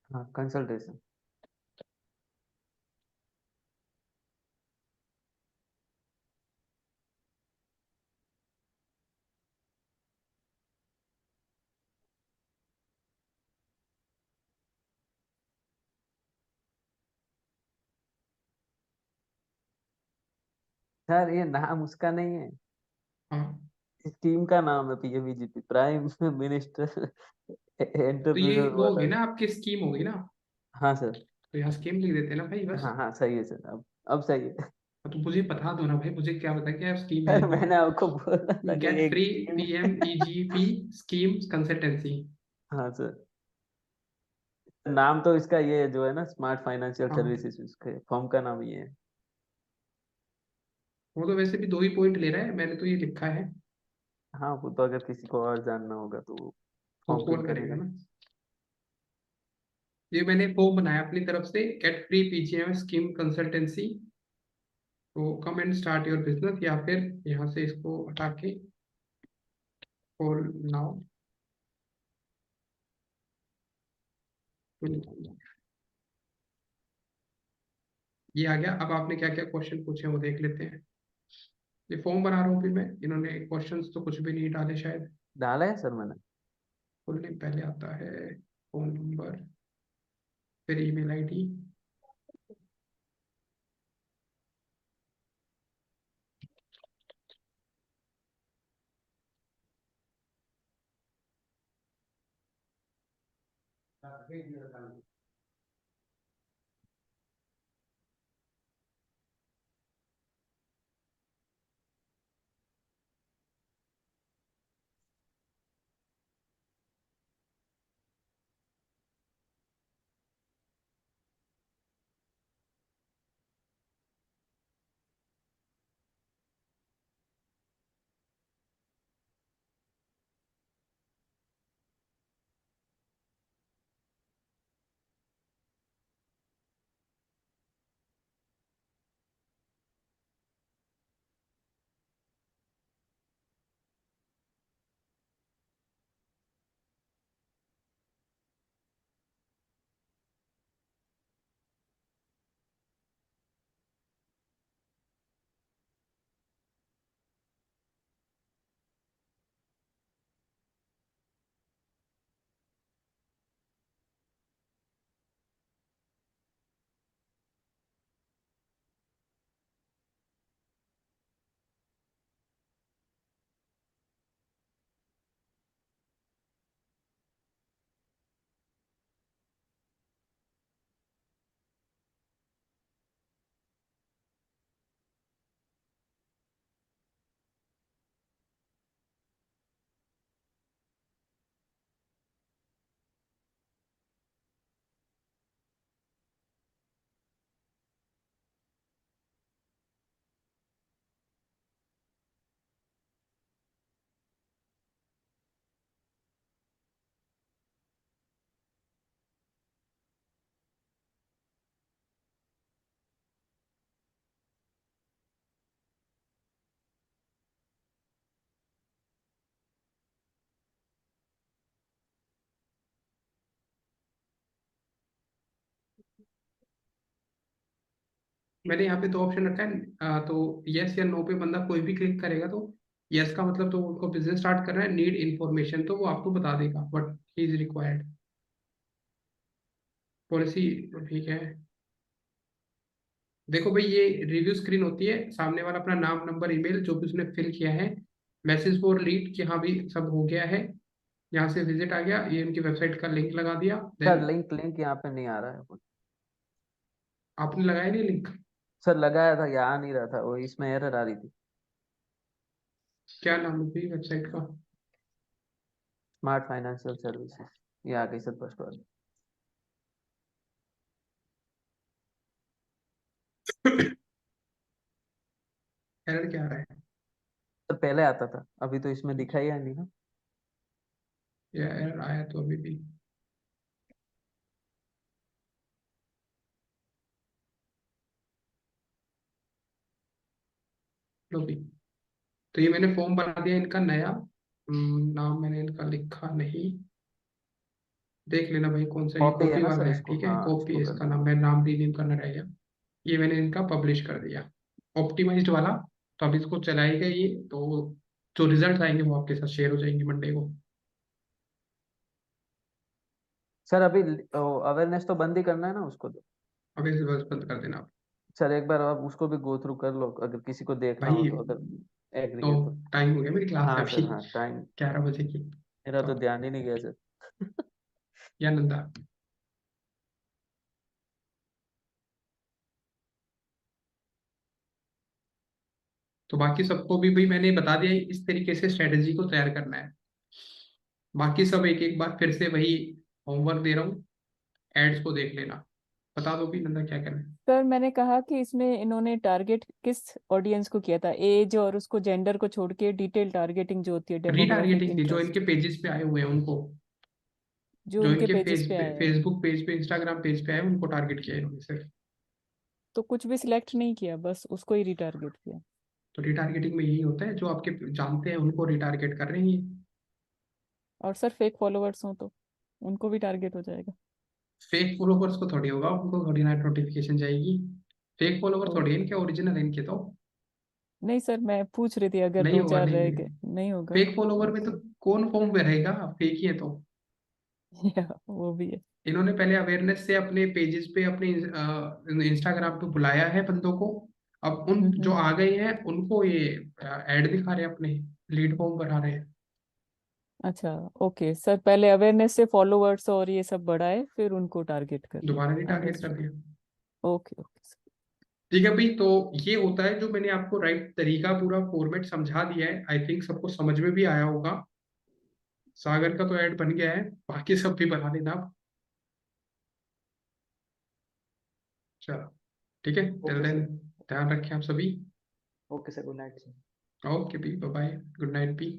[SPEAKER 6] हाँ, कंसल्टेशन। सर ये नाम उसका नहीं है,
[SPEAKER 3] हाँ,
[SPEAKER 6] इस टीम का नाम है, पीएमईजीपी, प्राइम मिनिस्टर
[SPEAKER 3] तो ये
[SPEAKER 6] एंटरप्रेन्योर
[SPEAKER 3] वो होगी
[SPEAKER 6] वाला।
[SPEAKER 3] ना आपकी स्कीम होगी ना,
[SPEAKER 6] हाँ सर।
[SPEAKER 3] तो यहाँ स्कीम लिख देते हैं ना भाई बस।
[SPEAKER 6] हाँ हाँ, सही है सर, अब सही है।
[SPEAKER 3] तो मुझे बता दो ना भाई, मुझे क्या पता क्या स्कीम है
[SPEAKER 6] सर
[SPEAKER 3] ये।
[SPEAKER 6] मैंने आपको बोला था कि
[SPEAKER 3] गेट
[SPEAKER 6] एक
[SPEAKER 3] फ्री
[SPEAKER 6] टीम है।
[SPEAKER 3] PMEGP scheme consultancy.
[SPEAKER 6] हाँ सर, नाम तो इसका ये जो है ना, स्मार्ट फाइनेंशियल
[SPEAKER 3] हाँ,
[SPEAKER 6] सर्विसेज, उसके फर्म का नाम ये है।
[SPEAKER 3] वो तो वैसे भी 2 ही पॉइंट ले रहा है, मैंने तो ये लिखा है।
[SPEAKER 6] हाँ, वो तो अगर किसी को और जानना होगा तो
[SPEAKER 3] वो
[SPEAKER 6] फॉर्म फिल
[SPEAKER 3] कॉल करेगा
[SPEAKER 6] करेगा।
[SPEAKER 3] ना। ये मैंने फॉर्म बनाया अपनी तरफ से, get free PGM scheme consultancy, तो come and start your business, या फिर यहाँ से इसको हटा के कॉल नाउ। ये आ गया। अब आपने क्या क्या क्वेश्चन पूछे वो देख लेते हैं। ये फॉर्म बना रहा हूँ फिर मैं, इन्होंने क्वेश्चंस तो कुछ भी नहीं डाले शायद।
[SPEAKER 6] डाला है सर मैंने।
[SPEAKER 3] फुल नेम पहले आता है, फोन नंबर, फिर ईमेल आईडी। मैंने यहाँ पे 2 ऑप्शन रखा है, तो यस या नो पे बंदा कोई भी क्लिक करेगा, तो यस का मतलब तो उनको बिजनेस स्टार्ट करना है, नीड इन्फॉर्मेशन तो वो आपको बता देगा व्हाट इज रिक्वायर्ड। पॉलिसी, ठीक है। देखो भाई, ये रिव्यू स्क्रीन होती है, सामने वाला अपना नाम, नंबर, ईमेल जो भी उसने फिल किया है, मैसेज फॉर लीड कि हाँ भी सब हो गया है, यहाँ से विजिट आ गया, ये इनकी वेबसाइट का लिंक लगा दिया,
[SPEAKER 6] सर
[SPEAKER 3] देन
[SPEAKER 6] लिंक लिंक यहाँ पे नहीं आ रहा है कुछ।
[SPEAKER 3] आपने लगाया नहीं लिंक?
[SPEAKER 6] सर लगाया था, ये आ नहीं रहा था, वो इसमें एरर आ रही थी।
[SPEAKER 3] क्या नाम है भाई वेबसाइट का?
[SPEAKER 6] स्मार्ट फाइनेंशियल सर्विसेज, ये आ गई सर फर्स्ट वाली।
[SPEAKER 3] एरर क्या आ रहा है?
[SPEAKER 6] सर पहले आता था, अभी तो इसमें दिखाई नहीं ना।
[SPEAKER 3] या एरर आया तो अभी भी? लो भी, तो ये मैंने फॉर्म बना दिया इनका नया। नाम मैंने इनका लिखा नहीं, देख लेना भाई कौन सा, ये
[SPEAKER 6] कॉपी है
[SPEAKER 3] कॉपी
[SPEAKER 6] ना
[SPEAKER 3] वाला
[SPEAKER 6] सर
[SPEAKER 3] है,
[SPEAKER 6] इसको,
[SPEAKER 3] ठीक है,
[SPEAKER 6] हाँ
[SPEAKER 3] कॉपी है
[SPEAKER 6] इसको कर
[SPEAKER 3] इसका
[SPEAKER 6] देना।
[SPEAKER 3] नाम, मैं नाम रीनेम करना रह गया। ये मैंने इनका पब्लिश कर दिया ऑप्टिमाइज्ड वाला। तो अब इसको चलाएगा ये, तो जो रिजल्ट आएंगे वो आपके साथ शेयर हो जाएंगे मंडे को।
[SPEAKER 6] सर अभी अवेयरनेस तो बंद ही करना है ना उसको तो।
[SPEAKER 3] अब इसे बस बंद कर देना आप।
[SPEAKER 6] सर एक बार आप उसको भी गो थ्रू कर लो, अगर किसी को देखना हो
[SPEAKER 3] भाई
[SPEAKER 6] तो, अगर एग्री
[SPEAKER 3] तो
[SPEAKER 6] है तो।
[SPEAKER 3] टाइम हो गया मेरी क्लास
[SPEAKER 6] हाँ
[SPEAKER 3] है अभी
[SPEAKER 6] सर, हाँ टाइम,
[SPEAKER 3] 11 बजे की।
[SPEAKER 6] मेरा
[SPEAKER 3] तो
[SPEAKER 6] तो ध्यान ही नहीं गया सर।
[SPEAKER 3] या नंदा, तो बाकी सबको भी भाई मैंने बता दिया इस तरीके से स्ट्रेटेजी को तैयार करना है। बाकी सब एक एक बार फिर से वही होमवर्क दे रहा हूँ, एड्स को देख लेना। बता दो भी नंदा क्या करना है।
[SPEAKER 4] सर मैंने कहा कि इसमें इन्होंने टारगेट किस ऑडियंस को किया था, एज और उसको जेंडर को छोड़ के डिटेल टारगेटिंग जो होती है, डेमोग्राफिक
[SPEAKER 3] रीटारगेटिंग थी, जो
[SPEAKER 4] इंटरेस्ट,
[SPEAKER 3] इनके पेजेस पे आए हुए हैं उनको,
[SPEAKER 4] जो
[SPEAKER 3] जो
[SPEAKER 4] उनके
[SPEAKER 3] इनके
[SPEAKER 4] पेजेस पे आए हैं।
[SPEAKER 3] फेसबुक पेज पे, इंस्टाग्राम पेज पे आए उनको टारगेट किया इन्होंने सिर्फ।
[SPEAKER 4] तो कुछ भी सिलेक्ट नहीं किया, बस उसको ही रिटारगेट किया।
[SPEAKER 3] तो रिटारगेटिंग में यही होता है, जो आपके जानते हैं उनको रिटारगेट कर रहे हैं ये।
[SPEAKER 4] और सर फेक फॉलोअर्स हो तो उनको भी टारगेट हो जाएगा।
[SPEAKER 3] फेक फॉलोवर्स को थोड़ी होगा, उनको थोड़ी ना नोटिफिकेशन जाएगी। फेक फॉलोवर थोड़ी है
[SPEAKER 4] ओके,
[SPEAKER 3] इनके, ओरिजिनल इनके तो।
[SPEAKER 4] नहीं सर मैं पूछ रही थी अगर
[SPEAKER 3] नहीं
[SPEAKER 4] दो
[SPEAKER 3] होगा,
[SPEAKER 4] चार
[SPEAKER 3] नहीं
[SPEAKER 4] रह
[SPEAKER 3] नहीं।
[SPEAKER 4] गए, नहीं होगा।
[SPEAKER 3] फेक फॉलोवर में तो
[SPEAKER 4] ओके।
[SPEAKER 3] कौन फॉर्म में रहेगा, फेक ही है तो।
[SPEAKER 4] वो भी है।
[SPEAKER 3] इन्होंने पहले अवेयरनेस से अपने पेजेस पे, अपने इंस्टाग्राम पे बुलाया है बंदों को। अब उन जो
[SPEAKER 4] हम्म।
[SPEAKER 3] आ गए हैं उनको ये ऐड दिखा रहे हैं, अपने लीड फॉर्म बढ़ा रहे हैं।
[SPEAKER 4] अच्छा, ओके सर, पहले अवेयरनेस से फॉलोअर्स और ये सब बढ़ाए, फिर उनको टारगेट करें।
[SPEAKER 3] दोबारा नहीं टारगेट कर
[SPEAKER 4] अंडरस्टूड।
[SPEAKER 3] दिया।
[SPEAKER 4] Okay okay sir.
[SPEAKER 3] ठीक है भाई, तो ये होता है जो मैंने आपको राइट तरीका पूरा फॉर्मेट समझा दिया है, आई थिंक सबको समझ में भी आया होगा। सागर का तो ऐड बन गया है, बाकी सब भी बना लेना आप। चलो ठीक है, टिल
[SPEAKER 7] ओके
[SPEAKER 3] देन
[SPEAKER 7] सर।
[SPEAKER 3] ध्यान रखें आप सभी।
[SPEAKER 7] Okay sir, good night sir.
[SPEAKER 3] Okay भी, बाय बाय, गुड नाइट भी।